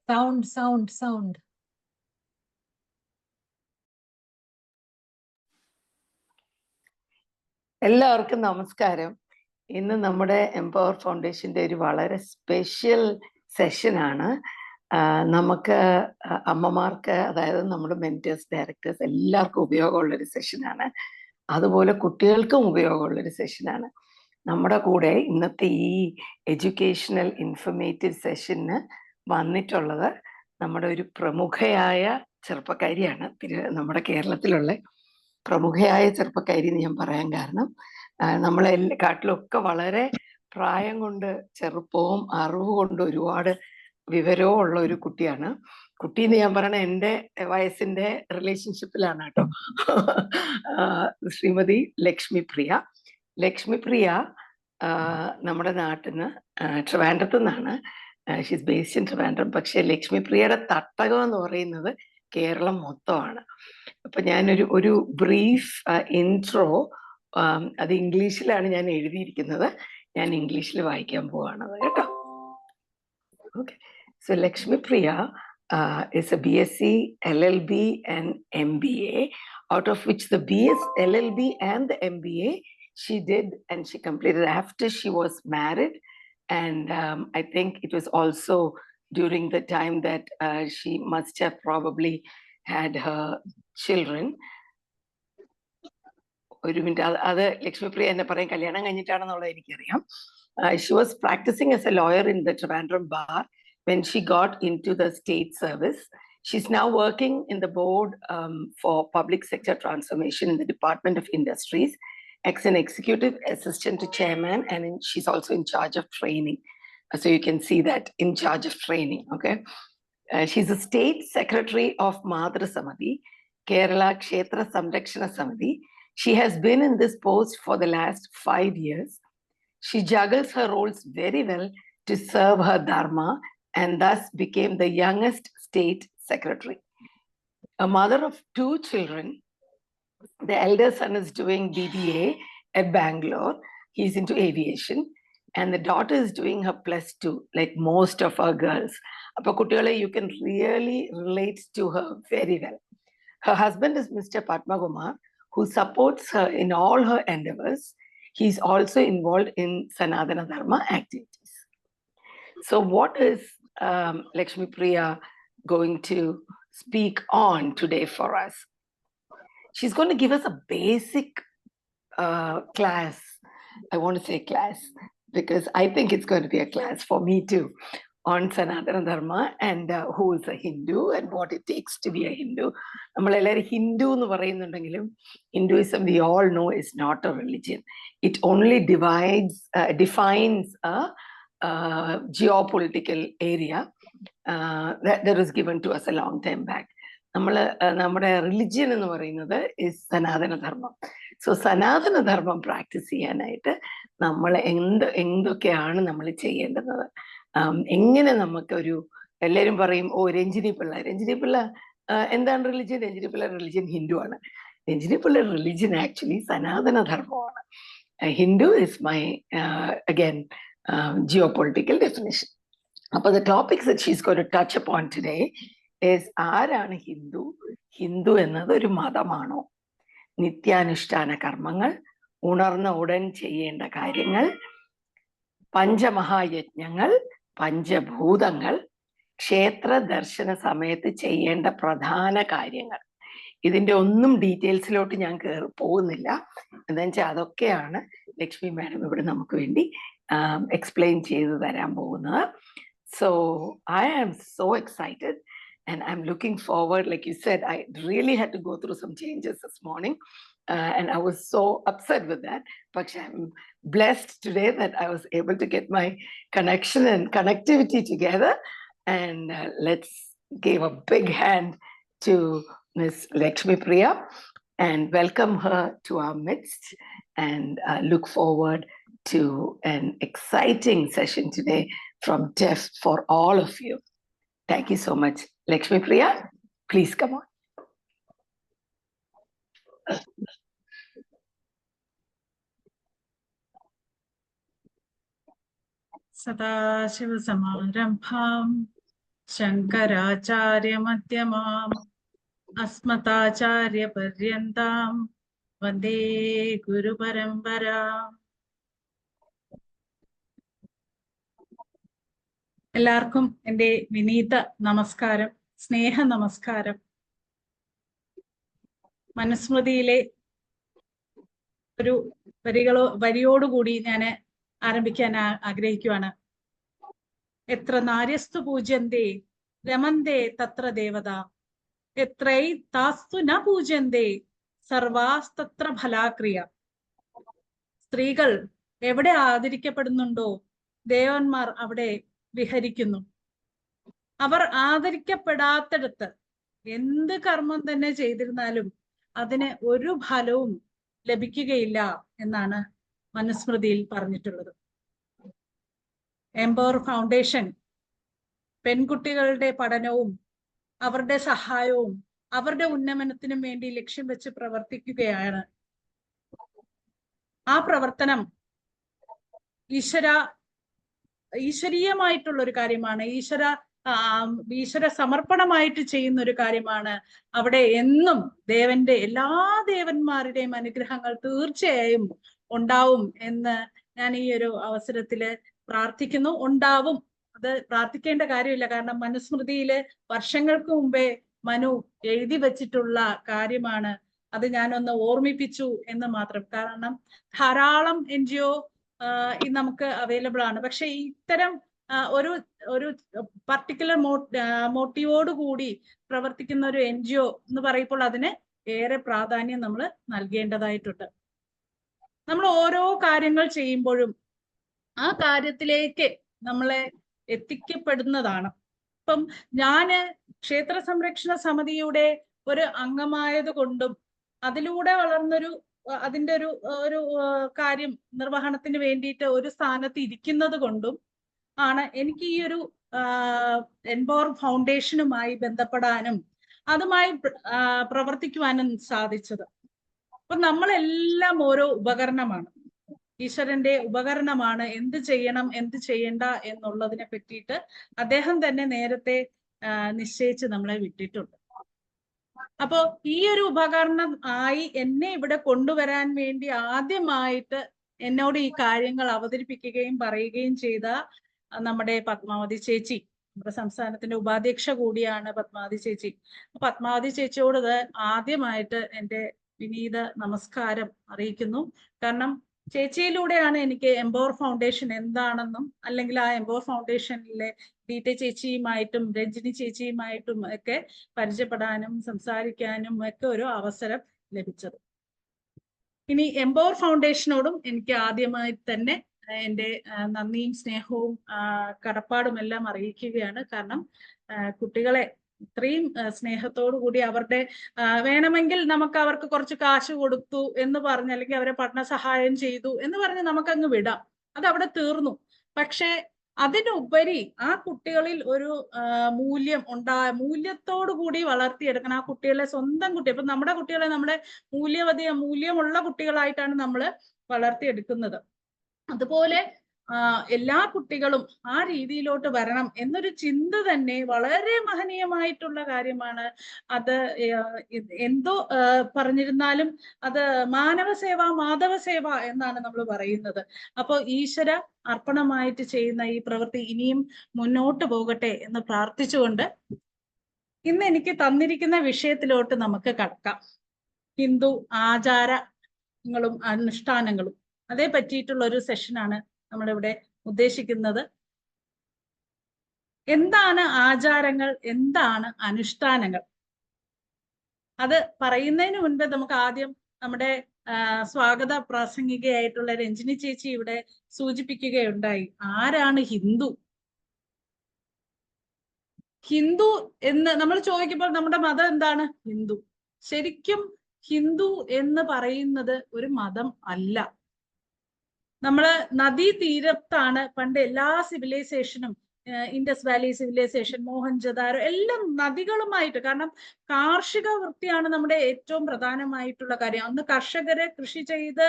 Sound. എല്ലാവർക്കും നമസ്കാരം. ഇന്ന് നമ്മുടെ എംപവർ ഫൗണ്ടേഷന്റെ ഒരു വളരെ സ്പെഷ്യൽ സെഷനാണ്. നമുക്ക് അമ്മമാർക്ക്, അതായത് നമ്മുടെ മെന്റേഴ്സ്, ഡയറക്ടേഴ്സ് എല്ലാവർക്കും ഉപയോഗമുള്ളൊരു സെഷനാണ്. അതുപോലെ കുട്ടികൾക്കും ഉപയോഗമുള്ളൊരു സെഷനാണ്. നമ്മുടെ കൂടെ ഇന്നത്തെ ഈ എഡ്യൂക്കേഷണൽ ഇൻഫർമേറ്റീവ് സെഷന് വന്നിട്ടുള്ളത് നമ്മുടെ ഒരു പ്രമുഖയായ ചെറുപ്പക്കാരിയാണ്. നമ്മുടെ കേരളത്തിലുള്ള പ്രമുഖയായ ചെറുപ്പക്കാരി എന്ന് ഞാൻ പറയാൻ കാരണം, കാട്ടിലൊക്കെ വളരെ പ്രായം കൊണ്ട് ചെറുപ്പവും അറിവ് കൊണ്ട് ഒരുപാട് വിവരവും ഉള്ള ഒരു കുട്ടിയാണ്. കുട്ടി എന്ന് ഞാൻ പറയണ എൻ്റെ വയസ്സിന്റെ റിലേഷൻഷിപ്പിലാണ് കേട്ടോ. ശ്രീമതി ലക്ഷ്മിപ്രിയ നമ്മുടെ നാട്ടിന്ന് ട്രിവാൻഡ്രത്തു നിന്നാണ്. She's based in Trivandrum. പക്ഷെ ലക്ഷ്മിപ്രിയയുടെ തട്ടകം എന്ന് പറയുന്നത് കേരളം മൊത്തമാണ്. അപ്പൊ ഞാനൊരു ബ്രീഫ് ഇൻട്രോ, അത് ഇംഗ്ലീഷിലാണ് ഞാൻ എഴുതിയിരിക്കുന്നത്. ഞാൻ ഇംഗ്ലീഷിൽ വായിക്കാൻ പോവാണത് കേട്ടോ. Okay. So Lakshmipriya is a BSc, LLB and MBA, out of which the LLB and the MBA she did and she completed after she was married. And I think it was also during the time that she must have probably had her children. ഒരു minute, അത് ലക്ഷ്മിപ്രിയ എന്നെ പറയും കല്യാണം കഴിഞ്ഞിട്ടാണെന്നുള്ളത് എനിക്കറിയാം. She was practicing as a lawyer in the Trivandrum bar when she got into the state service. She's now working in the board for public sector transformation in the Department of Industries, as an executive assistant to chairman, and she's also in charge of training. So you can see that, in charge of training. Okay. She's a state secretary of Madhra Samadhi, Kerala Kshetra Samrakshana Samadhi. She has been in this post for the last 5 years. She juggles her roles very well to serve her dharma and thus became the youngest state secretary. A mother of 2 children, the elder son is doing BBA at Bangalore. He's into aviation. And the daughter is doing her +2, like most of our girls. You can really relate to her very well. Her husband is Mr. Padmagumar, who supports her in all her endeavors. He's also involved in Sanatana Dharma activities. So what is Lakshmipriya going to speak on today for us? She's going to give us a basic class. I want to say class because I think it's going to be a class for me too, on Sanatana Dharma and who is a Hindu and what it takes to be a Hindu. Hindu nu parayunnundengilum, Hinduism we all know is not a religion. It only defines a geopolitical area that was given to us a long time back. നമ്മുടെ religion എന്ന് പറയുന്നത് is സനാതന ധർമ്മം. So സനാതന ധർമ്മം practice ചെയ്യാനായിട്ട് നമ്മൾ എന്തൊക്കെയാണ് നമ്മൾ ചെയ്യേണ്ടത്, എങ്ങനെ നമുക്കൊരു, എല്ലാവരും പറയും രഞ്ജിനി പിള്ള എന്താണ് റിലിജിയൻ? രഞ്ജിനി പിള്ള റിലിജിയൻ ഹിന്ദു ആണ്. രഞ്ജിനി പിള്ള റിലിജിയൻ ആക്ച്വലി സനാതന ധർമ്മമാണ്. Hindu is my again geopolitical definition. അപ്പോൾ the topics that she's going to touch upon today is ആരാണ് ഹിന്ദു? ഹിന്ദു എന്നത് ഒരു മതമാണോ? നിത്യാനുഷ്ഠാന കർമ്മങ്ങൾ, ഉണർന്ന ഉടൻ ചെയ്യേണ്ട കാര്യങ്ങൾ, പഞ്ചമഹായജ്ഞങ്ങൾ, പഞ്ചഭൂതങ്ങൾ, ക്ഷേത്ര ദർശന സമയത്ത് ചെയ്യേണ്ട പ്രധാന കാര്യങ്ങൾ. ഇതിന്റെ ഒന്നും ഡീറ്റെയിൽസിലോട്ട് ഞാൻ പോകുന്നില്ല. എന്താ വെച്ചാൽ അതൊക്കെയാണ് ലക്ഷ്മി മാഡം ഇവിടെ നമുക്ക് വേണ്ടി എക്സ്പ്ലെയിൻ ചെയ്തു തരാൻ പോകുന്നത്. So I am so excited and I'm looking forward. Like you said, I really had to go through some changes this morning and I was so upset with that. But I'm blessed today that I was able to get my connection and connectivity together. And let's give a big hand to Ms. Lakshmipriya and welcome her to our midst and look forward to an exciting session today from TEF for all of you. Thank you so much. Lakshmipriya, please come on. Sadashiva Samarambham ശങ്കരാചാര്യമധ്യമാം അസ്മതാചാര്യപര്യന്താം വന്ദേ ഗുരുപരമ്പരാം. എല്ലാവർക്കും എൻ്റെ വിനീത നമസ്കാരം, സ്നേഹ നമസ്കാരം. മനുസ്മൃതിയിലെ ഒരു വരിയോടുകൂടി ഞാൻ ആരംഭിക്കാൻ ആഗ്രഹിക്കുവാണ്. എത്ര നാര്യസ്തു പൂജ്യന്തേ രമന്തേ തത്ര ദേവത, എത്രൈ താസ്തു ന പൂജ്യന്തേ സർവാസ്തത്ര ഫലാക്രിയ. സ്ത്രീകൾ എവിടെ ആദരിക്കപ്പെടുന്നുണ്ടോ ദേവന്മാർ അവിടെ വിഹരിക്കുന്നു. അവർ ആദരിക്കപ്പെടാത്തിടത്ത് എന്ത് കർമ്മം തന്നെ ചെയ്തിരുന്നാലും അതിന് ഒരു ഫലവും ലഭിക്കുകയില്ല എന്നാണ് മനുസ്മൃതിയിൽ പറഞ്ഞിട്ടുള്ളത്. എംപവർ ഫൗണ്ടേഷൻ പെൺകുട്ടികളുടെ പഠനവും അവരുടെ സഹായവും അവരുടെ ഉന്നമനത്തിനും വേണ്ടി ലക്ഷ്യം വെച്ച് പ്രവർത്തിക്കുകയാണ്. ആ പ്രവർത്തനം ഈശ്വരീയമായിട്ടുള്ള ഒരു കാര്യമാണ്. ഈശ്വര സമർപ്പണമായിട്ട് ചെയ്യുന്ന ഒരു കാര്യമാണ്. അവിടെ എന്നും എല്ലാ ദേവന്മാരുടെയും അനുഗ്രഹങ്ങൾ തീർച്ചയായും ഉണ്ടാവും എന്ന് ഞാൻ ഈ ഒരു അവസരത്തില് പ്രാർത്ഥിക്കുന്നു. ഉണ്ടാവും, അത് പ്രാർത്ഥിക്കേണ്ട കാര്യമില്ല. കാരണം മനുസ്മൃതിയില് വർഷങ്ങൾക്ക് മുമ്പേ മനു എഴുതി വച്ചിട്ടുള്ള കാര്യമാണ്. അത് ഞാനൊന്ന് ഓർമ്മിപ്പിച്ചു എന്ന് മാത്രം. കാരണം ധാരാളം NGO നമുക്ക് അവൈലബിൾ ആണ്. പക്ഷെ ഇത്തരം ഒരു പർട്ടിക്കുലർ മോട്ടീവോട് കൂടി പ്രവർത്തിക്കുന്ന ഒരു NGO എന്ന് പറയുമ്പോൾ അതിന് ഏറെ പ്രാധാന്യം നമ്മൾ നൽകേണ്ടതായിട്ടുണ്ട്. നമ്മൾ ഓരോ കാര്യങ്ങൾ ചെയ്യുമ്പോഴും ആ കാര്യത്തിലേക്ക് നമ്മളെ എത്തിക്കപ്പെടുന്നതാണ്. ഇപ്പം ഞാന് ക്ഷേത്ര സംരക്ഷണ സമിതിയുടെ ഒരു അംഗമായത് കൊണ്ടും അതിലൂടെ വളർന്നൊരു അതിന്റെ ഒരു കാര്യം നിർവഹണത്തിന് വേണ്ടിയിട്ട് ഒരു സ്ഥാനത്ത് ഇരിക്കുന്നത് കൊണ്ടും ആണ് എനിക്ക് ഈ ഒരു എംപവർ ഫൗണ്ടേഷനുമായി ബന്ധപ്പെടാനും അതുമായി പ്രവർത്തിക്കുവാനും സാധിച്ചത്. അപ്പൊ നമ്മളെല്ലാം ഓരോ ഉപകരണമാണ്, ഈശ്വരന്റെ ഉപകരണമാണ്. എന്ത് ചെയ്യണം എന്ത് ചെയ്യണ്ട എന്നുള്ളതിനെ പറ്റിയിട്ട് അദ്ദേഹം തന്നെ നേരത്തെ നിശ്ചയിച്ച് നമ്മളെ വിട്ടിട്ടുണ്ട്. അപ്പോ ഈ ഒരു ഉപകരണം ആയി എന്നെ ഇവിടെ കൊണ്ടുവരാൻ വേണ്ടി ആദ്യമായിട്ട് എന്നോട് ഈ കാര്യങ്ങൾ അവതരിപ്പിക്കുകയും പറയുകയും ചെയ്ത നമ്മുടെ പത്മാവതി ചേച്ചി, നമ്മുടെ സംസ്ഥാനത്തിന്റെ ഉപാധ്യക്ഷ കൂടിയാണ് പത്മാവതി ചേച്ചി. പത്മാവതി ചേച്ചിയോട് ആദ്യമായിട്ട് എൻ്റെ വിനീത നമസ്കാരം അറിയിക്കുന്നു. കാരണം ചേച്ചിയിലൂടെയാണ് എനിക്ക് എംപവർ ഫൗണ്ടേഷൻ എന്താണെന്നും അല്ലെങ്കിൽ ആ എംപവർ ഫൗണ്ടേഷനിലെ ഡീറ്റ ചേച്ചിയുമായിട്ടും രഞ്ജിനി ചേച്ചിയുമായിട്ടും ഒക്കെ പരിചയപ്പെടാനും സംസാരിക്കാനും ഒക്കെ ഒരു അവസരം ലഭിച്ചത്. ഇനി എംപവർ ഫൗണ്ടേഷനോടും എനിക്ക് ആദ്യമായി തന്നെ എൻ്റെ നന്ദിയും സ്നേഹവും കടപ്പാടും എല്ലാം അറിയിക്കുകയാണ്. കാരണം കുട്ടികളെ ഇത്രയും സ്നേഹത്തോടു കൂടി അവരുടെ വേണമെങ്കിൽ നമുക്ക് അവർക്ക് കുറച്ച് കാശ് കൊടുത്തു എന്ന് പറഞ്ഞ് അല്ലെങ്കിൽ അവരെ പഠന സഹായം ചെയ്തു എന്ന് പറഞ്ഞ് നമുക്കങ്ങ് വിടാം, അത് അവിടെ തീർന്നു. പക്ഷെ അതിനുപരി ആ കുട്ടികളിൽ ഒരു മൂല്യത്തോടു കൂടി വളർത്തിയെടുക്കണം. ആ കുട്ടികളെ സ്വന്തം കുട്ടി, അപ്പൊ നമ്മുടെ കുട്ടികളെ നമ്മുടെ മൂല്യമുള്ള കുട്ടികളായിട്ടാണ് നമ്മൾ വളർത്തിയെടുക്കുന്നത്. അതുപോലെ എല്ലാ കുട്ടികളും ആ രീതിയിലോട്ട് വരണം എന്നൊരു ചിന്ത തന്നെ വളരെ മഹനീയമായിട്ടുള്ള കാര്യമാണ്. അത് എന്തോ പറഞ്ഞിരുന്നാലും അത് മാനവസേവ മാധവസേവ എന്നാണ് നമ്മൾ പറയുന്നത്. അപ്പോൾ ഈശ്വര അർപ്പണമായിട്ട് ചെയ്യുന്ന ഈ പ്രവൃത്തി ഇനിയും മുന്നോട്ട് പോകട്ടെ എന്ന് പ്രാർത്ഥിച്ചുകൊണ്ട് ഇന്ന് എനിക്ക് തന്നിരിക്കുന്ന വിഷയത്തിലോട്ട് നമുക്ക് കടക്കാം. ഹിന്ദു ആചാരങ്ങളും അനുഷ്ഠാനങ്ങളും അതേ പറ്റിയിട്ടുള്ള ഒരു സെഷനാണ് നമ്മളിവിടെ ഉദ്ദേശിക്കുന്നത്. എന്താണ് ആചാരങ്ങൾ, എന്താണ് അനുഷ്ഠാനങ്ങൾ? അത് പറയുന്നതിന് മുൻപ് നമുക്ക് ആദ്യം നമ്മുടെ സ്വാഗത പ്രാസംഗികയായിട്ടുള്ള രഞ്ജിനി ചേച്ചി ഇവിടെ സൂചിപ്പിക്കുകയുണ്ടായി, ആരാണ് ഹിന്ദു? ഹിന്ദു എന്ന് നമ്മൾ ചോദിക്കുമ്പോൾ നമ്മുടെ മതം എന്താണ്? ഹിന്ദു. ശരിക്കും ഹിന്ദു എന്ന് പറയുന്നത് ഒരു മതം അല്ല. നമ്മള് നദീതീരത്താണ് പണ്ട് എല്ലാ സിവിലൈസേഷനും, ഇൻഡസ് വാലി സിവിലൈസേഷൻ, മോഹൻജദാരോ എല്ലാം നദികളുമായിട്ട്. കാരണം കാർഷിക വൃത്തിയാണ് നമ്മുടെ ഏറ്റവും പ്രധാനമായിട്ടുള്ള കാര്യം. അന്ന് കർഷകരെ കൃഷി ചെയ്ത്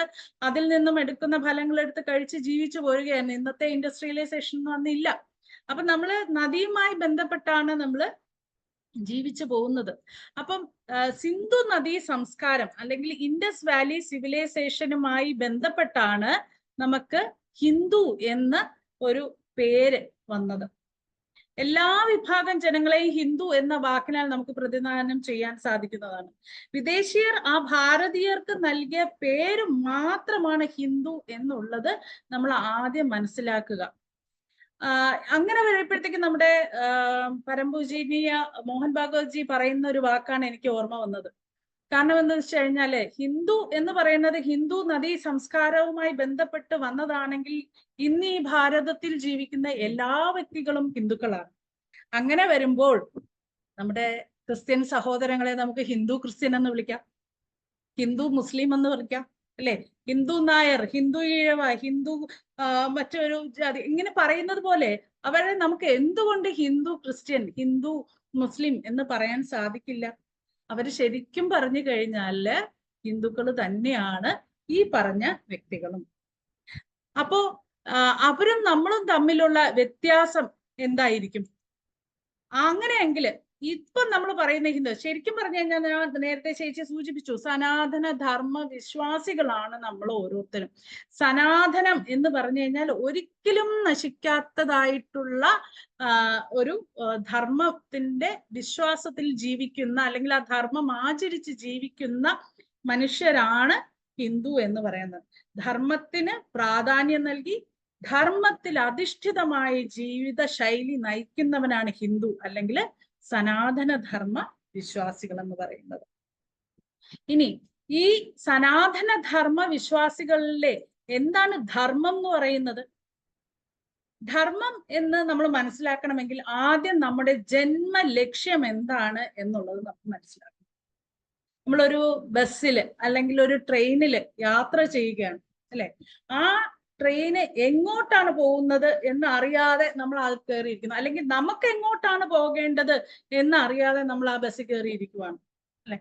അതിൽ നിന്നും എടുക്കുന്ന ഫലങ്ങൾ എടുത്ത് കഴിച്ച് ജീവിച്ചു പോരുകയാണ്. ഇന്നത്തെ ഇൻഡസ്ട്രിയലൈസേഷൻ ഒന്നും അന്നില്ല. അപ്പൊ നമ്മള് നദിയുമായി ബന്ധപ്പെട്ടാണ് നമ്മള് ജീവിച്ചു പോകുന്നത്. അപ്പം സിന്ധു നദീ സംസ്കാരം അല്ലെങ്കിൽ ഇൻഡസ് വാലി സിവിലൈസേഷനുമായി ബന്ധപ്പെട്ടാണ് നമുക്ക് ഹിന്ദു എന്ന ഒരു പേര് വന്നത്. എല്ലാ വിഭാഗം ജനങ്ങളെയും ഹിന്ദു എന്ന വാക്കിനാൽ നമുക്ക് പ്രതിനിധാനം ചെയ്യാൻ സാധിക്കുന്നതാണ്. വിദേശീയർ ആ ഭാരതീയർക്ക് നൽകിയ പേര് മാത്രമാണ് ഹിന്ദു എന്നുള്ളത് നമ്മൾ ആദ്യം മനസ്സിലാക്കുക. അങ്ങനെ വരുമ്പോഴത്തേക്ക് നമ്മുടെ പരംപൂജനീയ മോഹൻ ഭാഗവത് ജി പറയുന്ന ഒരു വാക്കാണ് എനിക്ക് ഓർമ്മ വന്നത്. കാരണം എന്താ വെച്ച് കഴിഞ്ഞാല് ഹിന്ദു എന്ന് പറയുന്നത് ഹിന്ദു നദീ സംസ്കാരവുമായി ബന്ധപ്പെട്ട് വന്നതാണെങ്കിൽ ഇന്ന് ഈ ഭാരതത്തിൽ ജീവിക്കുന്ന എല്ലാ വ്യക്തികളും ഹിന്ദുക്കളാണ്. അങ്ങനെ വരുമ്പോൾ നമ്മുടെ ക്രിസ്ത്യൻ സഹോദരങ്ങളെ നമുക്ക് ഹിന്ദു ക്രിസ്ത്യൻ എന്ന് വിളിക്കാം, ഹിന്ദു മുസ്ലിം എന്ന് വിളിക്കാം, അല്ലെ? ഹിന്ദു നായർ, ഹിന്ദു ഈഴവ, ഹിന്ദു മറ്റൊരു ജാതി, ഇങ്ങനെ പറയുന്നത് പോലെ അവരെ നമുക്ക് എന്തുകൊണ്ട് ഹിന്ദു ക്രിസ്ത്യൻ, ഹിന്ദു മുസ്ലിം എന്ന് പറയാൻ സാധിക്കില്ല? അവര് ശരിക്കും പറഞ്ഞു കഴിഞ്ഞാല് ഹിന്ദുക്കൾ തന്നെയാണ് ഈ പറഞ്ഞ വ്യക്തികളും. അപ്പോ അവരും നമ്മളും തമ്മിലുള്ള വ്യത്യാസം എന്തായിരിക്കും? അങ്ങനെയെങ്കിൽ ഇപ്പൊ നമ്മൾ പറയുന്ന ഹിന്ദു, ശരിക്കും പറഞ്ഞു കഴിഞ്ഞാൽ ഞാൻ നേരത്തെ ചേച്ചി സൂചിപ്പിച്ചു, സനാതന ധർമ്മ വിശ്വാസികളാണ് നമ്മൾ ഓരോരുത്തരും. സനാതനം എന്ന് പറഞ്ഞു കഴിഞ്ഞാൽ ഒരിക്കലും നശിക്കാത്തതായിട്ടുള്ള ഒരു ധർമ്മത്തിന്റെ വിശ്വാസത്തിൽ ജീവിക്കുന്ന അല്ലെങ്കിൽ ആ ധർമ്മം ആചരിച്ച് ജീവിക്കുന്ന മനുഷ്യരാണ് ഹിന്ദു എന്ന് പറയുന്നത്. ധർമ്മത്തിന് പ്രാധാന്യം നൽകി ധർമ്മത്തിൽ അധിഷ്ഠിതമായ ജീവിത ശൈലി നയിക്കുന്നവനാണ് ഹിന്ദു അല്ലെങ്കിൽ സനാതന ധർമ്മ വിശ്വാസികൾ എന്ന് പറയുന്നത്. ഇനി ഈ സനാതന ധർമ്മ വിശ്വാസികളിലെ എന്താണ് ധർമ്മം എന്ന് പറയുന്നത്? ധർമ്മം എന്ന് നമ്മൾ മനസ്സിലാക്കണമെങ്കിൽ ആദ്യം നമ്മുടെ ജന്മ ലക്ഷ്യം എന്താണ് എന്നുള്ളത് നമുക്ക് മനസ്സിലാക്കണം. നമ്മളൊരു ബസ്സിൽ അല്ലെങ്കിൽ ഒരു ട്രെയിനിൽ യാത്ര ചെയ്യുകയാണ്, അല്ലെ? ആ ട്രെയിന് എങ്ങോട്ടാണ് പോകുന്നത് എന്ന് അറിയാതെ നമ്മൾ അത് കയറിയിരിക്കുന്നു, അല്ലെങ്കിൽ നമുക്ക് എങ്ങോട്ടാണ് പോകേണ്ടത് എന്ന് അറിയാതെ നമ്മൾ ആ ബസ്സിൽ കയറിയിരിക്കുവാണ്, അല്ലെ?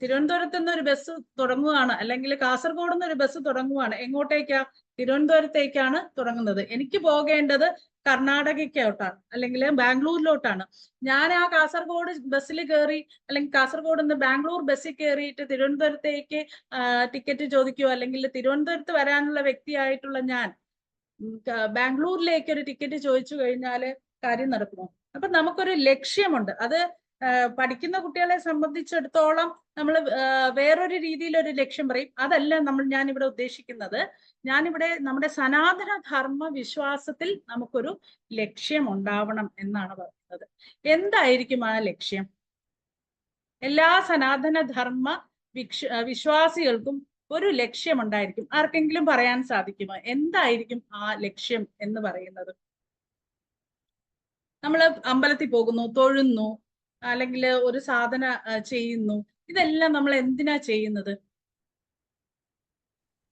തിരുവനന്തപുരത്ത് നിന്ന് ഒരു ബസ് തുടങ്ങുകയാണ്, അല്ലെങ്കിൽ കാസർഗോഡ് നിന്ന് ഒരു ബസ് തുടങ്ങുകയാണ്. എങ്ങോട്ടേക്കാ? തിരുവനന്തപുരത്തേക്കാണ് തുടങ്ങുന്നത്. എനിക്ക് പോകേണ്ടത് കർണാടകയ്ക്കോട്ടാണ് അല്ലെങ്കിൽ ബാംഗ്ലൂരിലോട്ടാണ്. ഞാൻ ആ കാസർഗോഡ് ബസ്സിൽ കയറി അല്ലെങ്കിൽ കാസർഗോഡ് നിന്ന് ബാംഗ്ലൂർ ബസ്സിൽ കയറിയിട്ട് തിരുവനന്തപുരത്തേക്ക് ടിക്കറ്റ് ചോദിക്കുകയോ, അല്ലെങ്കിൽ തിരുവനന്തപുരത്ത് വരാനുള്ള വ്യക്തിയായിട്ടുള്ള ഞാൻ ബാംഗ്ലൂരിലേക്ക് ഒരു ടിക്കറ്റ് ചോദിച്ചു കഴിഞ്ഞാല് കാര്യം നടക്കുമോ? അപ്പൊ നമുക്കൊരു ലക്ഷ്യമുണ്ട്. അത് പഠിക്കുന്ന കുട്ടികളെ സംബന്ധിച്ചിടത്തോളം നമ്മൾ വേറൊരു രീതിയിൽ ഒരു ലക്ഷ്യം പറയും. അതല്ല ഞാനിവിടെ ഉദ്ദേശിക്കുന്നത്. ഞാനിവിടെ നമ്മുടെ സനാതന ധർമ്മ വിശ്വാസത്തിൽ നമുക്കൊരു ലക്ഷ്യം ഉണ്ടാവണം എന്നാണ് പറയുന്നത്. എന്തായിരിക്കും ആ ലക്ഷ്യം? എല്ലാ സനാതന ധർമ്മ വിശ്വാസികൾക്കും ഒരു ലക്ഷ്യമുണ്ടായിരിക്കും. ആർക്കെങ്കിലും പറയാൻ സാധിക്കുമോ എന്തായിരിക്കും ആ ലക്ഷ്യം എന്ന് പറയുന്നത്? നമ്മൾ അമ്പലത്തിൽ പോകുന്നു, തൊഴുന്നു, അല്ലെങ്കിൽ ഒരു സാധന ചെയ്യുന്നു. ഇതെല്ലാം നമ്മൾ എന്തിനാ ചെയ്യുന്നത്?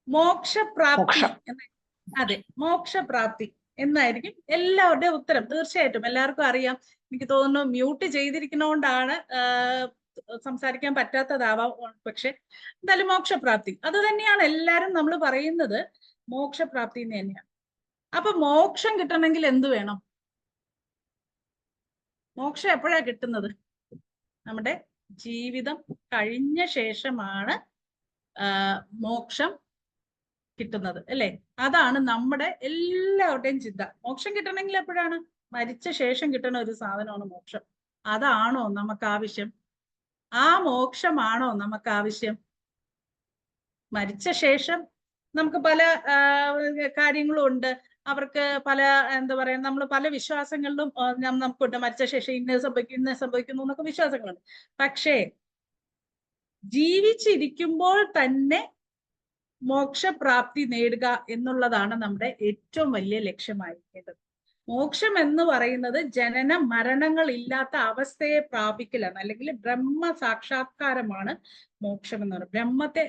മോക്ഷപ്രാപ്തി. അതെ, മോക്ഷപ്രാപ്തി എന്നായിരിക്കും എല്ലാവരുടെയും ഉത്തരം. തീർച്ചയായിട്ടും എല്ലാവർക്കും അറിയാം. എനിക്ക് തോന്നുന്നു മ്യൂട്ട് ചെയ്തിരിക്കുന്നതുകൊണ്ടാണ് സംസാരിക്കാൻ പറ്റാത്തതാവാം. പക്ഷെ എന്തായാലും മോക്ഷപ്രാപ്തി അത് തന്നെയാണ് എല്ലാരും നമ്മൾ പറയുന്നത്. മോക്ഷപ്രാപ്തി എന്ന് തന്നെയാണ്. അപ്പൊ മോക്ഷം കിട്ടണമെങ്കിൽ എന്ത് വേണം? മോക്ഷം എപ്പോഴാ കിട്ടുന്നത്? നമ്മുടെ ജീവിതം കഴിഞ്ഞ ശേഷമാണ് മോക്ഷം കിട്ടുന്നത്, അല്ലെ? അതാണ് നമ്മുടെ എല്ലാവരുടെയും ചിന്ത. മോക്ഷം കിട്ടണമെങ്കിൽ എപ്പോഴാണ്? മരിച്ച ശേഷം കിട്ടുന്ന ഒരു സാധനമാണ് മോക്ഷം. അതാണോ നമുക്ക് ആവശ്യം? ആ മോക്ഷമാണോ നമുക്ക് ആവശ്യം? മരിച്ച ശേഷം നമുക്ക് പല കാര്യങ്ങളും ഉണ്ട്. അവർക്ക് പല എന്താ പറയാ, നമ്മൾ പല വിശ്വാസങ്ങളിലും നമുക്കുണ്ട്. മരിച്ച ശേഷം ഇന്ന സംഭവിക്കുന്നു എന്നൊക്കെ വിശ്വാസങ്ങളുണ്ട്. പക്ഷേ ജീവിച്ചിരിക്കുമ്പോൾ തന്നെ മോക്ഷപ്രാപ്തി നേടുക എന്നുള്ളതാണ് നമ്മുടെ ഏറ്റവും വലിയ ലക്ഷ്യമായിരിക്കേണ്ടത്. മോക്ഷം എന്ന് പറയുന്നത് ജനന മരണങ്ങൾ ഇല്ലാത്ത അവസ്ഥയെ പ്രാപിക്കലാണ്, അല്ലെങ്കിൽ ബ്രഹ്മ സാക്ഷാത്കാരമാണ് മോക്ഷം എന്ന് പറയുന്നത്. ബ്രഹ്മത്തെ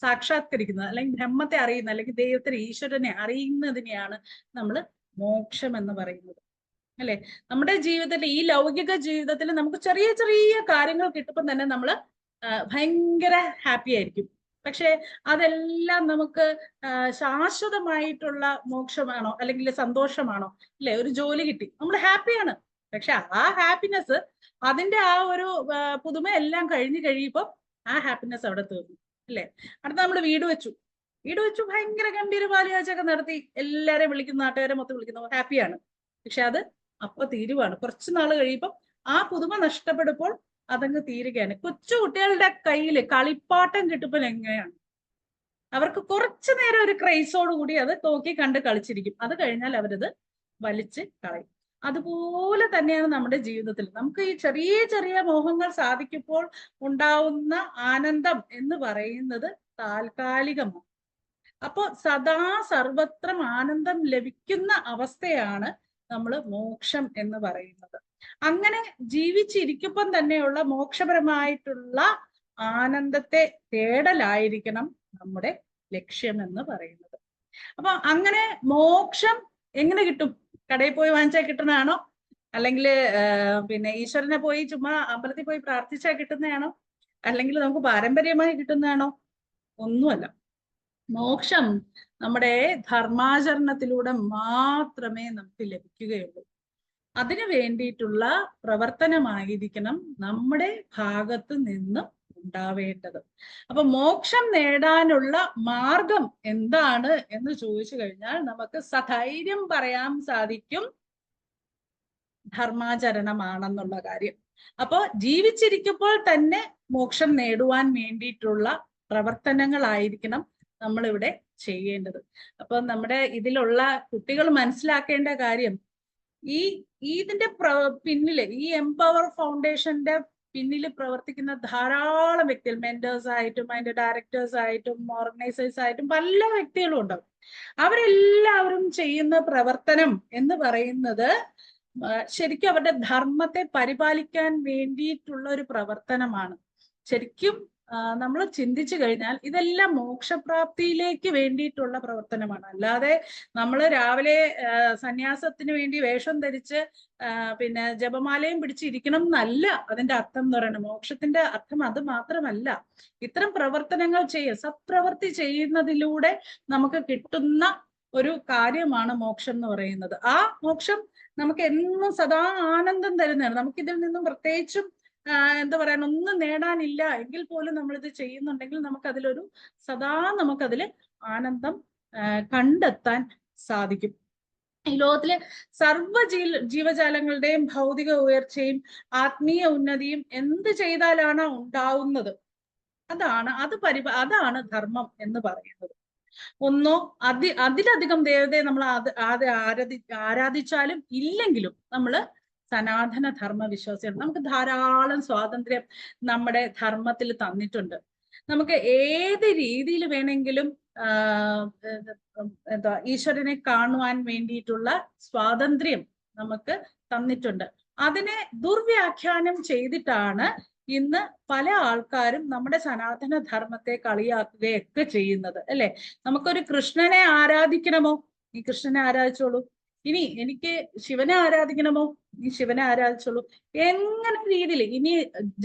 സാക്ഷാത്കരിക്കുന്നത്, അല്ലെങ്കിൽ ബ്രഹ്മത്തെ അറിയുന്ന, അല്ലെങ്കിൽ ദൈവത്തിന്, ഈശ്വരനെ അറിയുന്നതിനെയാണ് നമ്മൾ മോക്ഷം എന്ന് പറയുന്നത്, അല്ലെ? നമ്മുടെ ജീവിതത്തിൽ, ഈ ലൗകിക ജീവിതത്തിൽ നമുക്ക് ചെറിയ ചെറിയ കാര്യങ്ങൾ കിട്ടുമ്പോൾ തന്നെ നമ്മൾ ഭയങ്കര ഹാപ്പി ആയിരിക്കും. പക്ഷെ അതെല്ലാം നമുക്ക് ശാശ്വതമായിട്ടുള്ള മോക്ഷമാണോ അല്ലെങ്കിൽ സന്തോഷമാണോ? ഇല്ലേ, ഒരു ജോലി കിട്ടി, നമ്മൾ ഹാപ്പിയാണ്. പക്ഷെ ആ ഹാപ്പിനെസ്, അതിന്റെ ആ ഒരു പുതുമ എല്ലാം കഴിഞ്ഞു കഴിയുമ്പോൾ ആ ഹാപ്പിനെസ് അവിടെ തീർന്നു, അല്ലേ? അടുത്ത നമ്മൾ വീട് വെച്ചു, ഭയങ്കര ഗംഭീര പാലുകാച്ചൊക്കെ നടത്തി, എല്ലാരെയും വിളിക്കുന്നു, നാട്ടുകാരെ മൊത്തം വിളിക്കുന്നു, ഹാപ്പിയാണ്. പക്ഷെ അത് അപ്പൊ തീരുവാണ്. കുറച്ചു നാൾ കഴിയുമ്പോൾ ആ പുതുമ നഷ്ടപ്പെടുമ്പോൾ അതങ്ങ് തീരുകയാണ്. കൊച്ചു കുട്ടികളുടെ കയ്യിൽ കളിപ്പാട്ടം കിട്ടുമ്പോൾ എങ്ങനെയാണ്? അവർക്ക് കുറച്ചു നേരം ഒരു ക്രൈസോട് കൂടി അത് നോക്കി കണ്ട് കളിച്ചിരിക്കും. അത് കഴിഞ്ഞാൽ അവരത് വലിച്ച് കളയും. അതുപോലെ തന്നെയാണ് നമ്മുടെ ജീവിതത്തിൽ. നമുക്ക് ഈ ചെറിയ ചെറിയ മോഹങ്ങൾ സാധിക്കുമ്പോൾ ഉണ്ടാവുന്ന ആനന്ദം എന്ന് പറയുന്നത് താൽക്കാലികമാണ്. അപ്പോ സദാ സർവത്രം ആനന്ദം ലഭിക്കുന്ന അവസ്ഥയാണ് നമ്മൾ മോക്ഷം എന്ന് പറയുന്നത്. അങ്ങനെ ജീവിച്ചിരിക്കുമ്പം തന്നെയുള്ള മോക്ഷപരമായിട്ടുള്ള ആനന്ദത്തെ തേടലായിരിക്കണം നമ്മുടെ ലക്ഷ്യം എന്ന് പറയുന്നത്. അപ്പൊ അങ്ങനെ മോക്ഷം എങ്ങനെ കിട്ടും? കടയിൽ പോയി വാങ്ങിച്ചാൽ കിട്ടുന്നതാണോ? അല്ലെങ്കിൽ പിന്നെ ഈശ്വരനെ പോയി ചുമ്മാ അമ്പലത്തിൽ പോയി പ്രാർത്ഥിച്ചാൽ കിട്ടുന്നതാണോ? അല്ലെങ്കിൽ നമുക്ക് പാരമ്പര്യമായി കിട്ടുന്നതാണോ? ഒന്നുമല്ല. മോക്ഷം നമ്മുടെ ധർമാചരണത്തിലൂടെ മാത്രമേ നമുക്ക് ലഭിക്കുകയുള്ളൂ. അതിനു വേണ്ടിയിട്ടുള്ള പ്രവർത്തനമായിരിക്കണം നമ്മുടെ ഭാഗത്ത് നിന്നും ഉണ്ടാവേണ്ടത്. അപ്പൊ മോക്ഷം നേടാനുള്ള മാർഗം എന്താണ് എന്ന് ചോദിച്ചു കഴിഞ്ഞാൽ നമുക്ക് സധൈര്യം പറയാൻ സാധിക്കും, ധർമാചരണമാണെന്നുള്ള കാര്യം. അപ്പോ ജീവിച്ചിരിക്കുമ്പോൾ തന്നെ മോക്ഷം നേടുവാൻ വേണ്ടിയിട്ടുള്ള പ്രവർത്തനങ്ങളായിരിക്കണം നമ്മളിവിടെ ചെയ്യേണ്ടത്. അപ്പൊ നമ്മുടെ ഇതിലുള്ള കുട്ടികൾ മനസ്സിലാക്കേണ്ട കാര്യം, ഇതിന്റെ പിന്നില്, ഈ എംപവർ ഫൗണ്ടേഷന്റെ പിന്നിൽ പ്രവർത്തിക്കുന്ന ധാരാളം വ്യക്തികൾ, മെന്റേഴ്സ് ആയിട്ടും അതിന്റെ ഡയറക്ടേഴ്സ് ആയിട്ടും ഓർഗനൈസേഴ്സ് ആയിട്ടും പല വ്യക്തികളും ഉണ്ടാവും. അവരെല്ലാവരും ചെയ്യുന്ന പ്രവർത്തനം എന്ന് പറയുന്നത് ശരിക്കും അവരുടെ ധർമ്മത്തെ പരിപാലിക്കാൻ വേണ്ടിയിട്ടുള്ള ഒരു പ്രവർത്തനമാണ്. ശരിക്കും നമ്മൾ ചിന്തിച്ചു കഴിഞ്ഞാൽ ഇതെല്ലാം മോക്ഷപ്രാപ്തിയിലേക്ക് വേണ്ടിയിട്ടുള്ള പ്രവർത്തനമാണ്. അല്ലാതെ നമ്മൾ രാവിലെ സന്യാസത്തിന് വേണ്ടി വേഷം ധരിച്ച് പിന്നെ ജപമാലയും പിടിച്ചിരിക്കണം എന്നല്ല അതിന്റെ അർത്ഥം എന്ന് പറയുന്നത്. മോക്ഷത്തിന്റെ അർത്ഥം അത് മാത്രമല്ല. ഇത്തരം പ്രവർത്തനങ്ങൾ സത്പ്രവൃത്തി ചെയ്യുന്നതിലൂടെ നമുക്ക് കിട്ടുന്ന ഒരു കാര്യമാണ് മോക്ഷം എന്ന് പറയുന്നത്. ആ മോക്ഷം നമുക്ക് എന്നും സദാ ആനന്ദം തരുന്നതാണ്. നമുക്കിതിൽ നിന്നും പ്രത്യേകിച്ചും എന്താ പറയാ, ഒന്നും നേടാനില്ല എങ്കിൽ പോലും നമ്മളിത് ചെയ്യുന്നുണ്ടെങ്കിൽ നമുക്കതിലൊരു സദാ നമുക്കതിൽ ആനന്ദം കണ്ടെത്താൻ സാധിക്കും. ഈ ലോകത്തിലെ സർവ്വ ജീവജാലങ്ങളുടെയും ഭൗതിക ഉയർച്ചയും ആത്മീയ ഉന്നതിയും എന്ത് ചെയ്താലാണ് ഉണ്ടാവുന്നത്? അതാണ് ധർമ്മം എന്ന് പറയുന്നത്. ഒന്നോ അതിലധികം ദേവതയെ നമ്മൾ ആരാധിച്ചാലും ഇല്ലെങ്കിലും നമ്മള് സനാതന ധർമ്മ വിശ്വാസിയാണ്. നമുക്ക് ധാരാളം സ്വാതന്ത്ര്യം നമ്മുടെ ധർമ്മത്തിൽ തന്നിട്ടുണ്ട്. നമുക്ക് ഏത് രീതിയിൽ വേണമെങ്കിലും ഈശ്വരനെ കാണുവാൻ വേണ്ടിയിട്ടുള്ള സ്വാതന്ത്ര്യം നമുക്ക് തന്നിട്ടുണ്ട്. അതിനെ ദുർവ്യാഖ്യാനം ചെയ്തിട്ടാണ് ഇന്ന് പല ആൾക്കാരും നമ്മുടെ സനാതന ധർമ്മത്തെ കളിയാക്കുകയൊക്കെ ചെയ്യുന്നത്, അല്ലെ? നമുക്കൊരു കൃഷ്ണനെ ആരാധിക്കണമോ? ഈ കൃഷ്ണനെ ആരാധിച്ചോളൂ. ഇനി എനിക്ക് ശിവനെ ആരാധിക്കണമോ? ഈ ശിവനെ ആരാധിച്ചോളൂ. എങ്ങനെ രീതിയിൽ ഇനി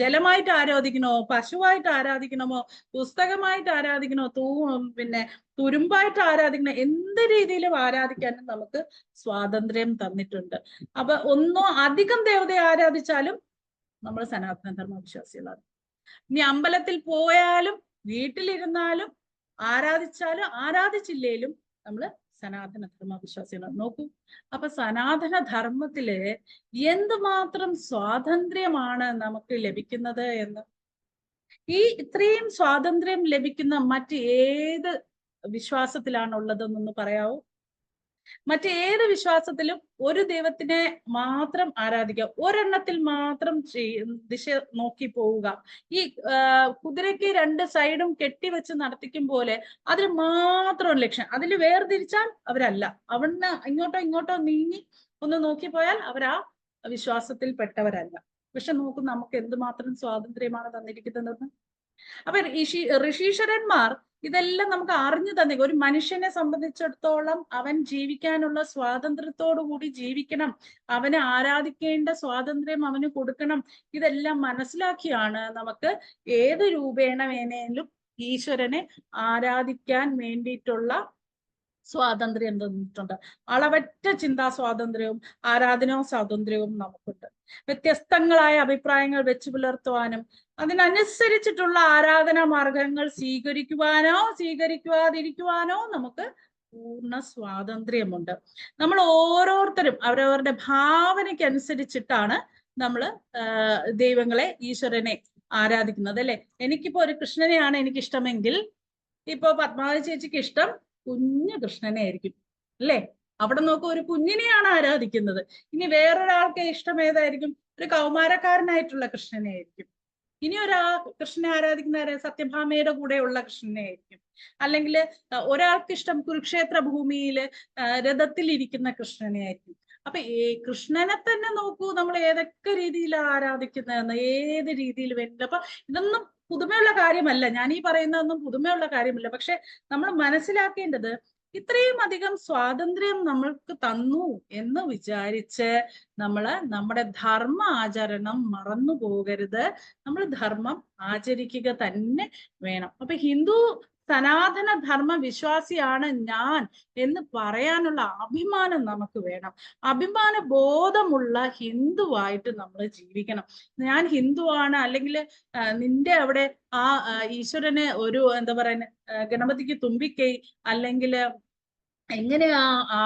ജലമായിട്ട് ആരാധിക്കണോ, പശുവായിട്ട് ആരാധിക്കണമോ, പുസ്തകമായിട്ട് ആരാധിക്കണോ, പിന്നെ തുരുമ്പായിട്ട് ആരാധിക്കണോ, എന്ത് രീതിയിലും ആരാധിക്കാനും നമുക്ക് സ്വാതന്ത്ര്യം തന്നിട്ടുണ്ട്. അപ്പൊ ഒന്നോ അധികം ദേവതയെ ആരാധിച്ചാലും നമ്മൾ സനാതന ധർമ്മ വിശ്വാസികളാണ്. ഇനി അമ്പലത്തിൽ പോയാലും വീട്ടിലിരുന്നാലും ആരാധിച്ചാലും ആരാധിച്ചില്ലേലും നമ്മൾ സനാതന ധർമ്മ വിശ്വാസികളാണ്. നോക്കൂ, അപ്പൊ സനാതന ധർമ്മത്തില് എന്തുമാത്രം സ്വാതന്ത്ര്യമാണ് നമുക്ക് ലഭിക്കുന്നത് എന്ന്. ഇത്രയും സ്വാതന്ത്ര്യം ലഭിക്കുന്ന മറ്റ് ഏത് വിശ്വാസത്തിലാണുള്ളതെന്നൊന്ന് പറയാവോ? മറ്റേത് വിശ്വാസത്തിലും ഒരു ദൈവത്തിനെ മാത്രം ആരാധിക്കുക, ഒരെണ്ണത്തിൽ മാത്രം ദിശ നോക്കി പോവുക. ഈ കുതിരയ്ക്ക് രണ്ട് സൈഡും കെട്ടിവെച്ച് നടത്തിക്കും പോലെ അതിന് മാത്രം ലക്ഷ്യം. അതിൽ വേർതിരിച്ചാൽ അവരല്ല. അവിടുന്ന് ഇങ്ങോട്ടോ നീങ്ങി ഒന്ന് നോക്കിപ്പോയാൽ അവരാ വിശ്വാസത്തിൽ പെട്ടവരല്ല. പക്ഷെ നോക്കും നമുക്ക് എന്തുമാത്രം സ്വാതന്ത്ര്യമാണ് തന്നിരിക്കുന്നതെന്ന്. അപ്പൊ ഋഷീശ്വരന്മാർ ഇതെല്ലാം നമുക്ക് അറിഞ്ഞു തന്നെ. ഒരു മനുഷ്യനെ സംബന്ധിച്ചിടത്തോളം അവൻ ജീവിക്കാനുള്ള സ്വാതന്ത്ര്യത്തോടു കൂടി ജീവിക്കണം, അവനെ ആരാധിക്കേണ്ട സ്വാതന്ത്ര്യം അവന് കൊടുക്കണം. ഇതെല്ലാം മനസ്സിലാക്കിയാണ് നമുക്ക് ഏത് രൂപേണ വേണേലും ഈശ്വരനെ ആരാധിക്കാൻ വേണ്ടിയിട്ടുള്ള സ്വാതന്ത്ര്യം തന്നിട്ടുണ്ട്. അളവറ്റ ചിന്താ സ്വാതന്ത്ര്യവും ആരാധനാ സ്വാതന്ത്ര്യവും നമുക്കുണ്ട്. വ്യത്യസ്തങ്ങളായ അഭിപ്രായങ്ങൾ വെച്ച് പുലർത്തുവാനും അതിനനുസരിച്ചിട്ടുള്ള ആരാധനാ മാർഗങ്ങൾ സ്വീകരിക്കുവാതിരിക്കുവാനോ നമുക്ക് പൂർണ്ണ സ്വാതന്ത്ര്യമുണ്ട്. നമ്മൾ ഓരോരുത്തരും അവരവരുടെ ഭാവനയ്ക്ക് അനുസരിച്ചിട്ടാണ് നമ്മൾ ദൈവങ്ങളെ, ഈശ്വരനെ ആരാധിക്കുന്നത്, അല്ലെ? എനിക്കിപ്പോ ഒരു കൃഷ്ണനെയാണ് എനിക്കിഷ്ടമെങ്കിൽ ഇപ്പൊ പത്മാവതി ചേച്ചിക്ക് ഇഷ്ടം കുഞ്ഞു കൃഷ്ണനെ ആയിരിക്കും, അല്ലേ? അവിടെ നോക്കൂ, ഒരു കുഞ്ഞിനെയാണ് ആരാധിക്കുന്നത്. ഇനി വേറൊരാൾക്ക് ഇഷ്ടം ഏതായിരിക്കും? ഒരു കൗമാരക്കാരനായിട്ടുള്ള കൃഷ്ണനെ ആയിരിക്കും. ഇനി കൃഷ്ണനെ ആരാധിക്കുന്ന സത്യഭാമയുടെ കൂടെയുള്ള കൃഷ്ണനെ ആയിരിക്കും. അല്ലെങ്കിൽ ഒരാൾക്ക് ഇഷ്ടം കുരുക്ഷേത്ര ഭൂമിയില് രഥത്തിൽ ഇരിക്കുന്ന കൃഷ്ണനെ ആയിരിക്കും. അപ്പൊ കൃഷ്ണനെ തന്നെ നോക്കൂ, നമ്മൾ ഏതൊക്കെ രീതിയിലാണ് ആരാധിക്കുന്നതെന്ന്, ഏത് രീതിയിൽ വേണ്ട. അപ്പൊ ഇതൊന്നും പുതുമയുള്ള കാര്യമല്ല, ഞാൻ ഈ പറയുന്നതൊന്നും പുതുമയുള്ള കാര്യമല്ല. പക്ഷെ നമ്മൾ മനസ്സിലാക്കേണ്ടത്, ഇത്രയും അധികം സ്വാതന്ത്ര്യം നമ്മൾക്ക് തന്നു എന്ന് വിചാരിച്ച് നമ്മുടെ ധർമ്മ ആചരണം മറന്നു പോകരുത്. നമ്മൾ ധർമ്മം ആചരിക്കുക തന്നെ വേണം. അപ്പൊ സനാതന ധർമ്മ വിശ്വാസിയാണ് ഞാൻ എന്ന് പറയാനുള്ള അഭിമാനം നമുക്ക് വേണം. അഭിമാന ബോധമുള്ള ഹിന്ദുവായിട്ട് നമ്മൾ ജീവിക്കണം. ഞാൻ ഹിന്ദുവാണ്, അല്ലെങ്കിൽ നിന്റെ അവിടെ ആ ഈശ്വരന് ഒരു എന്താ പറയുക, ഗണപതിക്ക് തുമ്പിക്കൈ, അല്ലെങ്കിൽ എങ്ങനെയാ ആ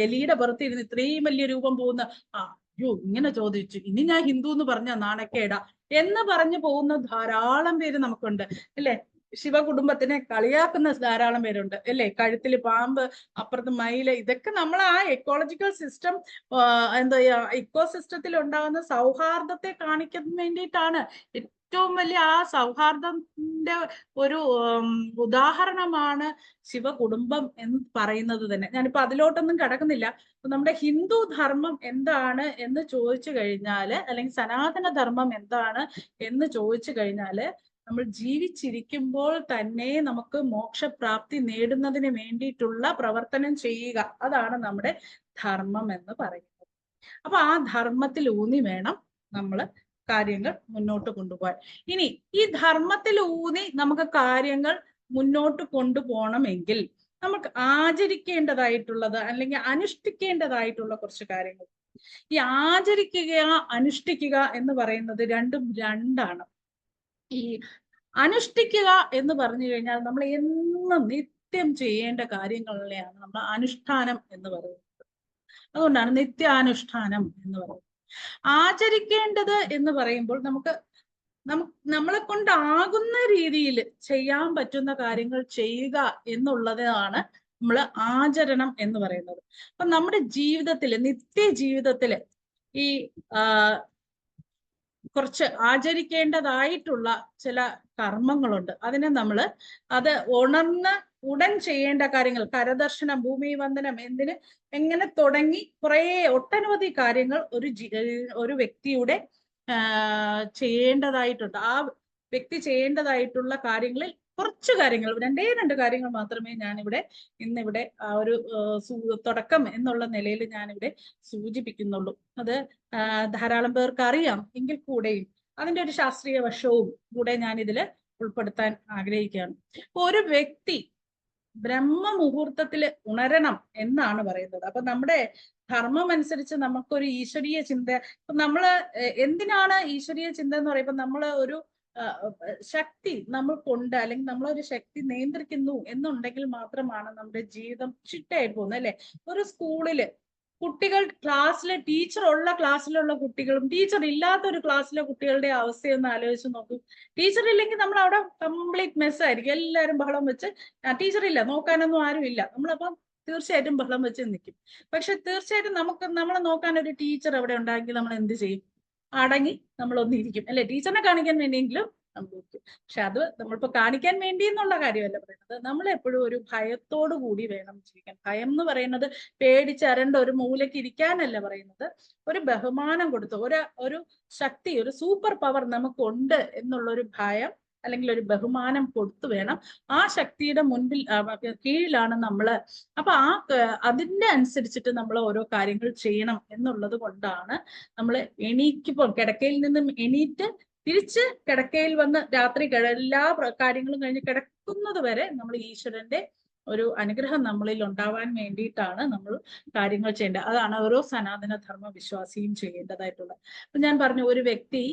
എലിയുടെ പുറത്തിരുന്ന് ഇത്രയും വലിയ രൂപം പോകുന്ന അയ്യോ ഇങ്ങനെ ചോദിച്ചു, ഇനി ഞാൻ ഹിന്ദു എന്ന് പറഞ്ഞ നാണക്കേടാ എന്ന് പറഞ്ഞു പോകുന്ന ധാരാളം പേര് നമുക്കുണ്ട്, അല്ലെ? ശിവകുടുംബത്തിനെ കളിയാക്കുന്ന ധാരാളം പേരുണ്ട്, അല്ലെ? കഴുത്തിൽ പാമ്പ്, അപ്പുറത്ത് മയില്. ഇതൊക്കെ നമ്മൾ ആ എക്കോളജിക്കൽ സിസ്റ്റം, എന്താ ഇക്കോ സിസ്റ്റത്തിൽ ഉണ്ടാകുന്ന സൗഹാർദ്ദത്തെ കാണിക്കാൻ വേണ്ടിയിട്ടാണ്. ഏറ്റവും വലിയ ആ സൗഹാർദ്ദത്തിന്റെ ഒരു ഉദാഹരണമാണ് ശിവകുടുംബം എന്ന് പറയുന്നത് തന്നെ. ഞാനിപ്പോ അതിലോട്ടൊന്നും കടക്കുന്നില്ല. നമ്മുടെ ഹിന്ദു ധർമ്മം എന്താണ് എന്ന് ചോദിച്ചു കഴിഞ്ഞാല്, അല്ലെങ്കിൽ സനാതന ധർമ്മം എന്താണ് എന്ന് ചോദിച്ചു കഴിഞ്ഞാല്, നമ്മൾ ജീവിച്ചിരിക്കുമ്പോൾ തന്നെ നമുക്ക് മോക്ഷപ്രാപ്തി നേടുന്നതിന് വേണ്ടിയിട്ടുള്ള പ്രവർത്തനം ചെയ്യുക, അതാണ് നമ്മുടെ ധർമ്മം എന്ന് പറയുന്നത്. അപ്പൊ ആ ധർമ്മത്തിൽ ഊന്നി വേണം നമ്മൾ കാര്യങ്ങൾ മുന്നോട്ട് കൊണ്ടുപോകാൻ. ഇനി ഈ ധർമ്മത്തിൽ ഊന്നി നമുക്ക് കാര്യങ്ങൾ മുന്നോട്ട് കൊണ്ടുപോകണമെങ്കിൽ നമുക്ക് ആചരിക്കേണ്ടതായിട്ടുള്ളത് അല്ലെങ്കിൽ അനുഷ്ഠിക്കേണ്ടതായിട്ടുള്ള കുറച്ച് കാര്യങ്ങൾ. ഈ ആചരിക്കുക, അനുഷ്ഠിക്കുക എന്ന് പറയുന്നത് രണ്ടും രണ്ടാണ്. ഈ അനുഷ്ഠിക്കുക എന്ന് പറഞ്ഞു കഴിഞ്ഞാൽ നമ്മൾ എന്നും നിത്യം ചെയ്യേണ്ട കാര്യങ്ങളെയാണ് നമ്മൾ അനുഷ്ഠാനം എന്ന് പറയുന്നത്. അതുകൊണ്ടാണ് നിത്യാനുഷ്ഠാനം എന്ന് പറയുന്നത്. ആചരിക്കേണ്ടത് എന്ന് പറയുമ്പോൾ നമ്മളെ കൊണ്ടാകുന്ന രീതിയിൽ ചെയ്യാൻ പറ്റുന്ന കാര്യങ്ങൾ ചെയ്യുക എന്നുള്ളതാണ് നമ്മൾ ആചരണം എന്ന് പറയുന്നത്. അപ്പൊ നമ്മുടെ ജീവിതത്തില്, നിത്യ ജീവിതത്തില് ഈ കുറച്ച് ആചരിക്കേണ്ടതായിട്ടുള്ള ചില കർമ്മങ്ങളുണ്ട്. അതിനെ അത് ഉണർന്ന് ഉടൻ ചെയ്യേണ്ട കാര്യങ്ങൾ, കരദർശനം, ഭൂമി വന്ദനം, എങ്ങനെ തുടങ്ങി ഒട്ടനവധി കാര്യങ്ങൾ ഒരു വ്യക്തിയുടെ ചെയ്യേണ്ടതായിട്ടുണ്ട്. ആ വ്യക്തി ചെയ്യേണ്ടതായിട്ടുള്ള കാര്യങ്ങളിൽ കുറച്ച് കാര്യങ്ങൾ, രണ്ട് കാര്യങ്ങൾ മാത്രമേ ഇന്നിവിടെ ആ ഒരു തുടക്കം എന്നുള്ള നിലയിൽ ഞാനിവിടെ സൂചിപ്പിക്കുന്നുള്ളൂ. അത് ധാരാളം പേർക്ക് അറിയാം എങ്കിൽ കൂടെയും അതിന്റെ ഒരു ശാസ്ത്രീയ വശവും കൂടെ ഞാൻ ഇതിൽ ഉൾപ്പെടുത്താൻ ആഗ്രഹിക്കുകയാണ്. ഒരു വ്യക്തി ബ്രഹ്മമുഹൂർത്തത്തിൽ ഉണരണം എന്നാണ് പറയുന്നത്. അപ്പൊ നമ്മുടെ ധർമ്മം അനുസരിച്ച് നമുക്കൊരു ഈശ്വരീയ ചിന്ത, എന്തിനാണ് ഈശ്വരീയ ചിന്ത എന്ന് പറയുമ്പോൾ ഒരു ശക്തി നമ്മൾക്കുണ്ട്, അല്ലെങ്കിൽ നമ്മളൊരു ശക്തി നിയന്ത്രിക്കുന്നു എന്നുണ്ടെങ്കിൽ മാത്രമാണ് നമ്മുടെ ജീവിതം ചിട്ടയായി പോകുന്നത്, അല്ലെ? ഒരു സ്കൂളില് കുട്ടികൾ ക്ലാസ്സിലുള്ള കുട്ടികളും ടീച്ചർ ഇല്ലാത്ത ഒരു ക്ലാസ്സിലെ കുട്ടികളുടെ അവസ്ഥയൊന്ന് ആലോചിച്ച് നോക്കൂ. ടീച്ചർ ഇല്ലെങ്കിൽ നമ്മൾ അവിടെ കംപ്ലീറ്റ് മെസ്സായിരിക്കും. എല്ലാവരും ബഹളം വെച്ച്, ടീച്ചർ ഇല്ല, നോക്കാനൊന്നും ആരും ഇല്ല, നമ്മളപ്പം തീർച്ചയായിട്ടും ബഹളം വെച്ച് നിൽക്കും. പക്ഷെ തീർച്ചയായിട്ടും നമ്മളെ നോക്കാൻ ഒരു ടീച്ചർ അവിടെ ഉണ്ടാക്കി നമ്മൾ എന്ത് ചെയ്യും? അടങ്ങി നമ്മളൊന്നിരിക്കും, അല്ലെ? ടീച്ചറിനെ കാണിക്കാൻ വേണ്ടിയെങ്കിലും നമ്മൾ ഇരിക്കും. പക്ഷെ അത് നമ്മളിപ്പോ കാണിക്കാൻ വേണ്ടി എന്നുള്ള കാര്യമല്ല പറയുന്നത്. നമ്മൾ എപ്പോഴും ഒരു ഭയത്തോടു കൂടി വേണം ജീവിക്കാൻ. ഭയം എന്ന് പറയുന്നത് പേടിച്ചരണ്ട ഒരു മൂലയ്ക്ക് ഇരിക്കാനല്ല പറയുന്നത്. ഒരു ബഹുമാനം കൊടുത്ത് ഒരു ശക്തി, ഒരു സൂപ്പർ പവർ നമുക്കുണ്ട് എന്നുള്ളൊരു ഭയം അല്ലെങ്കിൽ ഒരു ബഹുമാനം കൊടുത്തു വേണം. ആ ശക്തിയുടെ കീഴിലാണ് നമ്മള്. അപ്പൊ അതിന്റെ അനുസരിച്ചിട്ട് നമ്മൾ ഓരോ കാര്യങ്ങൾ ചെയ്യണം എന്നുള്ളത് കൊണ്ടാണ് നമ്മൾ കിടക്കയിൽ നിന്നും എണീറ്റ് തിരിച്ച് കിടക്കയിൽ വന്ന് രാത്രി എല്ലാ കാര്യങ്ങളും കഴിഞ്ഞ് കിടക്കുന്നത് വരെ നമ്മൾ ഈശ്വരന്റെ ഒരു അനുഗ്രഹം നമ്മളിൽ ഉണ്ടാവാൻ വേണ്ടിയിട്ടാണ് നമ്മൾ കാര്യങ്ങൾ ചെയ്യേണ്ടത്. അതാണ് ഓരോ സനാതന ധർമ്മ വിശ്വാസിയും ചെയ്യേണ്ടതായിട്ടുള്ളത്. അപ്പൊ ഞാൻ പറഞ്ഞു, ഒരു വ്യക്തി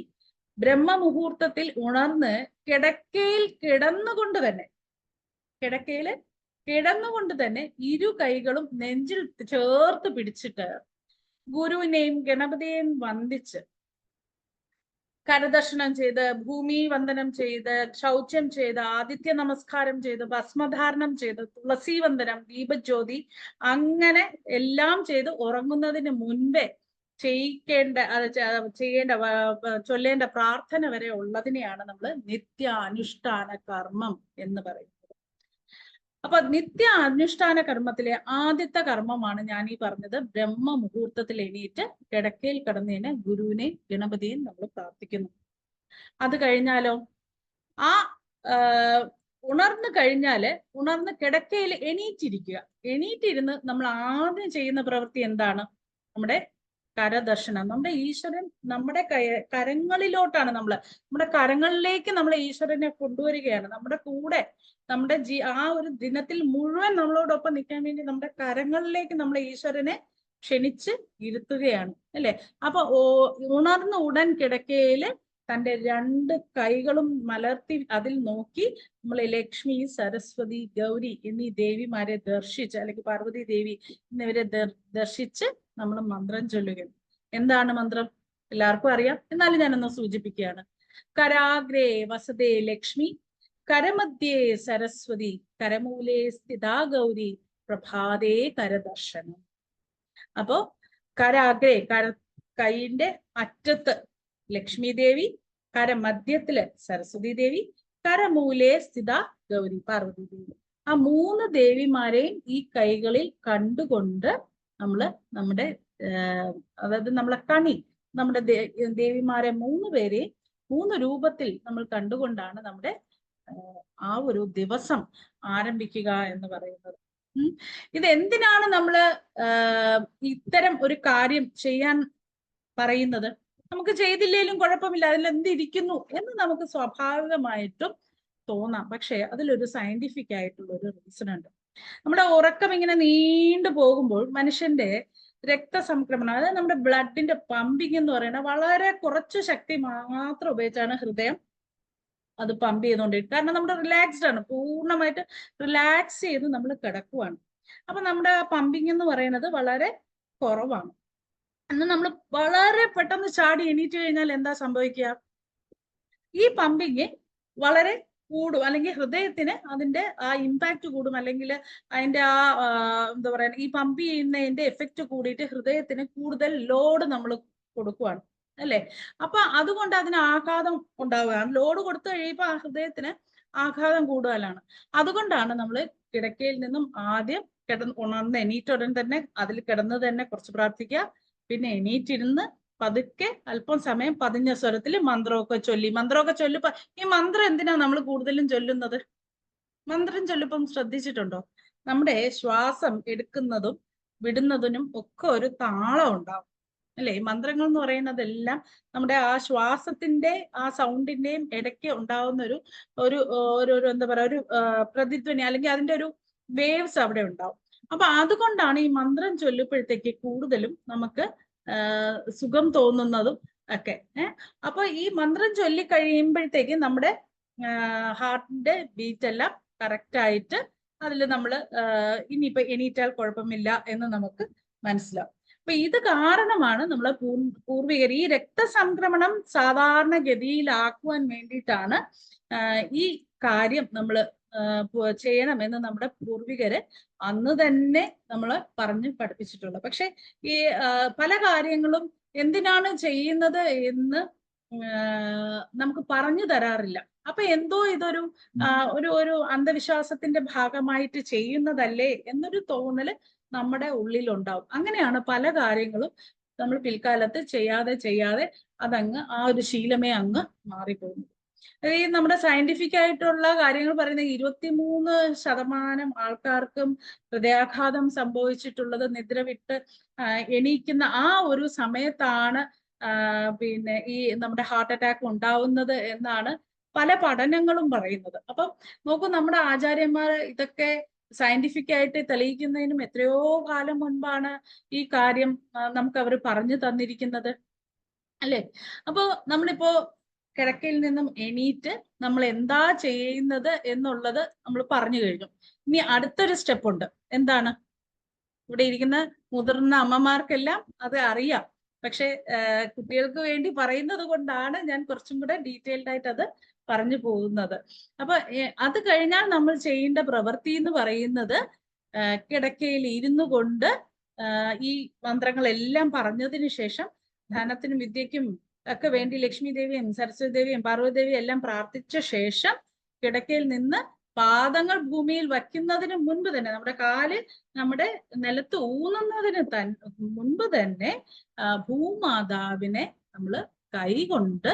ബ്രഹ്മമുഹൂർത്തത്തിൽ ഉണർന്ന് കിടക്കയിൽ കിടന്നുകൊണ്ട് തന്നെ ഇരു കൈകളും നെഞ്ചിൽ ചേർത്ത് പിടിച്ചിട്ട് ഗുരുവിനെയും ഗണപതിയെയും വന്ദിച്ച് കരദർശനം ചെയ്ത്, ഭൂമി വന്ദനം ചെയ്ത്, ശൗചം ചെയ്ത്, ആദിത്യ നമസ്കാരം ചെയ്ത്, ഭസ്മധാരണം ചെയ്ത്, തുളസി വന്ദനം, ദീപജ്യോതി, അങ്ങനെ എല്ലാം ചെയ്ത് ഉറങ്ങുന്നതിന് മുൻപേ ചെയ്യേണ്ട ചൊല്ലേണ്ട പ്രാർത്ഥന വരെ ഉള്ളതിനെയാണ് നമ്മൾ നിത്യ അനുഷ്ഠാന കർമ്മം എന്ന് പറയുന്നത്. അപ്പൊ നിത്യ അനുഷ്ഠാന കർമ്മത്തിലെ ആദ്യത്തെ കർമ്മമാണ് ഞാൻ ഈ പറഞ്ഞത്, ബ്രഹ്മ മുഹൂർത്തത്തിൽ എണീറ്റ് കിടക്കയിൽ കിടന്നതിന് ഗുരുവിനെയും ഗണപതിയെയും നമ്മൾ പ്രാർത്ഥിക്കുന്നു. അത് കഴിഞ്ഞാലോ, ആ ഉണർന്ന് കിടക്കയിൽ എണീറ്റിരുന്ന് നമ്മൾ ആദ്യം ചെയ്യുന്ന പ്രവൃത്തി എന്താണ്? നമ്മുടെ കരദർശനം. നമ്മുടെ ഈശ്വരൻ നമ്മുടെ കരങ്ങളിലോട്ടാണ് നമ്മുടെ കരങ്ങളിലേക്ക് നമ്മൾ ഈശ്വരനെ കൊണ്ടുവരികയാണ്. നമ്മുടെ കൂടെ ആ ഒരു ദിനത്തിൽ മുഴുവൻ നമ്മളോടൊപ്പം നിൽക്കാൻ വേണ്ടി നമ്മുടെ കരങ്ങളിലേക്ക് നമ്മളെ ഈശ്വരനെ ക്ഷണിച്ച് ഇരുത്തുകയാണ്, അല്ലെ? അപ്പൊ ഉണർന്ന ഉടൻ കിടക്കയില് തന്റെ 2 കൈകളും മലർത്തി അതിൽ നോക്കി നമ്മൾ ലക്ഷ്മി, സരസ്വതി, ഗൗരി എന്നീ ദേവിമാരെ ദർശിച്ച്, അല്ലെങ്കിൽ പാർവതി ദേവി എന്നിവരെ ദർശിച്ച് നമ്മൾ മന്ത്രം ചൊല്ലുകയാണ്. എന്താണ് മന്ത്രം? എല്ലാവർക്കും അറിയാം, എന്നാലും ഞാനൊന്ന് സൂചിപ്പിക്കുകയാണ്. കരാഗ്രേ വസതേ ലക്ഷ്മി, കരമധ്യേ സരസ്വതി, കരമൂലേ സ്ഥിതാ ഗൗരി, പ്രഭാതേ കരദർശനം. അപ്പോ കരാഗ്രേ, കൈയിന്റെ അറ്റത്ത് ലക്ഷ്മി ദേവി, കരമധ്യത്തില് സരസ്വതി ദേവി, കരമൂലേ സ്ഥിത ഗൗരി, പാർവതി ദേവി. ആ 3 ദേവിമാരെയും ഈ കൈകളിൽ കണ്ടുകൊണ്ട് നമ്മുടെ അതായത് നമ്മുടെ ദേവിമാരെ 3 പേരെയും 3 രൂപത്തിൽ നമ്മൾ കണ്ടുകൊണ്ടാണ് നമ്മുടെ ആ ഒരു ദിവസം ആരംഭിക്കുക എന്ന് പറയുന്നത്. ഇത് എന്തിനാണ് നമ്മള് ഇത്തരം ഒരു കാര്യം ചെയ്യാൻ പറയുന്നത്? നമുക്ക് ചെയ്തില്ലേലും കുഴപ്പമില്ല, അതിൽ എന്തിരിക്കുന്നു എന്ന് നമുക്ക് സ്വാഭാവികമായിട്ടും തോന്നാം. പക്ഷെ അതിലൊരു സയന്റിഫിക് ആയിട്ടുള്ള ഒരു റീസൺ ഉണ്ട്. നമ്മുടെ ഉറക്കം ഇങ്ങനെ നീണ്ടു പോകുമ്പോൾ മനുഷ്യന്റെ രക്തസംക്രമണം, അതായത് നമ്മുടെ ബ്ലഡിന്റെ പമ്പിങ് എന്ന് പറയുന്നത് വളരെ കുറച്ച് ശക്തി മാത്രം ഉപയോഗിച്ചാണ് ഹൃദയം അത് പമ്പ് ചെയ്തുകൊണ്ടിരിക്കും. കാരണം നമ്മുടെ റിലാക്സ്ഡ് ആണ്, പൂർണ്ണമായിട്ട് റിലാക്സ് ചെയ്ത് നമ്മൾ കിടക്കുവാണ്. അപ്പൊ നമ്മുടെ പമ്പിങ് എന്ന് പറയുന്നത് വളരെ കുറവാണ്. എന്നാൽ നമ്മൾ വളരെ പെട്ടെന്ന് ചാടി എണീറ്റ് കഴിഞ്ഞാൽ എന്താ സംഭവിക്കുക? ഈ പമ്പിങ് വളരെ കൂടും, അല്ലെങ്കിൽ ഹൃദയത്തിന് അതിന്റെ ആ ഇമ്പാക്ട് കൂടും, അല്ലെങ്കിൽ അതിന്റെ ആ എന്താ പറയുക, ഈ പമ്പ് ചെയ്യുന്നതിന്റെ എഫക്റ്റ് കൂടിയിട്ട് ഹൃദയത്തിന് കൂടുതൽ ലോഡ് നമ്മൾ കൊടുക്കുവാണ്, അല്ലെ? അപ്പൊ അതുകൊണ്ട് അതിന് ആഘാതം ഉണ്ടാവുകയാണ്. ലോഡ് കൊടുത്തു കഴിയുമ്പോൾ ആ ഹൃദയത്തിന് ആഘാതം കൂടുതലാണ്. അതുകൊണ്ടാണ് നമ്മൾ കിടക്കയിൽ നിന്നും ആദ്യം ഉണർന്ന് എണീറ്റുടൻ തന്നെ അതിൽ കിടന്ന് തന്നെ കുറച്ച് പ്രാർത്ഥിക്കുക. പിന്നെ എണീറ്റിരുന്ന് പതുക്കെ അല്പം സമയം പതിഞ്ഞ സ്വരത്തിൽ മന്ത്രമൊക്കെ ചൊല്ലി ഈ മന്ത്രം എന്തിനാ നമ്മൾ കൂടുതലും ചൊല്ലുന്നത്? മന്ത്രം ചൊല്ലിപ്പം ശ്രദ്ധിച്ചിട്ടുണ്ടോ? നമ്മുടെ ശ്വാസം എടുക്കുന്നതും വിടുന്നതിനും ഒക്കെ ഒരു താളം ഉണ്ടാവും, അല്ലെ? മന്ത്രങ്ങൾ എന്ന് പറയുന്നതെല്ലാം നമ്മുടെ ആ ശ്വാസത്തിന്റെ ആ സൗണ്ടിന്റെയും ഇടയ്ക്ക് ഉണ്ടാവുന്ന ഒരു എന്താ പറയാ, ഒരു പ്രതിധ്വനി, അല്ലെങ്കിൽ അതിന്റെ ഒരു വേവ്സ് അവിടെ ഉണ്ടാവും. അപ്പൊ അതുകൊണ്ടാണ് ഈ മന്ത്രം ചൊല്ലുമ്പോഴത്തേക്ക് കൂടുതലും നമുക്ക് സുഖം തോന്നുന്നതും ഒക്കെ. അപ്പൊ ഈ മന്ത്രം ചൊല്ലി കഴിയുമ്പോഴത്തേക്ക് നമ്മുടെ ഹാർട്ടിന്റെ ബീറ്റ് എല്ലാം കറക്റ്റ് ആയിട്ട് അതിൽ നമ്മൾ ഇനിയിപ്പോ എണീറ്റാൽ കുഴപ്പമില്ല എന്ന് നമുക്ക് മനസ്സിലാവും. അപ്പൊ ഇത് കാരണമാണ് നമ്മളെ പൂർവികർ ഈ രക്തസംക്രമണം സാധാരണഗതിയിലാക്കുവാൻ വേണ്ടിയിട്ടാണ് ഈ കാര്യം നമ്മൾ ചെയ്യണമെന്ന് നമ്മുടെ പൂർവികര് അന്ന് തന്നെ നമ്മൾ പറഞ്ഞു പഠിപ്പിച്ചിട്ടുള്ളത്. പക്ഷെ ഈ പല കാര്യങ്ങളും എന്തിനാണ് ചെയ്യുന്നത് എന്ന് നമുക്ക് പറഞ്ഞു തരാറില്ല. അപ്പൊ എന്തോ ഇതൊരു ഒരു അന്ധവിശ്വാസത്തിന്റെ ഭാഗമായിട്ട് ചെയ്യുന്നതല്ലേ എന്നൊരു തോന്നല് നമ്മുടെ ഉള്ളിലുണ്ടാവും. അങ്ങനെയാണ് പല കാര്യങ്ങളും നമ്മൾ പിൽക്കാലത്ത് ചെയ്യാതെ അതങ്ങ് ആ ഒരു ശീലമേ അങ്ങ് മാറിപ്പോകുന്നു. ഈ നമ്മുടെ സയന്റിഫിക് ആയിട്ടുള്ള കാര്യങ്ങൾ പറയുന്നത് 23% ആൾക്കാർക്കും ഹൃദയാഘാതം സംഭവിച്ചിട്ടുള്ളത് നിദ്ര വിട്ട് എണീക്കുന്ന ആ ഒരു സമയത്താണ് പിന്നെ ഈ നമ്മുടെ ഹാർട്ട് അറ്റാക്ക് ഉണ്ടാവുന്നത് എന്നാണ് പല പഠനങ്ങളും പറയുന്നത്. അപ്പം നോക്കൂ, നമ്മുടെ ആചാര്യന്മാർ ഇതൊക്കെ സയന്റിഫിക് ആയിട്ട് തെളിയിക്കുന്നതിനും എത്രയോ കാലം മുൻപാണ് ഈ കാര്യം നമുക്ക് അവർ പറഞ്ഞു തന്നിരിക്കുന്നത്, അല്ലേ? അപ്പൊ നമ്മളിപ്പോ കിടക്കയിൽ നിന്നും എണീറ്റ് നമ്മൾ എന്താ ചെയ്യുന്നത് എന്നുള്ളത് നമ്മൾ പറഞ്ഞു കഴിഞ്ഞു. ഇനി അടുത്തൊരു സ്റ്റെപ്പ് ഉണ്ട്. എന്താണ്? ഇവിടെ ഇരിക്കുന്ന മുതിർന്ന അമ്മമാർക്കെല്ലാം അത് അറിയാം. പക്ഷെ കുട്ടികൾക്ക് വേണ്ടി പറയുന്നത് കൊണ്ടാണ് ഞാൻ കുറച്ചും കൂടെ ഡീറ്റെയിൽഡ് ആയിട്ട് അത് പറഞ്ഞു പോകുന്നത്. അപ്പൊ അത് കഴിഞ്ഞാൽ നമ്മൾ ചെയ്യേണ്ട പ്രവൃത്തി എന്ന് പറയുന്നത് കിടക്കയിൽ ഇരുന്നു കൊണ്ട് ഈ മന്ത്രങ്ങളെല്ലാം പറഞ്ഞതിന് ശേഷം ധനത്തിനും വിദ്യയ്ക്കും ഒക്കെ വേണ്ടി ലക്ഷ്മി ദേവിയും സരസ്വതി ദേവിയും പാർവതി ദേവിയും എല്ലാം പ്രാർത്ഥിച്ച ശേഷം കിടക്കയിൽ നിന്ന് പാദങ്ങൾ ഭൂമിയിൽ വയ്ക്കുന്നതിന് മുൻപ് തന്നെ, നമ്മുടെ കാല് നമ്മുടെ നിലത്ത് ഊന്നുന്നതിന് മുൻപ് തന്നെ ഭൂമാതാവിനെ നമ്മൾ കൈ കൊണ്ട്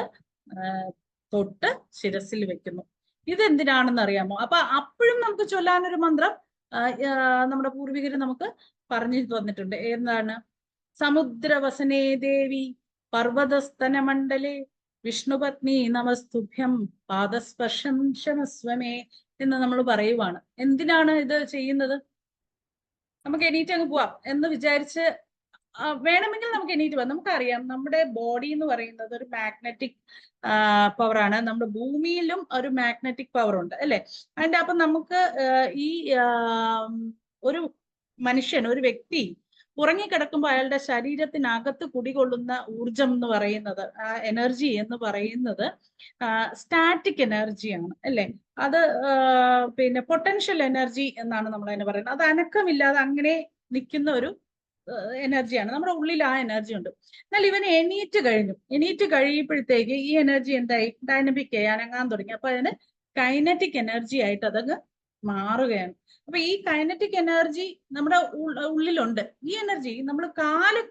തൊട്ട് ശിരസിൽ വെക്കുന്നു. ഇതെന്തിനാണെന്ന് അറിയാമോ? അപ്പൊ അപ്പോഴും നമുക്ക് ചൊല്ലാനൊരു മന്ത്രം നമ്മുടെ പൂർവികര് നമുക്ക് പറഞ്ഞു തന്നിട്ടുണ്ട്. എന്താണ്? സമുദ്രവസനേ ദേവി പർവ്വതസ്തന മണ്ഡലേ വിഷ്ണുപത്നി നമസ്തുഭ്യം പാദസ്പർശം ശമസ്വമേ എന്ന് നമ്മൾ പറയുവാണ്. എന്തിനാണ് ഇത് ചെയ്യുന്നത്? നമുക്ക് എണീറ്റ് അങ്ങ് പോവാം എന്ന് വിചാരിച്ച് വേണമെങ്കിൽ നമുക്ക് എണീറ്റ് പോവാം. നമുക്കറിയാം നമ്മുടെ ബോഡി എന്ന് പറയുന്നത് ഒരു മാഗ്നറ്റിക് പവറാണ്. നമ്മുടെ ഭൂമിയിലും ഒരു മാഗ്നറ്റിക് പവർ ഉണ്ട്, അല്ലെ? അതിന്റെ അപ്പൊ നമുക്ക് ഈ ഒരു മനുഷ്യൻ, ഒരു വ്യക്തി ഉറങ്ങിക്കിടക്കുമ്പോൾ അയാളുടെ ശരീരത്തിനകത്ത് കുടികൊള്ളുന്ന ഊർജം എന്ന് പറയുന്നത്, എനർജി എന്ന് പറയുന്നത് സ്റ്റാറ്റിക് എനർജിയാണ്, അല്ലെ? അത് പിന്നെ പൊട്ടൻഷ്യൽ എനർജി എന്നാണ് നമ്മൾ അതിനെ പറയുന്നത്. അത് അനക്കമില്ലാതെ അങ്ങനെ നിൽക്കുന്ന ഒരു എനർജിയാണ്. നമ്മുടെ ഉള്ളിൽ ആ എനർജി ഉണ്ട്. എന്നാൽ ഇവൻ എണീറ്റ് കഴിയുമ്പോഴത്തേക്ക് ഈ എനർജി എന്തായി? ഡൈനമിക് ആയി അനങ്ങാൻ തുടങ്ങി. അപ്പൊ അതിന് കൈനറ്റിക് എനർജി ആയിട്ട് അതങ്ങ് മാറുകയാണ്. അപ്പൊ ഈ കൈനറ്റിക് എനർജി നമ്മുടെ ഉള്ളിലുണ്ട്. ഈ എനർജി നമ്മൾ കാല്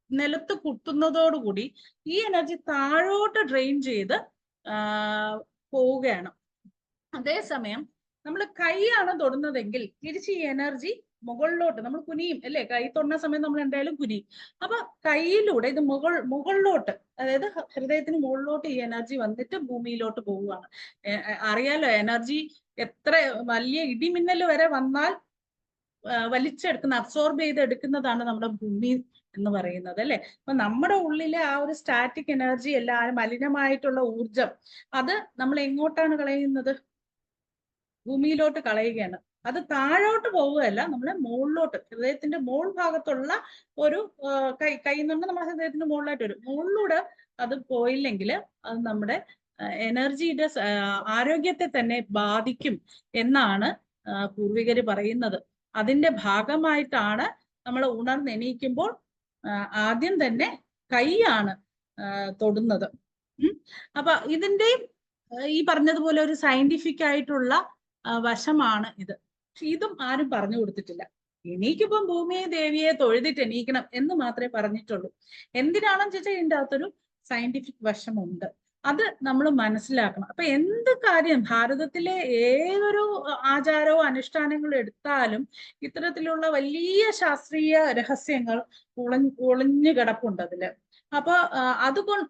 നിലത്ത് കുത്തുന്നതോടുകൂടി ഈ എനർജി താഴോട്ട് ഡ്രെയിൻ ചെയ്ത് പോവുകയാണ്. അതേസമയം നമ്മൾ കൈയാണ് തൊടുന്നതെങ്കിൽ തിരിച്ച് ഈ എനർജി മുകളിലോട്ട് നമ്മൾ കുനിയും, അല്ലെ? കൈ തൊടുന്ന സമയം നമ്മൾ എന്തായാലും കുനിയും. അപ്പൊ കൈയിലൂടെ ഇത് മുകളിലോട്ട്, അതായത് ഹൃദയത്തിന് മുകളിലോട്ട് ഈ എനർജി വന്നിട്ട് ഭൂമിയിലോട്ട് പോവുകയാണ്. അറിയാലോ, എനർജി എത്ര വലിയ ഇടിമിന്നൽ വരെ വന്നാൽ വലിച്ചെടുക്കുന്ന, അബ്സോർബ് ചെയ്തെടുക്കുന്നതാണ് നമ്മുടെ ഭൂമി എന്ന് പറയുന്നത്, അല്ലെ? അപ്പൊ നമ്മുടെ ഉള്ളിലെ ആ ഒരു സ്റ്റാറ്റിക് എനർജി, എല്ലാം മലിനമായിട്ടുള്ള ഊർജം, അത് നമ്മൾ എങ്ങോട്ടാണ് കളയുന്നത്? ഭൂമിയിലോട്ട് കളയുകയാണ്. അത് താഴോട്ട് പോവുകയല്ല, നമ്മളെ മുകളിലോട്ട്, ഹൃദയത്തിന്റെ മോൾ ഭാഗത്തുള്ള ഒരു കൈ എന്നുകൊണ്ട് നമ്മുടെ ഹൃദയത്തിന്റെ മുകളിലായിട്ട് വരും. മുകളിലൂടെ അത് പോയില്ലെങ്കിൽ അത് നമ്മുടെ എനർജിയുടെ ആരോഗ്യത്തെ തന്നെ ബാധിക്കും എന്നാണ് പൂർവികര് പറയുന്നത്. അതിന്റെ ഭാഗമായിട്ടാണ് നമ്മൾ ഉണർന്നെണീക്കുമ്പോൾ ആദ്യം തന്നെ കൈയാണ് തൊടുന്നത്. അപ്പൊ ഇതിന്റെ ഈ പറഞ്ഞതുപോലെ ഒരു സയന്റിഫിക് ആയിട്ടുള്ള വശമാണ് ഇത്. പക്ഷെ ഇതും ആരും പറഞ്ഞു കൊടുത്തിട്ടില്ല. എണീക്കിപ്പം ഭൂമിയെ ദേവിയെ തൊഴുതിട്ട് എണീക്കണം എന്ന് മാത്രമേ പറഞ്ഞിട്ടുള്ളൂ. എന്തിനാണെന്ന് ചോദിച്ചാൽ ഇതിൻ്റെ അകത്തൊരു സയന്റിഫിക് വശമുണ്ട്. അത് നമ്മൾ മനസ്സിലാക്കണം. അപ്പൊ എന്ത് കാര്യം, ഭാരതത്തിലെ ഏതൊരു ആചാരവും അനുഷ്ഠാനങ്ങളും എടുത്താലും ഇത്തരത്തിലുള്ള വലിയ ശാസ്ത്രീയ രഹസ്യങ്ങൾ ഒളിഞ്ഞു കിടപ്പുണ്ട് അതില്. അപ്പൊ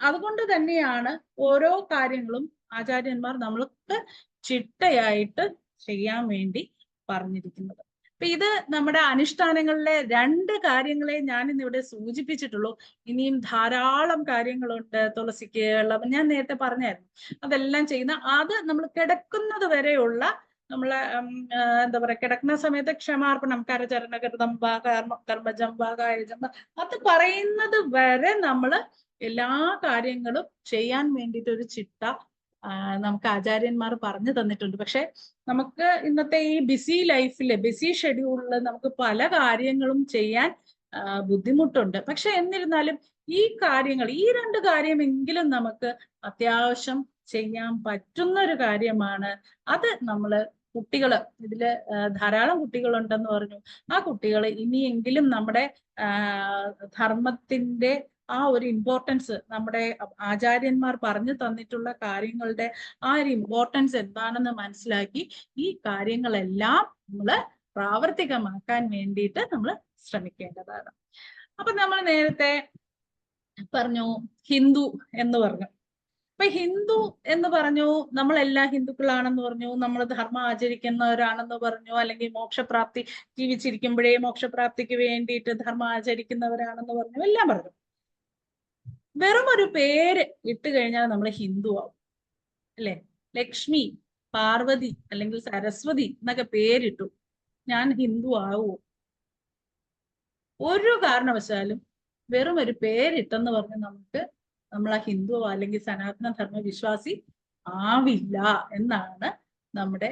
അതുകൊണ്ട് തന്നെയാണ് ഓരോ കാര്യങ്ങളും ആചാര്യന്മാർ നമ്മൾക്ക് ചിട്ടയായിട്ട് ചെയ്യാൻ വേണ്ടി പറഞ്ഞിരിക്കുന്നത്. അപ്പൊ ഇത് നമ്മുടെ അനുഷ്ഠാനങ്ങളിലെ 2 കാര്യങ്ങളെ ഞാൻ ഇന്നിവിടെ സൂചിപ്പിച്ചിട്ടുള്ളൂ. ഇനിയും ധാരാളം കാര്യങ്ങളുണ്ട്. തുളസിക്ക് വെള്ളം ഞാൻ നേരത്തെ പറഞ്ഞായിരുന്നു. അതെല്ലാം ചെയ്യുന്ന, അത് നമ്മൾ കിടക്കുന്നത് വരെയുള്ള നമ്മളെ എന്താ പറയാ, കിടക്കുന്ന സമയത്ത് ക്ഷമാർപ്പണം, കരചരണ കൃതംബ കർമ്മജംബ കായജംബ, അത് പറയുന്നത് വരെ നമ്മൾ എല്ലാ കാര്യങ്ങളും ചെയ്യാൻ വേണ്ടിയിട്ട് ഒരു ചിട്ട നമുക്ക് ആചാര്യന്മാർ പറഞ്ഞു തന്നിട്ടുണ്ട്. പക്ഷെ നമുക്ക് ഇന്നത്തെ ഈ ബിസി ലൈഫില്, ബിസി ഷെഡ്യൂളില് നമുക്ക് പല കാര്യങ്ങളും ചെയ്യാൻ ബുദ്ധിമുട്ടുണ്ട്. പക്ഷെ എന്നിരുന്നാലും ഈ കാര്യങ്ങൾ, ഈ 2 കാര്യമെങ്കിലും നമുക്ക് അത്യാവശ്യം ചെയ്യാൻ പറ്റുന്ന ഒരു കാര്യമാണ്. അത് നമ്മള് കുട്ടികള്, ഇതില് ധാരാളം കുട്ടികളുണ്ടെന്ന് പറഞ്ഞു. ആ കുട്ടികൾ ഇനിയെങ്കിലും നമ്മുടെ ധർമ്മത്തിന്റെ ആ ഒരു ഇമ്പോർട്ടൻസ്, നമ്മുടെ ആചാര്യന്മാർ പറഞ്ഞു തന്നിട്ടുള്ള കാര്യങ്ങളുടെ ആ ഒരു ഇമ്പോർട്ടൻസ് എന്താണെന്ന് മനസ്സിലാക്കി ഈ കാര്യങ്ങളെല്ലാം നമ്മൾ പ്രാവർത്തികമാക്കാൻ വേണ്ടിയിട്ട് നമ്മൾ ശ്രമിക്കേണ്ടതാണ്. അപ്പൊ നമ്മൾ നേരത്തെ പറഞ്ഞു ഹിന്ദു എന്ന് പറഞ്ഞു. അപ്പൊ ഹിന്ദു എന്ന് പറഞ്ഞു, നമ്മളെല്ലാം ഹിന്ദുക്കളാണെന്ന് പറഞ്ഞു, നമ്മൾ ധർമ്മം ആചരിക്കുന്നവരാണെന്ന് പറഞ്ഞു, അല്ലെങ്കിൽ മോക്ഷപ്രാപ്തി ജീവിച്ചിരിക്കുമ്പോഴേ മോക്ഷപ്രാപ്തിക്ക് വേണ്ടിയിട്ട് ധർമ്മം ആചരിക്കുന്നവരാണെന്ന് പറഞ്ഞു, എല്ലാം പറഞ്ഞു. വെറും ഒരു പേര് ഇട്ട് കഴിഞ്ഞാൽ നമ്മൾ ഹിന്ദു ആവും അല്ലെ? ലക്ഷ്മി, പാർവതി അല്ലെങ്കിൽ സരസ്വതി എന്നൊക്കെ പേരിട്ടു, ഞാൻ ഹിന്ദു ആവുമോ? ഒരു കാരണവശാലും വെറും ഒരു പേരിട്ടെന്ന് പറഞ്ഞ് നമ്മൾ ആ ഹിന്ദു അല്ലെങ്കിൽ സനാതന ധർമ്മ വിശ്വാസി ആവില്ല എന്നാണ് നമ്മുടെ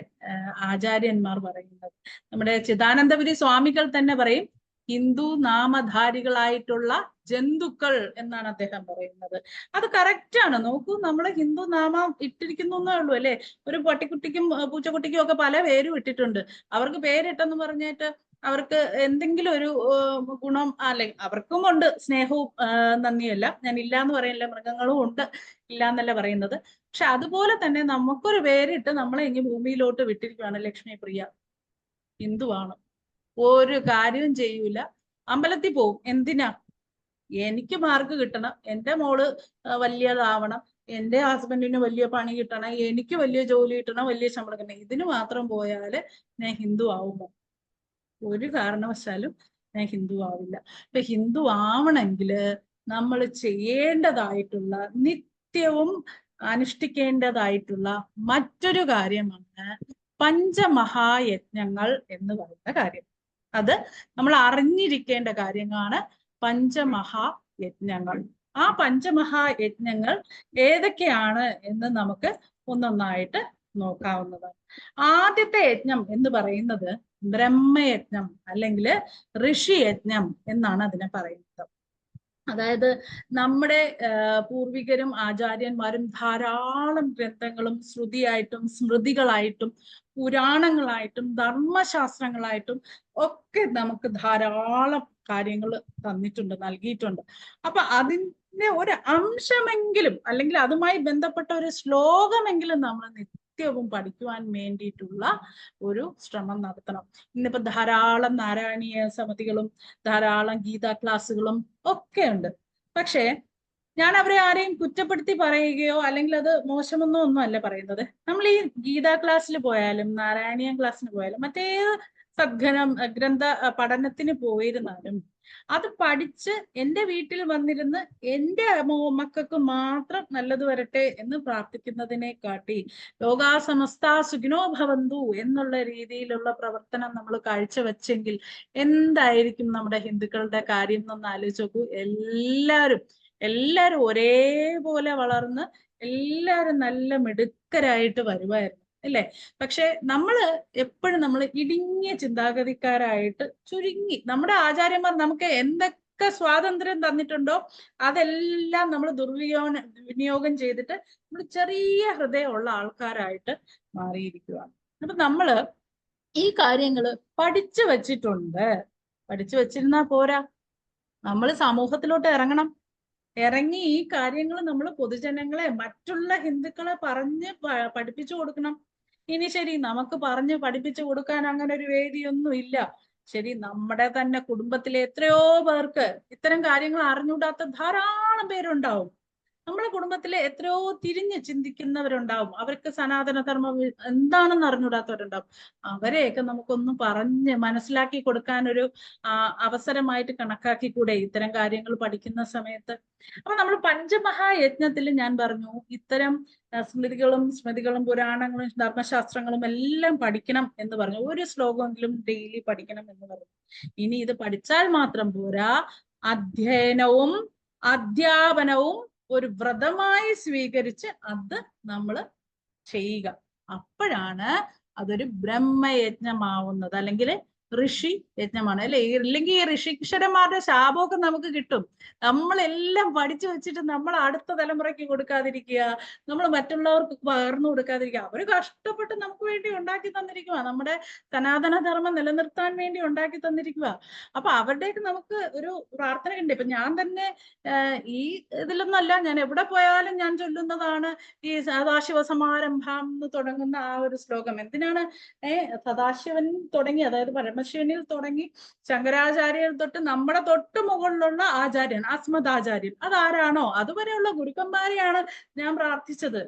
ആചാര്യന്മാർ പറയുന്നത്. നമ്മുടെ ചിദാനന്ദപുരി സ്വാമികൾ തന്നെ പറയും, ഹിന്ദു നാമധാരികളായിട്ടുള്ള ജന്തുക്കൾ എന്നാണ് അദ്ദേഹം പറയുന്നത്. അത് കറക്റ്റ് ആണ്. നോക്കൂ, നമ്മൾ ഹിന്ദു നാമം ഇട്ടിരിക്കുന്നു എന്നേ ഉള്ളൂ അല്ലെ? ഒരു പട്ടിക്കുട്ടിക്കും പൂച്ചക്കുട്ടിക്കും ഒക്കെ പല പേരും ഇട്ടിട്ടുണ്ട്. അവർക്ക് പേരിട്ടെന്ന് പറഞ്ഞിട്ട് അവർക്ക് എന്തെങ്കിലും ഒരു ഗുണം അല്ലെങ്കിൽ അവർക്കും ഉണ്ട് സ്നേഹവും നന്ദിയല്ല, ഞാൻ ഇല്ല എന്ന് പറയില്ല, മൃഗങ്ങളും ഉണ്ട്, ഇല്ല എന്നല്ല പറയുന്നത്. പക്ഷെ അതുപോലെ തന്നെ നമുക്കൊരു പേരിട്ട് നമ്മളെ ഇനി ഭൂമിയിലോട്ട് വിട്ടിരിക്കുകയാണ് ലക്ഷ്മി പ്രിയ, ഹിന്ദുവാണ്, ഒരു കാര്യവും ചെയ്യൂല, അമ്പലത്തിൽ പോവും. എന്തിനാ? എനിക്ക് മാർക്ക് കിട്ടണം, എൻ്റെ മോള് വലിയതാവണം, എൻ്റെ ഹസ്ബൻഡിന് വലിയ പണി കിട്ടണം, എനിക്ക് വലിയ ജോലി കിട്ടണം, വലിയ ശമ്പളം കിട്ടണം, ഇതിന് മാത്രം പോയാല് ഞാൻ ഹിന്ദു ആവുമോ? ഒരു കാരണവശാലും ഞാൻ ഹിന്ദു ആവില്ല. ഇപ്പൊ ഹിന്ദു ആവണമെങ്കിൽ നമ്മൾ ചെയ്യേണ്ടതായിട്ടുള്ള, നിത്യവും അനുഷ്ഠിക്കേണ്ടതായിട്ടുള്ള മറ്റൊരു കാര്യമാണ് പഞ്ചമഹായജ്ഞങ്ങൾ എന്ന് പറയുന്ന കാര്യം. അത് നമ്മൾ അറിഞ്ഞിരിക്കേണ്ട കാര്യങ്ങളാണ് പഞ്ചമഹായജ്ഞങ്ങൾ. ആ പഞ്ചമഹായജ്ഞങ്ങൾ ഏതൊക്കെയാണ് എന്ന് നമുക്ക് ഒന്നൊന്നായിട്ട് നോക്കാവുന്നതാണ്. ആദ്യത്തെ യജ്ഞം എന്ന് പറയുന്നത് ബ്രഹ്മയജ്ഞം അല്ലെങ്കിൽ ഋഷിയജ്ഞം എന്നാണ് അതിനെ പറയുന്നത്. അതായത് നമ്മുടെ പൂർവികരും ആചാര്യന്മാരും ധാരാളം ഗ്രന്ഥങ്ങളും ശ്രുതിയായിട്ടും സ്മൃതികളായിട്ടും പുരാണങ്ങളായിട്ടും ധർമ്മശാസ്ത്രങ്ങളായിട്ടും ഒക്കെ നമുക്ക് ധാരാളം കാര്യങ്ങൾ തന്നിട്ടുണ്ട്, നൽകിയിട്ടുണ്ട്. അപ്പൊ അതിന്റെ ഒരു അംശമെങ്കിലും അല്ലെങ്കിൽ അതുമായി ബന്ധപ്പെട്ട ഒരു ശ്ലോകമെങ്കിലും നമ്മൾ നിത്യവും പഠിക്കുവാൻ വേണ്ടിയിട്ടുള്ള ഒരു ശ്രമം നടത്തണം. ഇന്നിപ്പോ ധാരാളം നാരായണീയ സമിതികളും ധാരാളം ഗീതാ ക്ലാസ്സുകളും ഒക്കെ ഉണ്ട്. പക്ഷേ ഞാൻ അവരെ ആരെയും കുറ്റപ്പെടുത്തി പറയുകയോ അല്ലെങ്കിൽ അത് മോശമെന്നോ ഒന്നും അല്ല പറയുന്നത്. നമ്മൾ ഈ ഗീതാ ക്ലാസ്സിൽ പോയാലും നാരായണീയ ക്ലാസ്സിന് പോയാലും മറ്റേത് ഗ്രന്ഥ പഠനത്തിന് പോയിരുന്നാലും അത് പഠിച്ച് എൻ്റെ വീട്ടിൽ വന്നിരുന്ന് എൻ്റെ മക്കൾക്ക് മാത്രം നല്ലത് വരട്ടെ എന്ന് പ്രാർത്ഥിക്കുന്നതിനെക്കാട്ടി ലോകാ സമസ്ത സുഖിനോ ഭവന്തു എന്നുള്ള രീതിയിലുള്ള പ്രവർത്തനം നമ്മൾ കാഴ്ചവെച്ചെങ്കിൽ എന്തായിരിക്കും നമ്മുടെ ഹിന്ദുക്കളുടെ കാര്യം എന്നൊന്ന് ആലോചിച്ച് നോക്കൂ. എല്ലാവരും ഒരേപോലെ വളർന്ന് എല്ലാവരും നല്ല മിടുക്കരായിട്ട് വരുമായിരുന്നു അല്ലേ? പക്ഷെ എപ്പോഴും നമ്മൾ ഇടുങ്ങിയ ചിന്താഗതിക്കാരായിട്ട് ചുരുങ്ങി, നമ്മുടെ ആചാര്യന്മാർ നമുക്ക് എന്തൊക്കെ സ്വാതന്ത്ര്യം തന്നിട്ടുണ്ടോ അതെല്ലാം നമ്മൾ വിനിയോഗം ചെയ്തിട്ട് നമ്മൾ ചെറിയ ഹൃദയമുള്ള ആൾക്കാരായിട്ട് മാറിയിരിക്കുകയാണ്. അപ്പൊ നമ്മള് ഈ കാര്യങ്ങൾ പഠിച്ചു വെച്ചിരുന്നാ പോരാ, നമ്മൾ സമൂഹത്തിലോട്ട് ഇറങ്ങി ഈ കാര്യങ്ങൾ നമ്മൾ പൊതുജനങ്ങളെ, മറ്റുള്ള ഹിന്ദുക്കളെ പറഞ്ഞ് പഠിപ്പിച്ചു കൊടുക്കണം. ഇനി ശരി, നമുക്ക് പറഞ്ഞ് പഠിപ്പിച്ചു കൊടുക്കാൻ അങ്ങനെ ഒരു വേദിയൊന്നും ഇല്ല, ശരി, നമ്മുടെ തന്നെ കുടുംബത്തിലെ എത്രയോ പേർക്ക് ഇത്തരം കാര്യങ്ങൾ അറിഞ്ഞൂടാത്ത ധാരാളം പേരുണ്ടാവും. നമ്മുടെ കുടുംബത്തിലെ എത്രയോ തിരിഞ്ഞ് ചിന്തിക്കുന്നവരുണ്ടാവും, അവർക്ക് സനാതനധർമ്മം എന്താണെന്ന് അറിഞ്ഞൂടാത്തവരുണ്ടാവും. അവരെയൊക്കെ നമുക്കൊന്ന് പറഞ്ഞ് മനസ്സിലാക്കി കൊടുക്കാൻ ഒരു അവസരമായിട്ട് കണക്കാക്കിക്കൂടെ ഇത്തരം കാര്യങ്ങൾ പഠിക്കുന്ന സമയത്ത്? അപ്പൊ നമ്മൾ പഞ്ചമഹായജ്ഞത്തിൽ ഞാൻ പറഞ്ഞു ഇത്തരം സ്മൃതികളും പുരാണങ്ങളും ധർമ്മശാസ്ത്രങ്ങളും എല്ലാം പഠിക്കണം എന്ന് പറഞ്ഞു. ഒരു ശ്ലോകമെങ്കിലും ഡെയിലി പഠിക്കണം എന്ന് പറഞ്ഞു. ഇനി ഇത് പഠിച്ചാൽ മാത്രം പോരാ, അധ്യയനവും അധ്യാപനവും ഒരു വ്രതമായി സ്വീകരിച്ച് അത് നമ്മൾ ചെയ്യുക. അപ്പോഴാണ് അതൊരു ബ്രഹ്മയജ്ഞമാവുന്നത്, അല്ലെങ്കിൽ ഋഷി യജ്ഞമാണ് അല്ലെ? ഇല്ലെങ്കിൽ ഈ ഋഷീശ്വരന്മാരുടെ ശാപമൊക്കെ നമുക്ക് കിട്ടും. നമ്മളെല്ലാം പഠിച്ചു വെച്ചിട്ട് നമ്മൾ അടുത്ത തലമുറയ്ക്ക് കൊടുക്കാതിരിക്കുക, നമ്മൾ മറ്റുള്ളവർക്ക് പകർന്നു കൊടുക്കാതിരിക്കുക. അവര് കഷ്ടപ്പെട്ട് നമുക്ക് വേണ്ടി ഉണ്ടാക്കി തന്നിരിക്കുക, നമ്മുടെ സനാതനധർമ്മം നിലനിർത്താൻ വേണ്ടി ഉണ്ടാക്കി തന്നിരിക്കുക. അപ്പൊ അവരുടെയൊക്കെ നമുക്ക് ഒരു പ്രാർത്ഥന ഉണ്ട്. ഇപ്പൊ ഞാൻ തന്നെ ഈ ഇതിലൊന്നല്ല, ഞാൻ എവിടെ പോയാലും ഞാൻ ചൊല്ലുന്നതാണ് ഈ സദാശിവ സമാരംഭം എന്ന് തുടങ്ങുന്ന ആ ഒരു ശ്ലോകം. എന്തിനാണ്? സദാശിവൻ തുടങ്ങി, അതായത് പരമശിവനിൽ തുടങ്ങി ശങ്കരാചാര്യർ തൊട്ട് നമ്മുടെ തൊട്ട് മുകളിലുള്ള ആചാര്യൻ അസ്മദാചാര്യൻ, അതാരാണോ അതുവരെയുള്ള ഗുരുക്കന്മാരെയാണ് ഞാൻ പ്രാർത്ഥിച്ചത്.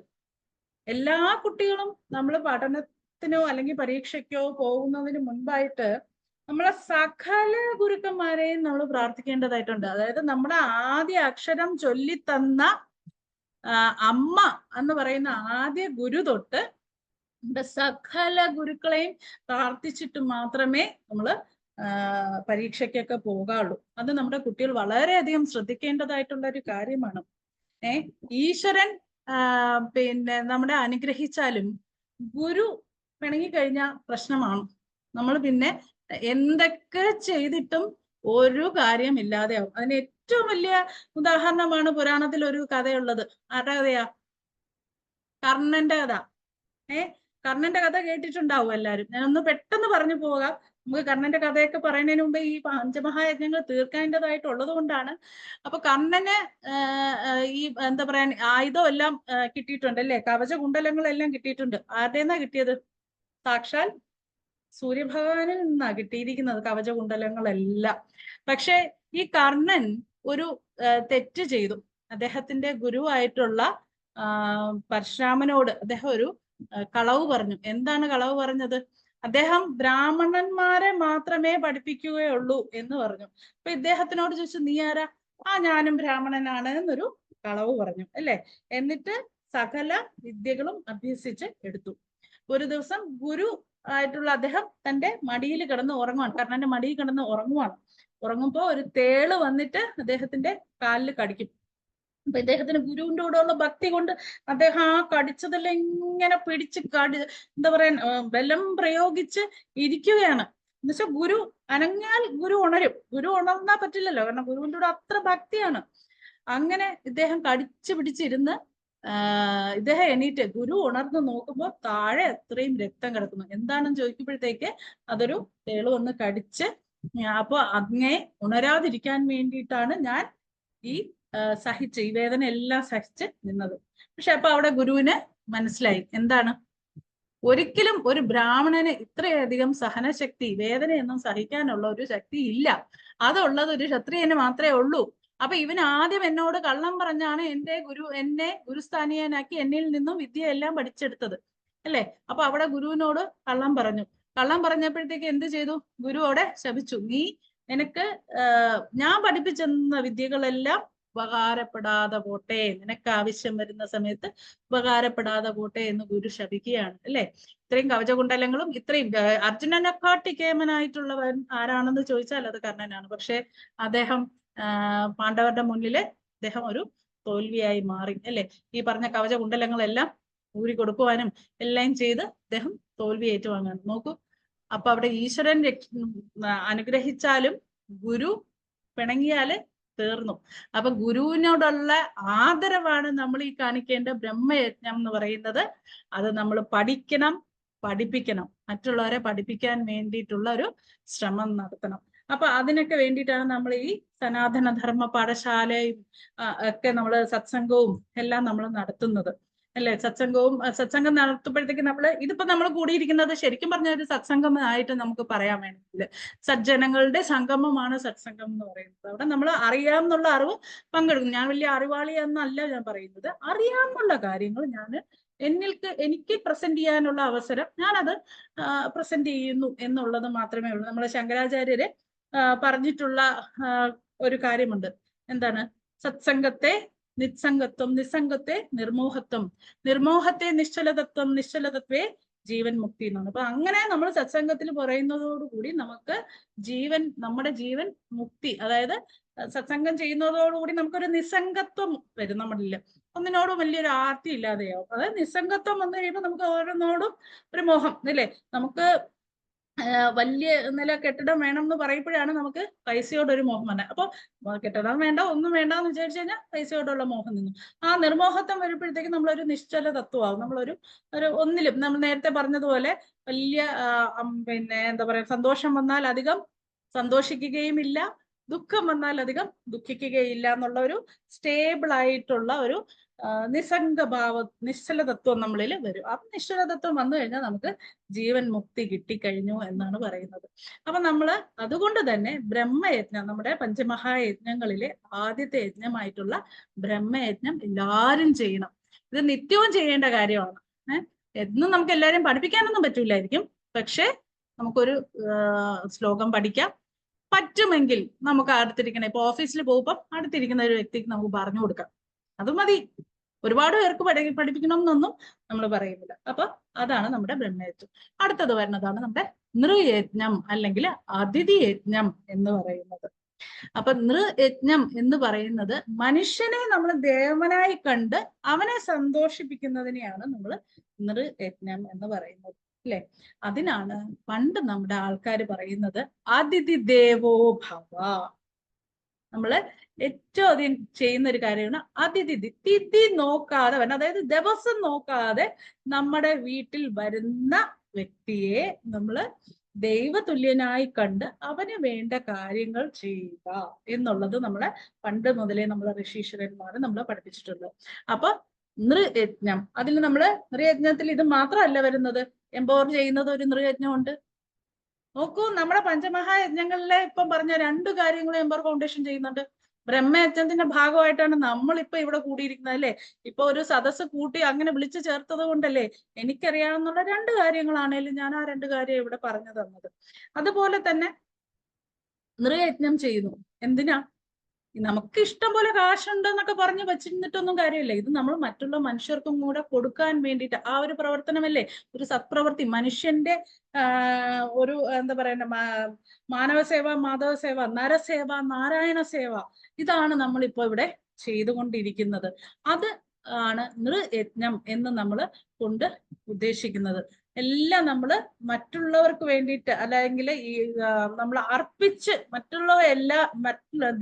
എല്ലാ കുട്ടികളും നമ്മൾ പഠനത്തിനോ അല്ലെങ്കിൽ പരീക്ഷയ്ക്കോ പോകുന്നതിന് മുൻപായിട്ട് നമ്മളെ സകല ഗുരുക്കന്മാരെയും നമ്മൾ പ്രാർത്ഥിക്കേണ്ടതായിട്ടുണ്ട്. അതായത് നമ്മുടെ ആദ്യ അക്ഷരം ചൊല്ലിത്തന്ന അമ്മ എന്ന് പറയുന്ന ആദ്യ ഗുരു തൊട്ട് നമ്മുടെ സകല ഗുരുക്കളെയും പ്രാർത്ഥിച്ചിട്ട് മാത്രമേ നമ്മൾ പരീക്ഷയ്ക്കൊക്കെ പോകാറുള്ളൂ. അത് നമ്മുടെ കുട്ടികൾ വളരെയധികം ശ്രദ്ധിക്കേണ്ടതായിട്ടുള്ള ഒരു കാര്യമാണ്. ഈശ്വരൻ പിന്നെ നമ്മുടെ അനുഗ്രഹിച്ചാലും ഗുരു പിണങ്ങിക്കഴിഞ്ഞ പ്രശ്നമാണ്. നമ്മൾ പിന്നെ എന്തൊക്കെ ചെയ്തിട്ടും ഒരു കാര്യമില്ലാതെയാവും. അതിന് ഏറ്റവും വലിയ ഉദാഹരണമാണ് പുരാണത്തിൽ ഒരു കഥയുള്ളത്. ആരുടെ കഥയാ? കർണന്റെ കഥ. കർണന്റെ കഥ കേട്ടിട്ടുണ്ടാവും എല്ലാവരും. ഞാനൊന്ന് പെട്ടെന്ന് പറഞ്ഞു പോകാം. നമുക്ക് കർണന്റെ കഥയൊക്കെ പറയുന്നതിന് മുമ്പ് ഈ പഞ്ചമഹായജ്ഞങ്ങൾ തീർക്കേണ്ടതായിട്ടുള്ളത് കൊണ്ടാണ്. അപ്പൊ കർണന് ഈ എന്താ പറയാ ആയുധം എല്ലാം കിട്ടിയിട്ടുണ്ട് അല്ലെ, കവചകുണ്ടലങ്ങളെല്ലാം കിട്ടിയിട്ടുണ്ട്. ആരുടെന്നാ കിട്ടിയത്? സാക്ഷാൽ സൂര്യഭഗവാനിൽ നിന്നാ കിട്ടിയിരിക്കുന്നത് കവചകുണ്ടലങ്ങളെല്ലാം. പക്ഷെ ഈ കർണൻ ഒരു തെറ്റ് ചെയ്തു. അദ്ദേഹത്തിന്റെ ഗുരുവായിട്ടുള്ള പരശുരാമനോട് അദ്ദേഹം ഒരു കളവ് പറഞ്ഞു. എന്താണ് കളവ് പറഞ്ഞത്? അദ്ദേഹം ബ്രാഹ്മണന്മാരെ മാത്രമേ പഠിപ്പിക്കുകയുള്ളൂ എന്ന് പറഞ്ഞു. അപ്പൊ ഇദ്ദേഹത്തിനോട് ചോദിച്ചു, നീ ആരാ? ഞാനും ബ്രാഹ്മണനാണ് എന്നൊരു കളവ് പറഞ്ഞു അല്ലെ. എന്നിട്ട് സകല വിദ്യകളും അഭ്യസിച്ച് എടുത്തു. ഒരു ദിവസം ഗുരു ആയിട്ടുള്ള അദ്ദേഹം തന്റെ മടിയിൽ കിടന്ന് ഉറങ്ങുവാണ്. കർണന്റെ മടിയിൽ കിടന്ന് ഉറങ്ങുവാണ്. ഉറങ്ങുമ്പോ ഒരു തേള് വന്നിട്ട് അദ്ദേഹത്തിന്റെ കാലിൽ കടിക്കും. അപ്പൊ ഇദ്ദേഹത്തിന് ഗുരുവിന്റെ കൂടെയുള്ള ഭക്തി കൊണ്ട് അദ്ദേഹം ആ കടിച്ചതെല്ലാം ഇങ്ങനെ പിടിച്ച് എന്താ പറയാ ബലം പ്രയോഗിച്ച് ഇരിക്കുകയാണ്. എന്നുവെച്ചാൽ ഗുരു അനങ്ങാൽ ഗുരു ഉണരും. ഗുരു ഉണർന്നാ പറ്റില്ലല്ലോ, കാരണം ഗുരുവിന്റെ കൂടെ അത്ര ഭക്തിയാണ്. അങ്ങനെ ഇദ്ദേഹം കടിച്ചു പിടിച്ചിരുന്ന് ഇദ്ദേഹം എണീറ്റ് ഗുരു ഉണർന്ന് നോക്കുമ്പോൾ താഴെ അത്രയും രക്തം കിടക്കുന്നു. എന്താണെന്ന് ചോദിക്കുമ്പോഴത്തേക്ക് അതൊരു തേള് വന്ന് കടിച്ച്, അപ്പൊ അങ്ങേ ഉണരാതിരിക്കാൻ വേണ്ടിയിട്ടാണ് ഞാൻ ഈ സഹിച്ച് ഈ വേദന എല്ലാം സഹിച്ച് നിന്നത്. പക്ഷെ അപ്പൊ അവിടെ ഗുരുവിന് മനസ്സിലായി എന്താണ്, ഒരിക്കലും ഒരു ബ്രാഹ്മണന് ഇത്രയധികം സഹനശക്തി, വേദനയൊന്നും സഹിക്കാനുള്ള ഒരു ശക്തി ഇല്ല. അതുള്ളത് ഒരു ക്ഷത്രിയന് മാത്രമേ ഉള്ളൂ. അപ്പൊ ഇവൻ ആദ്യം എന്നോട് കള്ളം പറഞ്ഞാണ് എന്നെ ഗുരുസ്ഥാനീയനാക്കി എന്നിൽ നിന്നും വിദ്യയെല്ലാം പഠിച്ചെടുത്തത് അല്ലെ. അപ്പൊ അവിടെ ഗുരുവിനോട് കള്ളം പറഞ്ഞു. കള്ളം പറഞ്ഞപ്പോഴത്തേക്ക് എന്ത് ചെയ്തു? ഗുരു അവിടെ ശപിച്ചു. നിനക്ക് ഞാൻ പഠിപ്പിച്ചെന്ന വിദ്യകളെല്ലാം ഉപകാരപ്പെടാതെ പോട്ടെ, നിനക്ക് ആവശ്യം വരുന്ന സമയത്ത് ഉപകാരപ്പെടാതെ പോട്ടെ എന്ന് ഗുരു ശപിക്കുകയാണ് അല്ലെ. ഇത്രയും കവചകുണ്ടലങ്ങളും ഇത്രയും അർജുനനെക്കാട്ടി കേമനായിട്ടുള്ളവൻ ആരാണെന്ന് ചോദിച്ചാൽ അത് കർണനാണ്. പക്ഷെ അദ്ദേഹം പാണ്ഡവരുടെ മുന്നില് അദ്ദേഹം ഒരു തോൽവിയായി മാറി അല്ലെ. ഈ പറഞ്ഞ കവചകുണ്ടലങ്ങളെല്ലാം ഊരി കൊടുക്കുവാനും എല്ലാം ചെയ്ത് അദ്ദേഹം തോൽവി ഏറ്റുവാങ്ങാണ്. നോക്കൂ, അപ്പൊ അവിടെ ഈശ്വരൻ അനുഗ്രഹിച്ചാലും ഗുരു പിണങ്ങിയാല് തീർന്നു. അപ്പൊ ഗുരുവിനോടുള്ള ആദരവാണ് നമ്മൾ ഈ കാണിക്കേണ്ട ബ്രഹ്മയജ്ഞം എന്ന് പറയുന്നത്. അത് നമ്മൾ പഠിക്കണം, പഠിപ്പിക്കണം, മറ്റുള്ളവരെ പഠിപ്പിക്കാൻ വേണ്ടിയിട്ടുള്ള ഒരു ശ്രമം നടത്തണം. അപ്പൊ അതിനൊക്കെ വേണ്ടിയിട്ടാണ് നമ്മൾ ഈ സനാതന ധർമ്മ പാഠശാലയും ഒക്കെ നമ്മൾ സത്സംഗവും എല്ലാം നമ്മൾ നടത്തുന്നത് അല്ലെ. സത്സംഗം നടത്തുമ്പോഴത്തേക്ക് ഇതിപ്പോ നമ്മൾ കൂടിയിരിക്കുന്നത് ശരിക്കും പറഞ്ഞ ഒരു സത്സംഗമായിട്ട് നമുക്ക് പറയാൻ വേണമെങ്കിൽ സജ്ജനങ്ങളുടെ സംഗമമാണ് സത്സംഗം എന്ന് പറയുന്നത്. അവിടെ നമ്മൾ അറിയാമെന്നുള്ള അറിവ് പങ്കെടുക്കും. ഞാൻ വലിയ അറിവാളി എന്നല്ല ഞാൻ പറയുന്നത്, അറിയാമെന്നുള്ള കാര്യങ്ങൾ എനിക്ക് പ്രസന്റ് ചെയ്യാനുള്ള അവസരം ഞാനത് പ്രസന്റ് ചെയ്യുന്നു എന്നുള്ളത് മാത്രമേ ഉള്ളൂ. നമ്മളെ ശങ്കരാചാര്യര് പറഞ്ഞിട്ടുള്ള ഒരു കാര്യമുണ്ട്. എന്താണ്? സത്സംഗത്തെ നിസ്സംഗത്വം, നിസ്സംഗത്തെ നിർമോഹത്വം, നിർമോഹത്തെ നിശ്ചലതത്വം, നിശ്ചലതത്വേ ജീവൻ മുക്തി എന്നാണ്. അപ്പൊ അങ്ങനെ നമ്മൾ സത്സംഗത്തിൽ പറയുന്നതോടുകൂടി നമുക്ക് നമ്മുടെ ജീവൻ മുക്തി, അതായത് സത്സംഗം ചെയ്യുന്നതോടുകൂടി നമുക്കൊരു നിസ്സംഗത്വം വരും. നമ്മളില്ല ഒന്നിനോടും വലിയൊരു ആർത്തി ഇല്ലാതെയാവും. അതായത് നിസ്സംഗത്വം വന്നു കഴിയുമ്പോൾ നമുക്ക് ഓരോന്നോടും ഒരു മോഹം അല്ലേ. നമുക്ക് വലിയ നില കെട്ടിടം വേണം എന്ന് പറയുമ്പോഴാണ് നമുക്ക് പൈസയോടൊരു മോഹം വന്നത്. അപ്പൊ കെട്ടിടം വേണ്ട, ഒന്നും വേണ്ട എന്ന് വിചാരിച്ചു കഴിഞ്ഞാൽ പൈസയോടുള്ള മോഹം നിന്നു. ആ നിർമോഹത്വം വരുമ്പോഴത്തേക്ക് നമ്മളൊരു നിശ്ചല തത്വമാവും. നമ്മളൊരു ഒന്നിലും നമ്മൾ നേരത്തെ പറഞ്ഞതുപോലെ വലിയ എന്താ പറയാ സന്തോഷം വന്നാൽ അധികം സന്തോഷിക്കുകയും ഇല്ല, ദുഃഖം വന്നാൽ അധികം ദുഃഖിക്കുകയില്ല എന്നുള്ള ഒരു സ്റ്റേബിൾ ആയിട്ടുള്ള ഒരു നിശ്ചലതത്വം നമ്മളിൽ വരും. ആ നിശ്ചലതത്വം വന്നു കഴിഞ്ഞാൽ നമുക്ക് ജീവൻ മുക്തി കിട്ടിക്കഴിഞ്ഞു എന്നാണ് പറയുന്നത്. അപ്പൊ നമ്മള് അതുകൊണ്ട് തന്നെ ബ്രഹ്മയജ്ഞം, നമ്മുടെ പഞ്ചമഹായജ്ഞങ്ങളിലെ ആദ്യത്തെ യജ്ഞമായിട്ടുള്ള ബ്രഹ്മയജ്ഞം എല്ലാവരും ചെയ്യണം. ഇത് നിത്യവും ചെയ്യേണ്ട കാര്യമാണ്. എന്നും നമുക്ക് എല്ലാവരും പഠിപ്പിക്കാനൊന്നും പറ്റൂലായിരിക്കും, പക്ഷെ നമുക്കൊരു ശ്ലോകം പഠിക്കാം. പറ്റുമെങ്കിൽ നമുക്ക് അടുത്തിരിക്കണേ, ഇപ്പൊ ഓഫീസിൽ പോകുമ്പോൾ അടുത്തിരിക്കുന്ന ഒരു വ്യക്തിക്ക് നമുക്ക് പറഞ്ഞു കൊടുക്കാം, അത് മതി. ഒരുപാട് പേർക്ക് പഠിപ്പിക്കണം എന്നൊന്നും നമ്മൾ പറയുന്നില്ല. അപ്പൊ അതാണ് നമ്മുടെ ബ്രഹ്മയജ്ഞം. അടുത്തത് വരുന്നതാണ് നമ്മുടെ നൃയജ്ഞം അല്ലെങ്കിൽ അതിഥി യജ്ഞം എന്ന് പറയുന്നത്. അപ്പൊ നൃയജ്ഞം എന്ന് പറയുന്നത് മനുഷ്യനെ നമ്മൾ ദേവനായി കണ്ട് അവനെ സന്തോഷിപ്പിക്കുന്നതിനെയാണ് നമ്മൾ നൃയജ്ഞം എന്ന് പറയുന്നത്, അല്ലെ? അതിനാണ് പണ്ട് നമ്മുടെ ആൾക്കാർ പറയുന്നത് അതിഥി ദേവോ ഭവ. നമ്മള് ഏറ്റവും അധികം ചെയ്യുന്ന ഒരു കാര്യമാണ് അതിഥി. തിഥി നോക്കാതെ വരണം, അതായത് ദിവസം നോക്കാതെ നമ്മുടെ വീട്ടിൽ വരുന്ന വ്യക്തിയെ നമ്മള് ദൈവതുല്യനായി കണ്ട് അവന് വേണ്ട കാര്യങ്ങൾ ചെയ്യുക എന്നുള്ളത് നമ്മളെ പണ്ട് മുതലേ നമ്മളെ ഋഷീശ്വരന്മാര് നമ്മളെ പഠിപ്പിച്ചിട്ടുണ്ട്. അപ്പൊ നൃയജ്ഞം, അതിൽ നമ്മള് നൃയജ്ഞത്തിൽ ഇത് മാത്രമല്ല വരുന്നത്, എംപവർ ചെയ്യുന്നത് ഒരു നൃയജ്ഞമുണ്ട്. നോക്കൂ, നമ്മുടെ പഞ്ചമഹായജ്ഞങ്ങളിലെ ഇപ്പം പറഞ്ഞ 2 കാര്യങ്ങൾ എംപവർ ഫൗണ്ടേഷൻ ചെയ്യുന്നുണ്ട്. ബ്രഹ്മയജ്ഞത്തിന്റെ ഭാഗമായിട്ടാണ് നമ്മളിപ്പോ ഇവിടെ കൂടിയിരിക്കുന്നത്, അല്ലെ? ഇപ്പൊ ഒരു സദസ്സ് കൂട്ടി അങ്ങനെ വിളിച്ചു ചേർത്തത് കൊണ്ടല്ലേ എനിക്കറിയാവുന്ന 2 കാര്യങ്ങളാണേലും ഞാൻ ആ 2 കാര്യം ഇവിടെ പറഞ്ഞു തന്നത്. അതുപോലെ തന്നെ നൃയജ്ഞം ചെയ്യുന്നു. എന്തിനാ? നമുക്ക് ഇഷ്ടം പോലെ കാശുണ്ടെന്നൊക്കെ പറഞ്ഞ് വെച്ചിരുന്നിട്ടൊന്നും കാര്യമില്ല. ഇത് നമ്മൾ മറ്റുള്ള മനുഷ്യർക്കും കൂടെ കൊടുക്കാൻ വേണ്ടിയിട്ട് ആ ഒരു പ്രവർത്തനമല്ലേ ഒരു സത്പ്രവൃത്തി. മനുഷ്യന്റെ ഒരു എന്താ പറയണ്ട, മാനവസേവ, മാധവസേവ, നരസേവ, നാരായണ സേവ, ഇതാണ് നമ്മളിപ്പോ ഇവിടെ ചെയ്തുകൊണ്ടിരിക്കുന്നത്. അത് ആണ് നൃയജ്ഞം എന്ന് നമ്മൾ കൊണ്ട് ഉദ്ദേശിക്കുന്നത്. എല്ലാം നമ്മൾ മറ്റുള്ളവർക്ക് വേണ്ടിയിട്ട്, അല്ലെങ്കിൽ ഈ നമ്മൾ അർപ്പിച്ച് മറ്റുള്ളവരെല്ലാം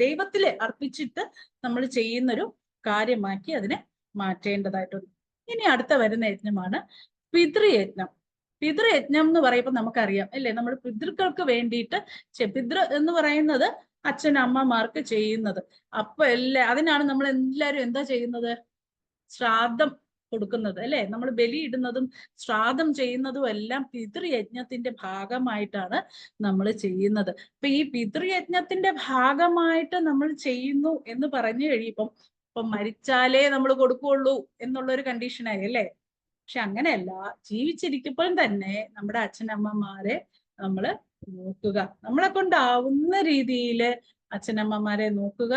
ദൈവത്തിലെ അർപ്പിച്ചിട്ട് നമ്മൾ ചെയ്യുന്നൊരു കാര്യമാക്കി അതിനെ മാറ്റേണ്ടതായിട്ടുണ്ട്. ഇനി അടുത്ത വരുന്ന യജ്ഞമാണ് പിതൃയജ്ഞം. പിതൃയജ്ഞം എന്ന് പറയുമ്പോൾ നമുക്കറിയാം, അല്ലെ? നമ്മൾ പിതൃക്കൾക്ക് വേണ്ടിയിട്ട് പിതൃ എന്ന് പറയുന്നത് അച്ഛനമ്മമാർക്ക് ചെയ്യുന്നത്. അപ്പൊ അതിനാണ് നമ്മൾ എല്ലാവരും എന്താ ചെയ്യുന്നത്? ശ്രാദ്ധം കൊടുക്കുന്നത്, അല്ലെ? നമ്മൾ ബലിയിടുന്നതും ശ്രാദ്ധം ചെയ്യുന്നതും എല്ലാം പിതൃയജ്ഞത്തിന്റെ ഭാഗമായിട്ടാണ് നമ്മൾ ചെയ്യുന്നത്. അപ്പൊ ഈ പിതൃയജ്ഞത്തിന്റെ ഭാഗമായിട്ട് നമ്മൾ ചെയ്യുന്നു എന്ന് പറഞ്ഞു കഴിയുമ്പം ഇപ്പൊ മരിച്ചാലേ നമ്മൾ കൊടുക്കുകയുള്ളൂ എന്നുള്ള ഒരു കണ്ടീഷനായി, അല്ലേ? പക്ഷെ അങ്ങനെയല്ല, ജീവിച്ചിരിക്കുമ്പോൾ തന്നെ നമ്മുടെ അച്ഛനമ്മമാരെ നമ്മൾ നോക്കുക, നമ്മളെ കൊണ്ടാവുന്ന രീതിയിൽ അച്ഛനമ്മമാരെ നോക്കുക.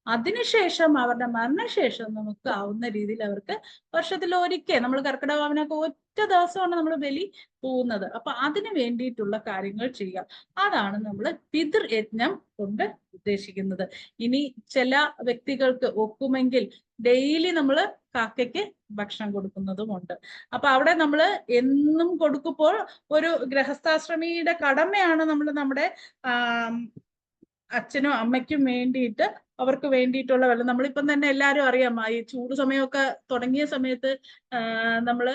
അതിനുശേഷം അവരുടെ മരണശേഷം നമുക്ക് ആവുന്ന രീതിയിൽ അവർക്ക് വർഷത്തിൽ ഒരിക്കൽ നമ്മൾ കർക്കിടക വാവിനൊക്കെ ഒറ്റ ദിവസമാണ് നമ്മൾ ബലി പോകുന്നത്. അപ്പൊ അതിന് വേണ്ടിയിട്ടുള്ള കാര്യങ്ങൾ ചെയ്യുക. അതാണ് നമ്മൾ പിതൃയജ്ഞം കൊണ്ട് ഉദ്ദേശിക്കുന്നത്. ഇനി ചില വ്യക്തികൾക്ക് ഒക്കുമെങ്കിൽ ഡെയിലി നമ്മൾ കാക്കയ്ക്ക് ഭക്ഷണം കൊടുക്കുന്നതുമുണ്ട്. അപ്പൊ അവിടെ നമ്മൾ എന്നും കൊടുക്കുമ്പോൾ ഒരു ഗൃഹസ്ഥാശ്രമിയുടെ കടമയാണ് നമ്മൾ നമ്മുടെ അച്ഛനും അമ്മയ്ക്കും വേണ്ടിയിട്ട് അവർക്ക് വേണ്ടിയിട്ടുള്ള വെള്ളം, നമ്മളിപ്പം തന്നെ എല്ലാവരും അറിയാം, ഈ ചൂട് സമയമൊക്കെ തുടങ്ങിയ സമയത്ത് നമ്മള്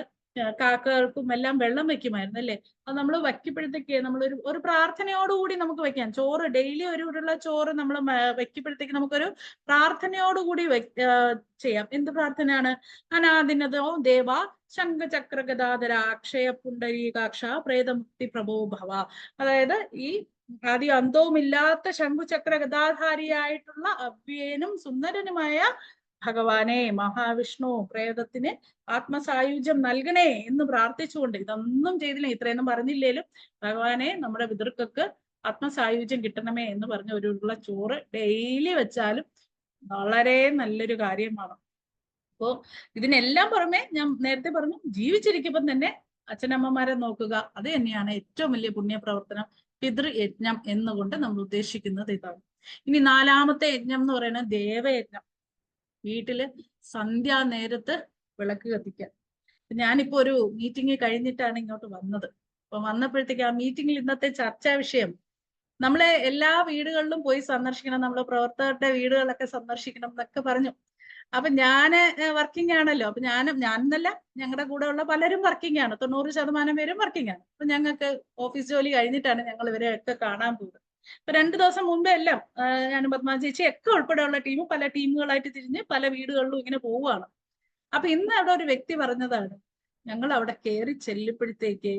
കാക്കകൾക്കും എല്ലാം വെള്ളം വെക്കുമായിരുന്നു, അല്ലേ? അത് നമ്മൾ വയ്ക്കുമ്പോഴത്തേക്ക് നമ്മൾ ഒരു പ്രാർത്ഥനയോടുകൂടി നമുക്ക് വെക്കാം. ചോറ് ഡെയിലി ഒരു ഉരുള ചോറ് നമ്മൾ വെക്കുമ്പോഴത്തേക്ക് നമുക്കൊരു പ്രാർത്ഥനയോടുകൂടി ചെയ്യാം. എന്ത് പ്രാർത്ഥനയാണ്? അനാദിനതോ ദേവ ശംഖചക്ര ഗദാധര അക്ഷയ പുണ്ടരീകാക്ഷ പ്രേതമുക്തി പ്രഭോ ഭവ. അതായത് ഈ ആദ്യ അന്തവുമില്ലാത്ത ശംഖുചക്ര ഗദാധാരിയായിട്ടുള്ള അവ്യയനും സുന്ദരനുമായ ഭഗവാനെ, മഹാവിഷ്ണു പ്രേതത്തിന് ആത്മസായുജ്യം നൽകണേ എന്ന് പ്രാർത്ഥിച്ചുകൊണ്ട്, ഇതൊന്നും ചെയ്തില്ല, ഇത്രയൊന്നും പറഞ്ഞില്ലേലും ഭഗവാനെ നമ്മുടെ പിതൃക്കൾക്ക് ആത്മസായുജ്യം കിട്ടണമേ എന്ന് പറഞ്ഞ ഒരു ഉരുള ചോറ് ഡെയിലി വെച്ചാലും വളരെ നല്ലൊരു കാര്യമാണ്. അപ്പോ ഇതിനെല്ലാം പുറമെ ഞാൻ നേരത്തെ പറഞ്ഞു, ജീവിച്ചിരിക്കുമ്പോൾ തന്നെ അച്ഛനമ്മമാരെ നോക്കുക, അത് തന്നെയാണ് ഏറ്റവും വലിയ പുണ്യപ്രവർത്തനം. പിതൃയജ്ഞം എന്നുകൊണ്ട് നമ്മൾ ഉദ്ദേശിക്കുന്നത് ഇതാണ്. ഇനി 4ാമത്തെ യജ്ഞം എന്ന് പറയുന്നത് ദേവയജ്ഞം. വീട്ടില് സന്ധ്യാനേരത്ത് വിളക്ക് കത്തിക്കുക. ഞാനിപ്പോ ഒരു മീറ്റിംഗ് കഴിഞ്ഞിട്ടാണ് ഇങ്ങോട്ട് വന്നത്. അപ്പൊ വന്നപ്പോഴത്തേക്ക് ആ മീറ്റിംഗിൽ ഇന്നത്തെ ചർച്ചാ വിഷയം, നമ്മളെ എല്ലാ വീടുകളിലും പോയി സന്ദർശിക്കണം, നമ്മളെ പ്രവർത്തകരുടെ വീടുകളൊക്കെ സന്ദർശിക്കണം എന്നൊക്കെ പറഞ്ഞു. അപ്പൊ ഞാന് വർക്കിംഗ് ആണല്ലോ. അപ്പൊ ഞാനെന്നല്ല, ഞങ്ങളുടെ കൂടെ ഉള്ള പലരും വർക്കിംഗ് ആണ്, 90% പേരും വർക്കിംഗ് ആണ്. അപ്പൊ ഞങ്ങൾക്ക് ഓഫീസ് ജോലി കഴിഞ്ഞിട്ടാണ് ഞങ്ങൾ ഇവരെയൊക്കെ കാണാൻ പോകുന്നത്. ഇപ്പൊ 2 ദിവസം മുമ്പേ എല്ലാം ഞാൻ പത്മ ചേച്ചി ഒക്കെ ഉൾപ്പെടെയുള്ള ടീം പല ടീമുകളായിട്ട് തിരിഞ്ഞ് പല വീടുകളിലും ഇങ്ങനെ പോവുകയാണ്. അപ്പൊ ഇന്ന് അവിടെ ഒരു വ്യക്തി പറഞ്ഞതാണ്, ഞങ്ങൾ അവിടെ കയറി ചെല്ലുമ്പോഴത്തേക്ക്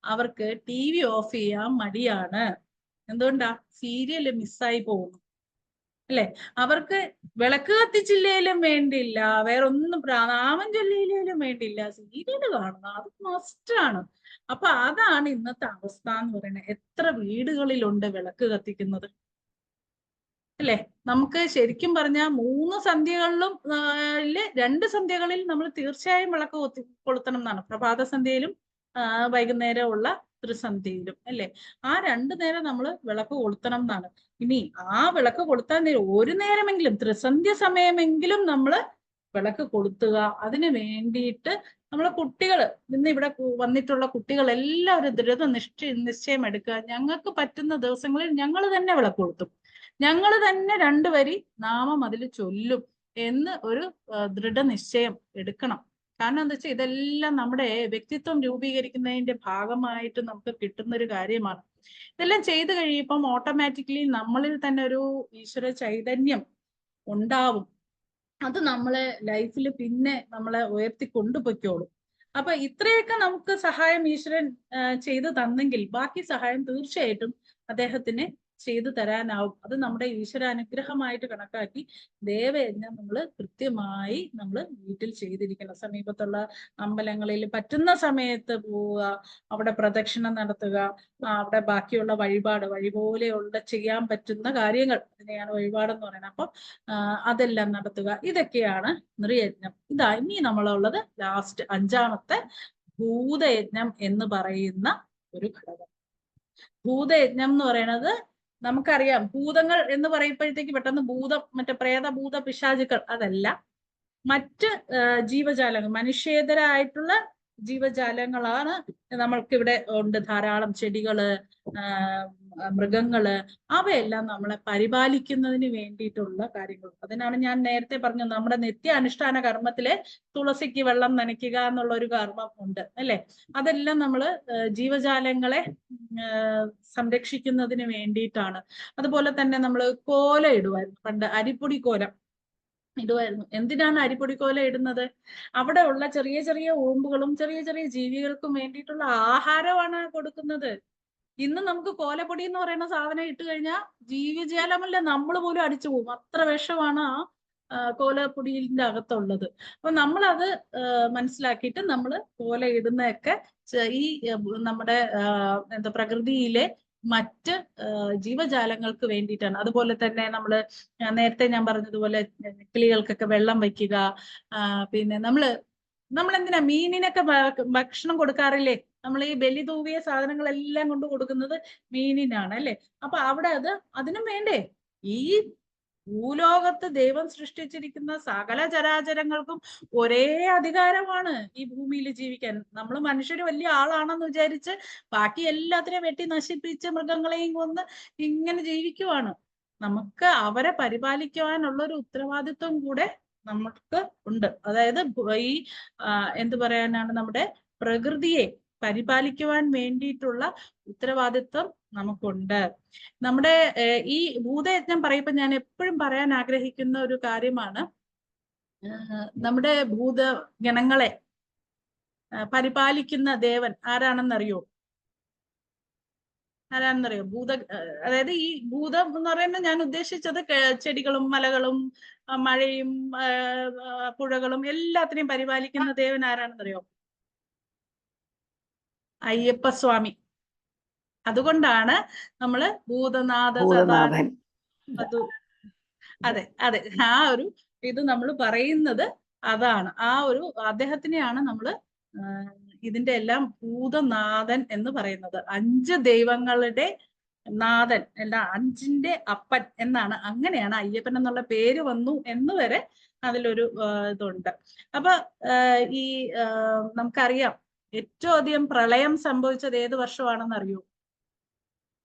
അവർക്ക് TV ഓഫ് ചെയ്യാൻ മടിയാണ്. എന്തുകൊണ്ടാ? സീരിയല് മിസ്സായി പോകുന്നു അല്ലെ? അവർക്ക് വിളക്ക് കത്തിച്ചില്ലേലും വേണ്ടില്ല, വേറൊന്നും നാമം ചൊല്ലിയില്ലേലും വേണ്ടില്ല, സീരിയല് കാണുക അത് മസ്റ്റാണ്. അപ്പൊ അതാണ് ഇന്നത്തെ അവസ്ഥ എന്ന് പറയുന്നത്. എത്ര വീടുകളിലുണ്ട് വിളക്ക് കത്തിക്കുന്നത് അല്ലെ? നമുക്ക് ശരിക്കും പറഞ്ഞാൽ 3 സന്ധ്യകളിലും 2 സന്ധ്യകളിൽ നമ്മൾ തീർച്ചയായും വിളക്ക് കൊളുത്തണം എന്നാണ്. പ്രഭാത സന്ധ്യയിലും വൈകുന്നേരമുള്ള ത്രിസന്ധ്യയിലും അല്ലെ? ആ 2 നേരം നമ്മൾ വിളക്ക് കൊളുത്തണം എന്നാണ്. ഇനി ആ വിളക്ക് കൊളുത്താൻ ഒരു നേരമെങ്കിലും ത്രിസന്ധ്യ സമയമെങ്കിലും നമ്മൾ വിളക്ക് കൊളുത്തുക. അതിന് വേണ്ടിയിട്ട് നമ്മളെ കുട്ടികൾ, ഇന്ന് ഇവിടെ വന്നിട്ടുള്ള കുട്ടികൾ എല്ലാവരും നിശ്ചയം എടുക്കുക. ഞങ്ങൾക്ക് പറ്റുന്ന ദിവസങ്ങളിൽ ഞങ്ങൾ തന്നെ വിളക്ക് കൊളുത്തും, ഞങ്ങൾ തന്നെ 2 വരി നാമം അതിൽ ചൊല്ലും എന്ന് ഒരു ദൃഢനിശ്ചയം എടുക്കണം. കാരണം എന്താ വെച്ചാൽ ഇതെല്ലാം നമ്മുടെ വ്യക്തിത്വം രൂപീകരിക്കുന്നതിന്റെ ഭാഗമായിട്ട് നമുക്ക് കിട്ടുന്ന ഒരു കാര്യമാണ്. ഇതെല്ലാം ചെയ്തു കഴിയുമ്പം ഓട്ടോമാറ്റിക്കലി നമ്മളിൽ തന്നെ ഒരു ഈശ്വര ചൈതന്യം ഉണ്ടാവും. അത് നമ്മളെ ലൈഫിൽ പിന്നെ നമ്മളെ ഉയർത്തി കൊണ്ടുപോയിക്കോളും. അപ്പൊ ഇത്രയൊക്കെ നമുക്ക് സഹായം ഈശ്വരൻ ചെയ്തു തന്നെങ്കിൽ ബാക്കി സഹായം തീർച്ചയായിട്ടും അദ്ദേഹത്തിന് ചെയ്തു തരാനാവും. അത് നമ്മുടെ ഈശ്വര അനുഗ്രഹമായിട്ട് കണക്കാക്കി ദേവയജ്ഞം നമ്മൾ കൃത്യമായി നമ്മൾ വീട്ടിൽ ചെയ്തിരിക്കണം. സമീപത്തുള്ള അമ്പലങ്ങളിൽ പറ്റുന്ന സമയത്ത് പോവുക, അവിടെ പ്രദക്ഷിണം നടത്തുക, അവിടെ ബാക്കിയുള്ള വഴിപാട് വഴി പോലെയുള്ള ചെയ്യാൻ പറ്റുന്ന കാര്യങ്ങൾ, അതിനെയാണ് വഴിപാടെന്ന് പറയുന്നത്. അപ്പം അതെല്ലാം നടത്തുക. ഇതൊക്കെയാണ് നൃയജ്ഞം. ഇനി നമ്മളുള്ളത് ലാസ്റ്റ് 5ാമത്തെ ഭൂതയജ്ഞം എന്ന് പറയുന്ന ഒരു ഘടകം. ഭൂതയജ്ഞം എന്ന് പറയുന്നത് നമുക്കറിയാം, ഭൂതങ്ങൾ എന്ന് പറയുമ്പോഴത്തേക്ക് പെട്ടെന്ന് ഭൂതം, മറ്റേ പ്രേത ഭൂത പിശാചുക്കൾ അതല്ല, മറ്റ് ജീവജാലങ്ങൾ, മനുഷ്യേതരായിട്ടുള്ള ജീവജാലങ്ങളാണ് നമ്മൾക്കിവിടെ ഉണ്ട്. ധാരാളം ചെടികള്, മൃഗങ്ങള്, അവയെല്ലാം നമ്മളെ പരിപാലിക്കുന്നതിന് വേണ്ടിയിട്ടുള്ള കാര്യങ്ങൾ. അതിനാണ് ഞാൻ നേരത്തെ പറഞ്ഞു, നമ്മുടെ നിത്യ അനുഷ്ഠാന കർമ്മത്തിലെ തുളസിക്ക് വെള്ളം നനയ്ക്കുക എന്നുള്ള ഒരു കർമ്മം ഉണ്ട് അല്ലെ? അതെല്ലാം നമ്മള് ജീവജാലങ്ങളെ സംരക്ഷിക്കുന്നതിന് വേണ്ടിയിട്ടാണ്. അതുപോലെ തന്നെ നമ്മൾ കോല ഇടുമായിരുന്നു പണ്ട്, അരിപ്പൊടി കോല ഇടുമായിരുന്നു. എന്തിനാണ് അരിപ്പൊടി കോല ഇടുന്നത്? അവിടെ ഉള്ള ചെറിയ ചെറിയ ഉറുമ്പുകളും ചെറിയ ചെറിയ ജീവികൾക്കും വേണ്ടിയിട്ടുള്ള ആഹാരമാണ് കൊടുക്കുന്നത്. ഇന്ന് നമുക്ക് കോലപ്പൊടി എന്ന് പറയുന്ന സാധനം ഇട്ട് കഴിഞ്ഞാൽ ജീവജാലമല്ല നമ്മൾ പോലും അടിച്ചു പോകും, അത്ര വിഷമാണ് ആ കോലപ്പൊടിയിന്റെ അകത്തുള്ളത്. അപ്പൊ നമ്മളത് മനസ്സിലാക്കിയിട്ട് നമ്മൾ കോല ഇടുന്നതൊക്കെ ഈ നമ്മുടെ എന്താ പ്രകൃതിയിലെ മറ്റ് ജീവജാലങ്ങൾക്ക് വേണ്ടിയിട്ടാണ്. അതുപോലെ തന്നെ നമ്മൾ നേരത്തെ ഞാൻ പറഞ്ഞതുപോലെ കിളികൾക്കൊക്കെ വെള്ളം വയ്ക്കുക. പിന്നെ നമ്മളെന്തിനാ മീനിനൊക്കെ ഭക്ഷണം കൊടുക്കാറില്ലേ? നമ്മൾ ഈ ബലി തൂവിയ സാധനങ്ങളെല്ലാം കൊണ്ട് കൊടുക്കുന്നത് മീനിനാണ് അല്ലെ? അപ്പൊ അവിടെ അതിനും വേണ്ടേ? ഈ ഭൂലോകത്ത് ദൈവം സൃഷ്ടിച്ചിരിക്കുന്ന സകല ചരാചരങ്ങൾക്കും ഒരേ അധികാരമാണ് ഈ ഭൂമിയിൽ ജീവിക്കാൻ. നമ്മൾ മനുഷ്യര് വലിയ ആളാണെന്ന് വിചാരിച്ച് ബാക്കി എല്ലാത്തിനെയും വെട്ടി നശിപ്പിച്ച് മൃഗങ്ങളെയും കൊന്ന് ഇങ്ങനെ ജീവിക്കുവാണ്. നമുക്ക് അവരെ പരിപാലിക്കുവാനുള്ള ഒരു ഉത്തരവാദിത്വം കൂടെ നമുക്ക് ഉണ്ട്. അതായത് ഈ എന്ത് പറയാനാണ്, നമ്മുടെ പ്രകൃതിയെ പരിപാലിക്കുവാൻ വേണ്ടിയിട്ടുള്ള ഉത്തരവാദിത്വം നമുക്കുണ്ട്. നമ്മുടെ ഈ ഭൂതയജ്ഞം പറയുമ്പോൾ ഞാൻ എപ്പോഴും പറയാൻ ആഗ്രഹിക്കുന്ന ഒരു കാര്യമാണ്, നമ്മുടെ ഭൂതഗണങ്ങളെ പരിപാലിക്കുന്ന ദേവൻ ആരാണെന്നറിയോ? അതായത് ഈ ഭൂതം എന്ന് പറയുന്നത് ഞാൻ ഉദ്ദേശിച്ചത് ചെടികളും മലകളും മഴയും പുഴകളും എല്ലാത്തിനെയും പരിപാലിക്കുന്ന ദേവൻ ആരാണെന്നറിയോ? അയ്യപ്പസ്വാമി. അതുകൊണ്ടാണ് നമ്മള് ഭൂതനാഥ സദാനന്ദൻ, അതെ അതെ, ആ ഒരു ഇത് നമ്മൾ പറയുന്നത് അതാണ്. ആ ഒരു അദ്ദേഹത്തിനെയാണ് നമ്മള് ഇതിന്റെ എല്ലാം ഭൂതനാഥൻ എന്ന് പറയുന്നത്. 5 ദൈവങ്ങളുടെ നാഥൻ അല്ല, 5ന്റെ അപ്പൻ എന്നാണ്. അങ്ങനെയാണ് അയ്യപ്പൻ എന്നുള്ള പേര് വന്നു എന്ന് വരെ അതിലൊരു ഇതുണ്ട്. അപ്പൊ ഈ നമുക്കറിയാം ഏറ്റവും അധികം പ്രളയം സംഭവിച്ചത് ഏത് വർഷമാണെന്ന് അറിയൂ?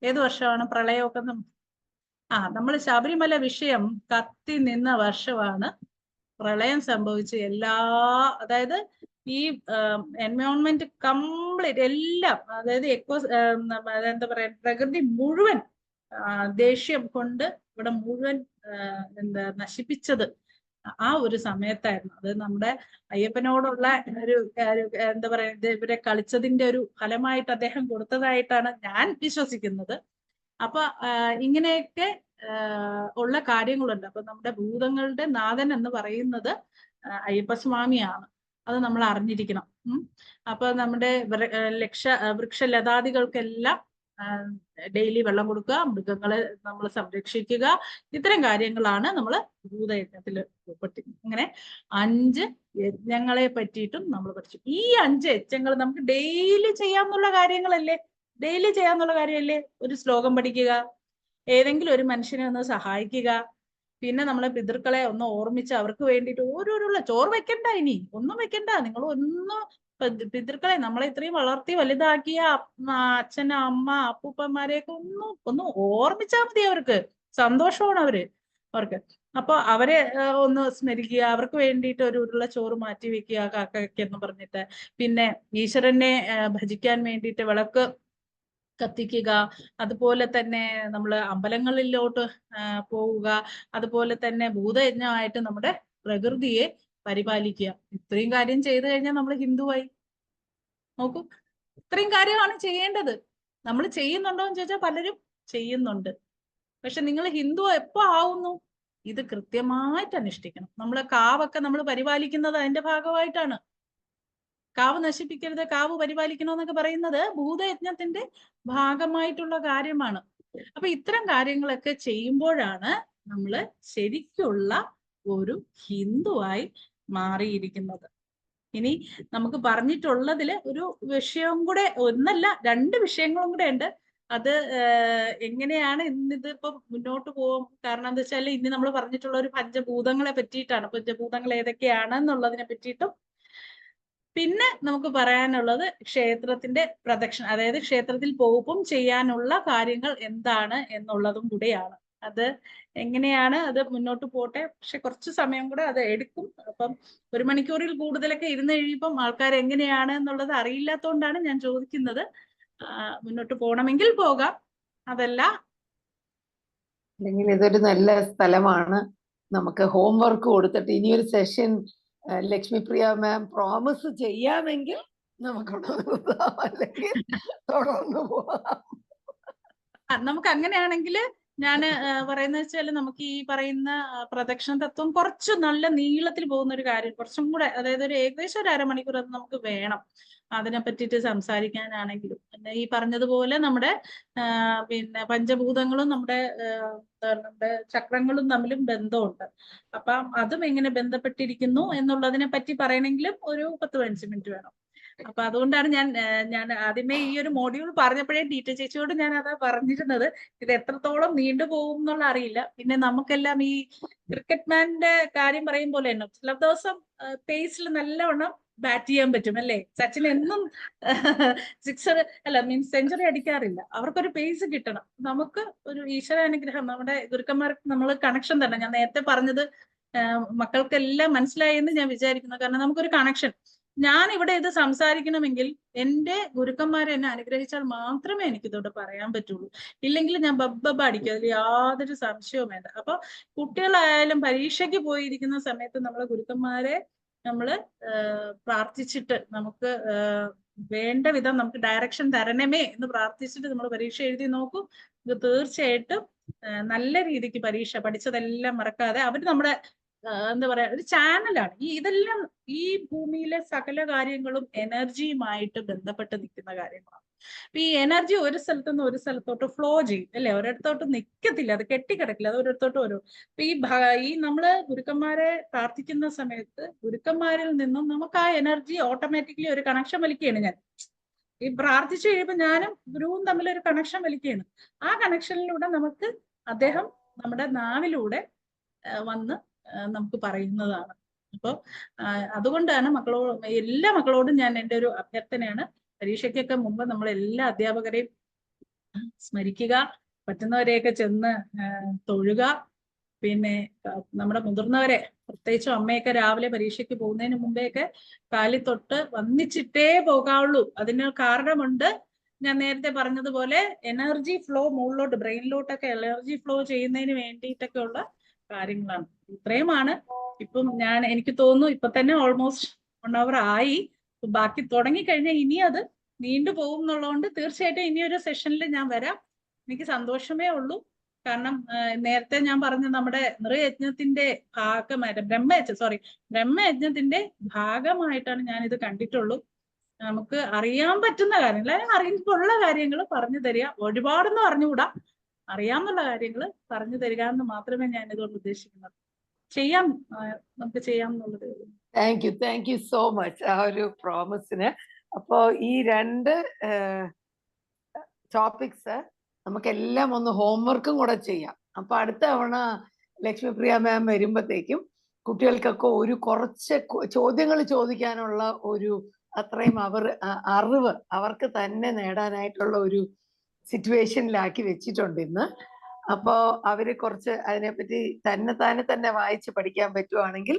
ഏത് വർഷമാണ് പ്രളയമൊക്കെ? നമ്മൾ ശബരിമല വിഷയം കത്തി നിന്ന വർഷമാണ് പ്രളയം സംഭവിച്ച അതായത് ഈ എൻവയോൺമെന്റ് കംപ്ലീറ്റ് എല്ലാം, അതായത് എന്താ പറയാ, പ്രകൃതി മുഴുവൻ ദേഷ്യം കൊണ്ട് ഇവിടെ മുഴുവൻ എന്താ നശിപ്പിച്ചത് ആ ഒരു സമയത്തായിരുന്നു. അത് നമ്മുടെ അയ്യപ്പനോടുള്ള എന്താ പറയുക, ഇവരെ കളിച്ചതിന്റെ ഒരു ഫലമായിട്ട് അദ്ദേഹം കൊടുത്തതായിട്ടാണ് ഞാൻ വിശ്വസിക്കുന്നത്. അപ്പൊ ഇങ്ങനെയൊക്കെ ഉള്ള കാര്യങ്ങളുണ്ട്. അപ്പൊ നമ്മുടെ ഭൂതങ്ങളുടെ നാഥൻ എന്ന് പറയുന്നത് അയ്യപ്പസ്വാമിയാണ്. അത് നമ്മൾ അറിഞ്ഞിരിക്കണം. അപ്പൊ നമ്മുടെ വൃക്ഷലതാദികൾക്കെല്ലാം ഡെയിലി വെള്ളം കൊടുക്കുക, മൃഗങ്ങളെ നമ്മൾ സംരക്ഷിക്കുക, ഇത്തരം കാര്യങ്ങളാണ് നമ്മൾ ഭൂതയജ്ഞത്തിൽ ഉൾപ്പെട്ടിരുന്നത്. അങ്ങനെ 5 യജ്ഞങ്ങളെ പറ്റിയിട്ടും നമ്മൾ പഠിച്ചു. ഈ 5 യജ്ഞങ്ങൾ നമുക്ക് ഡെയിലി ചെയ്യാവുന്ന കാര്യങ്ങളല്ലേ? ഡെയിലി ചെയ്യാന്നുള്ള കാര്യമല്ലേ? ഒരു ശ്ലോകം പഠിക്കുക, ഏതെങ്കിലും ഒരു മനുഷ്യനെ ഒന്ന് സഹായിക്കുക, പിന്നെ നമ്മളെ പിതൃക്കളെ ഒന്ന് ഓർമ്മിച്ച് അവർക്ക് വേണ്ടിയിട്ട് ഓരോരുള്ള ചോറ് വെക്കണ്ട, ഇനി ഒന്നും വെക്കണ്ട, നിങ്ങൾ ഒന്നും പിതൃക്കളെ നമ്മളെ ഇത്രയും വളർത്തി വലുതാക്കിയ അച്ഛൻ, അമ്മ, അപ്പൂപ്പന്മാരെയൊക്കെ ഒന്ന് ഓർമ്മിച്ചാൽ മതി. അവർക്ക് സന്തോഷമാണ് അവർക്ക്. അപ്പൊ അവരെ ഒന്ന് സ്മരിക്കുക, അവർക്ക് വേണ്ടിയിട്ട് ഒരു ഉരുള ചോറ് മാറ്റി വെക്കുക കാക്കയ്ക്ക് എന്ന് പറഞ്ഞിട്ട്. പിന്നെ ഈശ്വരനെ ഭജിക്കാൻ വേണ്ടിയിട്ട് വിളക്ക് കത്തിക്കുക, അതുപോലെ തന്നെ നമ്മൾ അമ്പലങ്ങളിലോട്ട് പോവുക, അതുപോലെ തന്നെ ഭൂതയജ്ഞമായിട്ട് നമ്മുടെ പ്രകൃതിയെ പരിപാലിക്കുക. ഇത്രയും കാര്യം ചെയ്തു കഴിഞ്ഞാൽ നമ്മൾ ഹിന്ദുവായി. നോക്കൂ, ഇത്രയും കാര്യമാണ് ചെയ്യേണ്ടത്. നമ്മൾ ചെയ്യുന്നുണ്ടോ എന്ന് ചോദിച്ചാൽ പലരും ചെയ്യുന്നുണ്ട്. പക്ഷെ നിങ്ങൾ ഹിന്ദു എപ്പോ ആവുന്നു? ഇത് കൃത്യമായിട്ട് അനുഷ്ഠിക്കണം. നമ്മളെ കാവൊക്കെ നമ്മൾ പരിപാലിക്കുന്നത് അതിന്റെ ഭാഗമായിട്ടാണ്. കാവ് നശിപ്പിക്കരുത്, കാവ് പരിപാലിക്കണമെന്നൊക്കെ പറയുന്നത് ഭൂതയജ്ഞത്തിന്റെ ഭാഗമായിട്ടുള്ള കാര്യമാണ്. അപ്പൊ ഇത്തരം കാര്യങ്ങളൊക്കെ ചെയ്യുമ്പോഴാണ് നമ്മൾ ശരിക്കുള്ള ഒരു ഹിന്ദുവായി മാറിയിരിക്കുന്നത്. ഇനി നമുക്ക് പറഞ്ഞിട്ടുള്ളതിൽ ഒരു വിഷയവും കൂടെ, ഒന്നല്ല 2 വിഷയങ്ങളും കൂടെ ഉണ്ട്. അത് എങ്ങനെയാണ് ഇന്നിതിപ്പോ മുന്നോട്ട് പോകും? കാരണം എന്താ വെച്ചാൽ ഇനി നമ്മൾ പറഞ്ഞിട്ടുള്ള ഒരു പഞ്ചഭൂതങ്ങളെ പറ്റിയിട്ടാണ്. പഞ്ചഭൂതങ്ങൾ ഏതൊക്കെയാണ് എന്നുള്ളതിനെ പറ്റിയിട്ടും പിന്നെ നമുക്ക് പറയാനുള്ളത് ക്ഷേത്രത്തിന്റെ പ്രദക്ഷിണം, അതായത് ക്ഷേത്രത്തിൽ പോകുമ്പം ചെയ്യാനുള്ള കാര്യങ്ങൾ എന്താണ് എന്നുള്ളതും കൂടെയാണ്. അത് എങ്ങനെയാണ് അത് മുന്നോട്ട് പോട്ടെ, പക്ഷെ കുറച്ച് സമയം കൂടെ അത് എടുക്കും. അപ്പം 1 മണിക്കൂറിൽ കൂടുതലൊക്കെ ഇരുന്ന് കഴിയുമ്പം ആൾക്കാർ എങ്ങനെയാണ് എന്നുള്ളത് അറിയില്ലാത്തതുകൊണ്ടാണ് ഞാൻ ചോദിക്കുന്നത്. മുന്നോട്ട് പോകണമെങ്കിൽ പോകാം, അതല്ല അല്ലെങ്കിൽ ഇതൊരു നല്ല സ്ഥലമാണ്. നമുക്ക് ഹോംവർക്ക് കൊടുത്തിട്ട് ഇനിയൊരു സെഷൻ ലക്ഷ്മിപ്രിയ മാം പ്രോമിസ് ചെയ്യാമെങ്കിൽ അല്ലെങ്കിൽ തുടർന്ന് പോവാം. നമുക്ക് അങ്ങനെയാണെങ്കിൽ ഞാൻ പറയുന്നത് വെച്ചാൽ നമുക്ക് ഈ പറയുന്ന പ്രദക്ഷിണ തത്വം കുറച്ച് നല്ല നീളത്തിൽ പോകുന്ന ഒരു കാര്യം, കുറച്ചും കൂടെ, അതായത് ഒരു ഏകദേശം ഒരു അരമണിക്കൂർ അത് നമുക്ക് വേണം അതിനെ പറ്റിയിട്ട് സംസാരിക്കാനാണെങ്കിലും. പിന്നെ ഈ പറഞ്ഞതുപോലെ നമ്മുടെ പിന്നെ പഞ്ചഭൂതങ്ങളും നമ്മുടെ ചക്രങ്ങളും തമ്മിലും ബന്ധമുണ്ട്. അപ്പം അതും എങ്ങനെ ബന്ധപ്പെട്ടിരിക്കുന്നു എന്നുള്ളതിനെ പറ്റി പറയണമെങ്കിലും ഒരു 10-15 മിനിറ്റ് വേണം. അപ്പൊ അതുകൊണ്ടാണ് ഞാൻ ആദ്യമേ ഈ ഒരു മോഡ്യൂൾ പറഞ്ഞപ്പോഴേ ടീച്ചർ ചേച്ചിയോട് ഞാൻ അതാ പറഞ്ഞിരുന്നത്, ഇത് എത്രത്തോളം നീണ്ടുപോകും എന്നുള്ള അറിയില്ല. പിന്നെ നമുക്കെല്ലാം ഈ ക്രിക്കറ്റ് മാന്റെ കാര്യം പറയും പോലെ തന്നെ ചില ദിവസം പേസിൽ നല്ലവണ്ണം ബാറ്റ് ചെയ്യാൻ പറ്റും അല്ലേ? സച്ചിൻ എന്നും സിക്സർ മീൻസ് സെഞ്ചുറി അടിക്കാറില്ല. അവർക്കൊരു പേസ് കിട്ടണം. നമുക്ക് ഒരു ഈശ്വരാനുഗ്രഹം, നമ്മുടെ ഗുരുക്കന്മാർക്ക് നമ്മൾ കണക്ഷൻ തന്നെ, ഞാൻ നേരത്തെ പറഞ്ഞത് മക്കൾക്കെല്ലാം മനസ്സിലായി എന്ന് ഞാൻ വിചാരിക്കുന്നു. കാരണം നമുക്കൊരു കണക്ഷൻ, ഞാൻ ഇവിടെ ഇത് സംസാരിക്കണമെങ്കിൽ എൻ്റെ ഗുരുക്കന്മാരെ എന്നെ അനുഗ്രഹിച്ചാൽ മാത്രമേ എനിക്കിതോടെ പറയാൻ പറ്റുള്ളൂ. ഇല്ലെങ്കിൽ ഞാൻ ബബ്ബ അടിക്കും, അതിൽ യാതൊരു സംശയവും വേണ്ട. അപ്പൊ കുട്ടികളായാലും പരീക്ഷയ്ക്ക് പോയിരിക്കുന്ന സമയത്ത് നമ്മളെ ഗുരുക്കന്മാരെ നമ്മൾ പ്രാർത്ഥിച്ചിട്ട് നമുക്ക് വേണ്ട വിധം നമുക്ക് ഡയറക്ഷൻ തരണമേ എന്ന് പ്രാർത്ഥിച്ചിട്ട് നമ്മൾ പരീക്ഷ എഴുതി നോക്കൂ. ഇത് തീർച്ചയായിട്ടും നല്ല രീതിക്ക് പരീക്ഷ പഠിച്ചതെല്ലാം മറക്കാതെ അവർ നമ്മുടെ എന്താ പറയാ ഒരു ചാനലാണ്. ഇതെല്ലാം ഈ ഭൂമിയിലെ സകല കാര്യങ്ങളും എനർജിയുമായിട്ട് ബന്ധപ്പെട്ട് നിൽക്കുന്ന കാര്യങ്ങളാണ്. അപ്പൊ ഈ എനർജി ഒരു സ്ഥലത്തു നിന്ന് ഒരു സ്ഥലത്തോട്ട് ഫ്ലോ ചെയ്യും അല്ലെ? ഒരിടത്തോട്ട് നിൽക്കത്തില്ല, അത് കെട്ടിക്കിടക്കില്ല, അത് ഒരിടത്തോട്ട് വരും. അപ്പൊ ഈ നമ്മള് ഗുരുക്കന്മാരെ പ്രാർത്ഥിക്കുന്ന സമയത്ത് ഗുരുക്കന്മാരിൽ നിന്നും നമുക്ക് ആ എനർജി ഓട്ടോമാറ്റിക്കലി ഒരു കണക്ഷൻ വലിക്കുകയാണ്. ഞാൻ ഈ പ്രാർത്ഥിച്ചു കഴിയുമ്പോൾ ഞാനും ഗുരുവും തമ്മിൽ ഒരു കണക്ഷൻ വലിക്കുകയാണ്. ആ കണക്ഷനിലൂടെ നമുക്ക് അദ്ദേഹം നമ്മുടെ നാവിലൂടെ വന്ന് നമുക്ക് പറയുന്നതാണ്. അപ്പോൾ അതുകൊണ്ടാണ് എല്ലാ മക്കളോടും ഞാൻ എൻ്റെ ഒരു അഭ്യർത്ഥനയാണ്, പരീക്ഷയ്ക്കൊക്കെ മുമ്പ് നമ്മൾ എല്ലാ അധ്യാപകരെയും സ്മരിക്കുക, പറ്റുന്നവരെയൊക്കെ ചെന്ന് തൊഴുക. പിന്നെ നമ്മുടെ മുതിർന്നവരെ, പ്രത്യേകിച്ചും അമ്മയൊക്കെ രാവിലെ പരീക്ഷയ്ക്ക് പോകുന്നതിന് മുമ്പേയൊക്കെ കാലിൽ തൊട്ട് വന്നിച്ചിട്ടേ പോകാവുള്ളൂ. അതിന് കാരണമുണ്ട്. ഞാൻ നേരത്തെ പറഞ്ഞതുപോലെ എനർജി ഫ്ലോ മുകളിലോട്ട് ബ്രെയിനിലോട്ടൊക്കെ എനർജി ഫ്ലോ ചെയ്യുന്നതിന് വേണ്ടിയിട്ടൊക്കെ ഉള്ള കാര്യങ്ങളാണ്. ഇത്രയുമാണ്. ഇപ്പം എനിക്ക് തോന്നുന്നു ഇപ്പൊ തന്നെ ഓൾമോസ്റ്റ് 1 hour ആയി. ബാക്കി തുടങ്ങിക്കഴിഞ്ഞാൽ ഇനി അത് നീണ്ടു പോകും എന്നുള്ളതുകൊണ്ട് തീർച്ചയായിട്ടും ഇനിയൊരു സെഷനിൽ ഞാൻ വരാം. എനിക്ക് സന്തോഷമേ ഉള്ളൂ. കാരണം നേരത്തെ ഞാൻ പറഞ്ഞ നമ്മുടെ നൃയജ്ഞത്തിന്റെ ഭാഗമായിട്ട് ബ്രഹ്മയജ്ഞത്തിന്റെ ഭാഗമായിട്ടാണ് ഞാൻ ഇത് കണ്ടിട്ടുള്ളൂ. നമുക്ക് അറിയാൻ പറ്റുന്ന കാര്യങ്ങൾ, അറിയുമ്പോൾ കാര്യങ്ങൾ പറഞ്ഞു തരിക. ഒരുപാടൊന്നും അറിഞ്ഞുകൂടാ, അറിയാമെന്നുള്ള കാര്യങ്ങൾ പറഞ്ഞു തരിക എന്ന് മാത്രമേ ഞാൻ ഇതുകൊണ്ട് ഉദ്ദേശിക്കുന്നത്. നമുക്ക് ചെയ്യാം എന്നുള്ളത്. താങ്ക് യു സോ മച്ച് ആ ഒരു പ്രോമിസിന്. അപ്പോ ഈ 2 ടോപ്പിക്സ് നമുക്കെല്ലാം ഒന്ന് ഹോംവർക്കും കൂടെ ചെയ്യാം. അപ്പൊ അടുത്ത തവണ ലക്ഷ്മിപ്രിയ മാം വരുമ്പോഴത്തേക്കും കുട്ടികൾക്കൊക്കെ കുറച്ച് ചോദ്യങ്ങൾ ചോദിക്കാനുള്ള അത്രയും അറിവ് അവർക്ക് തന്നെ നേടാനായിട്ടുള്ള ഒരു സിറ്റുവേഷനിലാക്കി വെച്ചിട്ടുണ്ട് ഇന്ന്. അപ്പോ അവര് കുറച്ച് അതിനെപ്പറ്റി തന്നെ വായിച്ച് പഠിക്കാൻ പറ്റുവാണെങ്കിൽ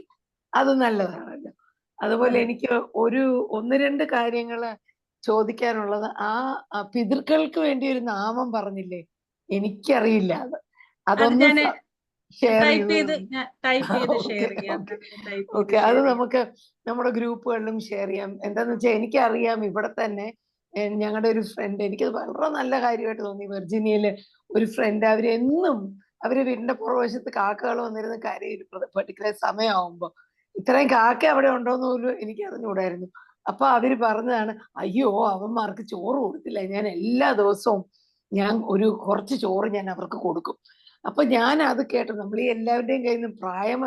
അത് നല്ലതാണല്ലോ. അതുപോലെ എനിക്ക് 1-2 കാര്യങ്ങള് ചോദിക്കാനുള്ളത്, ആ പിതൃക്കൾക്ക് വേണ്ടി ഒരു നാമം പറഞ്ഞില്ലേ, എനിക്കറിയില്ല അതൊന്ന് ഷെയർ ചെയ്ത്. ഓക്കെ, അത് നമുക്ക് നമ്മുടെ ഗ്രൂപ്പുകളിലും ഷെയർ ചെയ്യാം. എന്താന്ന് വെച്ചാൽ എനിക്കറിയാം ഇവിടെ തന്നെ ഞങ്ങളുടെ ഒരു ഫ്രണ്ട്, എനിക്കത് വളരെ നല്ല കാര്യമായിട്ട് തോന്നി. വെർജീനിയയില് ഒരു ഫ്രണ്ട്, അവര് വീടിന്റെ പുറവശത്ത് കാക്കകൾ വന്നിരുന്ന കാര്യം പെർട്ടിക്കുലർ സമയമാകുമ്പോ ഇത്രയും കാക്ക അവിടെ ഉണ്ടോന്ന് പോലും എനിക്ക് അറിഞ്ഞുകൂടായിരുന്നു. അപ്പൊ അവര് പറഞ്ഞതാണ്, അയ്യോ അവന്മാർക്ക് ചോറ് കൊടുത്തില്ല, ഞാൻ എല്ലാ ദിവസവും കുറച്ച് ചോറ് ഞാൻ അവർക്ക് കൊടുക്കും. അപ്പൊ ഞാൻ അത് കേട്ടു. നമ്മൾ ഈ എല്ലാവരുടെയും കയ്യിൽ നിന്ന് പ്രായം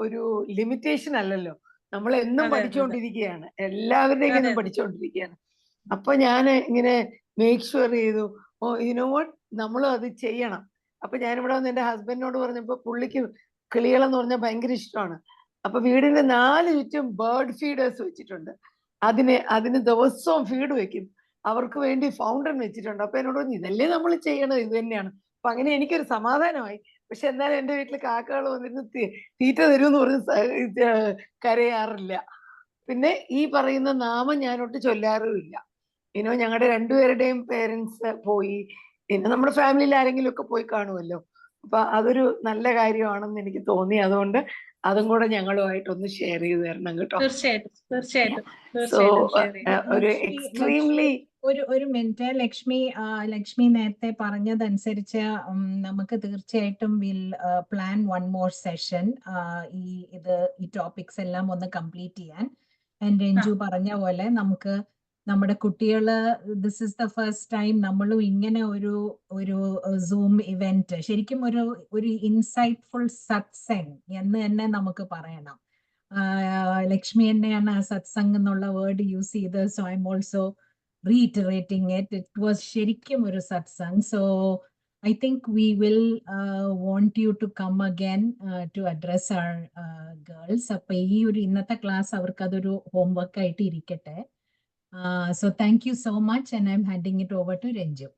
ഒരു ലിമിറ്റേഷൻ അല്ലല്ലോ, നമ്മൾ എന്നും പഠിച്ചുകൊണ്ടിരിക്കുകയാണ്, എല്ലാവരുടെയും കയ്യിൽ നിന്നും പഠിച്ചുകൊണ്ടിരിക്കുകയാണ്. അപ്പൊ ഞാൻ ഇങ്ങനെ മേക്ക് ഷുവർ ചെയ്തു, വാട്ട്, നമ്മളും അത് ചെയ്യണം. അപ്പൊ ഞാനിവിടെ വന്ന് എന്റെ ഹസ്ബൻഡിനോട് പറഞ്ഞപ്പോ പുള്ളിക്ക് കിളികളെന്ന് പറഞ്ഞാൽ ഭയങ്കര ഇഷ്ടമാണ്. അപ്പൊ വീടിന്റെ 4 ചുറ്റും ബേർഡ് ഫീഡേഴ്സ് വെച്ചിട്ടുണ്ട്. അതിന് ദിവസവും ഫീഡ് വെക്കും. അവർക്ക് വേണ്ടി ഫൗണ്ടൻ വെച്ചിട്ടുണ്ട്. അപ്പൊ എന്നോട് പറഞ്ഞു, ഇതല്ലേ നമ്മൾ ചെയ്യണത്, ഇത് തന്നെയാണ്. അപ്പൊ അങ്ങനെ എനിക്കൊരു സമാധാനമായി. പക്ഷെ എന്നാലും എന്റെ വീട്ടിൽ കാക്കകൾ വന്നിരുന്ന് തീറ്റ തരുമെന്ന് പറഞ്ഞ് കരയാറില്ല. പിന്നെ ഈ പറയുന്ന നാമം ഞാനൊട്ട് ചൊല്ലാറുമില്ല. ഞങ്ങളുടെ 2 പേരുടെയും പേരൻസ് പോയി, പിന്നെ നമ്മുടെ ഫാമിലിയിൽ ആരെങ്കിലും ഒക്കെ പോയി കാണുമല്ലോ. അപ്പൊ അതൊരു നല്ല കാര്യമാണെന്ന് എനിക്ക് തോന്നി. അതുകൊണ്ട് അതും കൂടെ ഞങ്ങളുമായിട്ടൊന്ന് ഷെയർ ചെയ്ത് തരണം കേട്ടോ. തീർച്ചയായിട്ടും. സോ ഒരു എക്സ്ട്രീംലി ഒരു മിനിറ്റ് ലക്ഷ്മി നേരത്തെ പറഞ്ഞതനുസരിച്ച് നമുക്ക് തീർച്ചയായിട്ടും പ്ലാൻ 1 more സെഷൻ ഈ ടോപ്പിക്സ് എല്ലാം ഒന്ന് കംപ്ലീറ്റ് ചെയ്യാൻ. രഞ്ജു പറഞ്ഞ പോലെ നമുക്ക് നമ്മുടെ കുട്ടികള് this is the first time നമ്മളും ഇങ്ങനെ ഒരു സൂം ഇവന്റ്, ശരിക്കും ഒരു ഇൻസൈറ്റ്ഫുൾ സത്സംഗ് എന്ന് തന്നെ നമുക്ക് പറയണം. ലക്ഷ്മി തന്നെയാണ് ആ സത്സംഗ് എന്നുള്ള വേർഡ് യൂസ് ചെയ്തത്. So I am also reiterating it. It was ശരിക്കും ഒരു satsang. So I think we will want you to come again to address our girls. അപ്പൊ ഈ ഇന്നത്തെ ക്ലാസ് അവർക്ക് അതൊരു ഹോംവർക്ക് ആയിട്ട് ഇരിക്കട്ടെ. So thank you so much and I'm handing it over to Renju.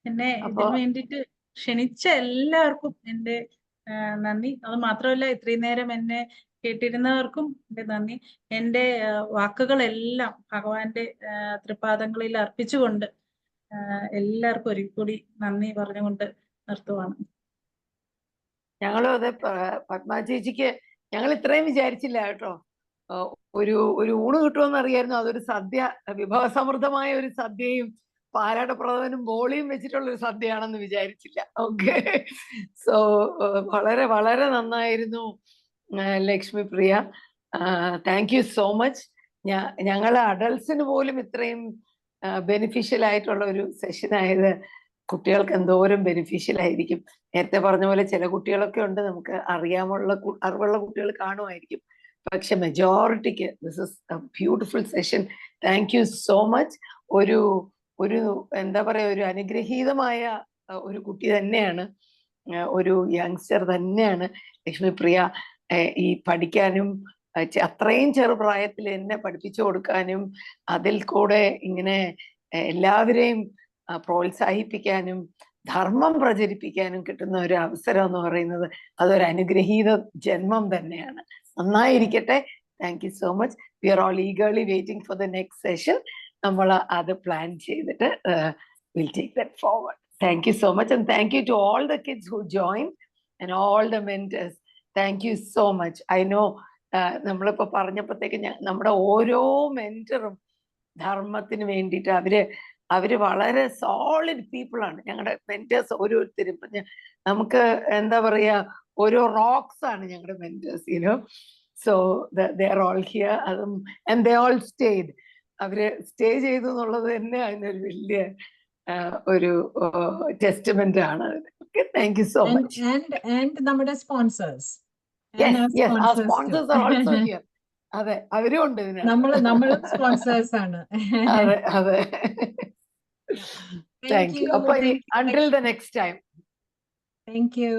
എന്നെ ഇതിനു വേണ്ടിയിട്ട് ക്ഷണിച്ച എല്ലാവർക്കും എന്റെ നന്ദി. അത് മാത്രമല്ല, ഇത്രയും നേരം എന്നെ കേട്ടിരുന്നവർക്കും എന്റെ നന്ദി. എന്റെ വാക്കുകളെല്ലാം ഭഗവാന്റെ തൃപാദങ്ങളിൽ അർപ്പിച്ചുകൊണ്ട് എല്ലാവർക്കും ഒരിക്കൽ നന്ദി പറഞ്ഞുകൊണ്ട് നിർത്തുവാണ്. ഞങ്ങളും അതെ, പത്മ ചേച്ചിക്ക് ഞങ്ങൾ ഇത്രയും വിചാരിച്ചില്ല കേട്ടോ. ഒരു ഊണ് കിട്ടുമെന്ന് അറിയായിരുന്നു. അതൊരു സദ്യ, വിഭവസമൃദ്ധമായ ഒരു സദ്യയും പാലാടപ്രഥമനും ബോളിയും വെച്ചിട്ടുള്ള ഒരു സദ്യയാണെന്ന് വിചാരിച്ചില്ല. ഓക്കെ, സോ വളരെ വളരെ നന്നായിരുന്നു Lakshmipriya. Thank you so much. ഞങ്ങളെ അഡൾട്ട്സിന് പോലും ഇത്രയും ബെനിഫിഷ്യൽ ആയിട്ടുള്ള ഒരു സെഷൻ ആയത് കുട്ടികൾക്ക് എന്തോരം ബെനിഫിഷ്യൽ ആയിരിക്കും. നേരത്തെ പറഞ്ഞ പോലെ ചില കുട്ടികളൊക്കെ ഉണ്ട്, നമുക്ക് അറിവുള്ള കുട്ടികൾ കാണുമായിരിക്കും. പക്ഷെ മെജോറിറ്റിക്ക് this is a beautiful session. Thank you so much. ഒരു എന്താ പറയാ, ഒരു അനുഗ്രഹീതമായ ഒരു കുട്ടി തന്നെയാണ്, ഒരു യങ്സ്റ്റർ തന്നെയാണ് ലക്ഷ്മിപ്രിയ. ഈ പഠിക്കാനും അത്രയും ചെറുപ്രായത്തിൽ എന്നെ പഠിപ്പിച്ചു കൊടുക്കാനും അതിൽ കൂടെ ഇങ്ങനെ എല്ലാവരെയും പ്രോത്സാഹിപ്പിക്കാനും ധർമ്മം പ്രചരിപ്പിക്കാനും കിട്ടുന്ന ഒരു അവസരം എന്ന് പറയുന്നത് അതൊരു അനുഗ്രഹീത ജന്മം തന്നെയാണ്. നന്നായിരിക്കട്ടെ. Thank you so much. we are all eagerly waiting for the next session. നമ്മൾ അത് പ്ലാൻ ചെയ്തിട്ട് we'll take that forward. Thank you so much, and thank you to all the kids who joined and all the mentors. Thank you so much. I know നമ്മളിപ്പോ പറഞ്ഞപ്പോഴത്തേക്ക് നമ്മുടെ ഓരോ മെന്ററും ധർമ്മത്തിന് വേണ്ടിയിട്ട് അവര് വളരെ സോളിഡ് പീപ്പിൾ ആണ് ഞങ്ങളുടെ മെന്റേഴ്സ് ഓരോരുത്തരും. നമുക്ക് എന്താ പറയാ, ഓരോ റോക്സ് ആണ് ഞങ്ങളുടെ mentors, you know. So they are all here, and they all stayed. അവര് സ്റ്റേ ചെയ്തു എന്നുള്ളത് തന്നെ അതിനൊരു വലിയ ഒരു ടെസ്റ്റ്മെന്റ് ആണ്. Thank you so much. And നമ്മുടെ sponsors, our sponsors are also here. അതെ, അവരും ഉണ്ട് ഇതിനകത്ത്. നമ്മളും സ്പോൺസേഴ്സ് ആണ്. അതെ. Thank you. അപ്പൊ until the next time. Thank you.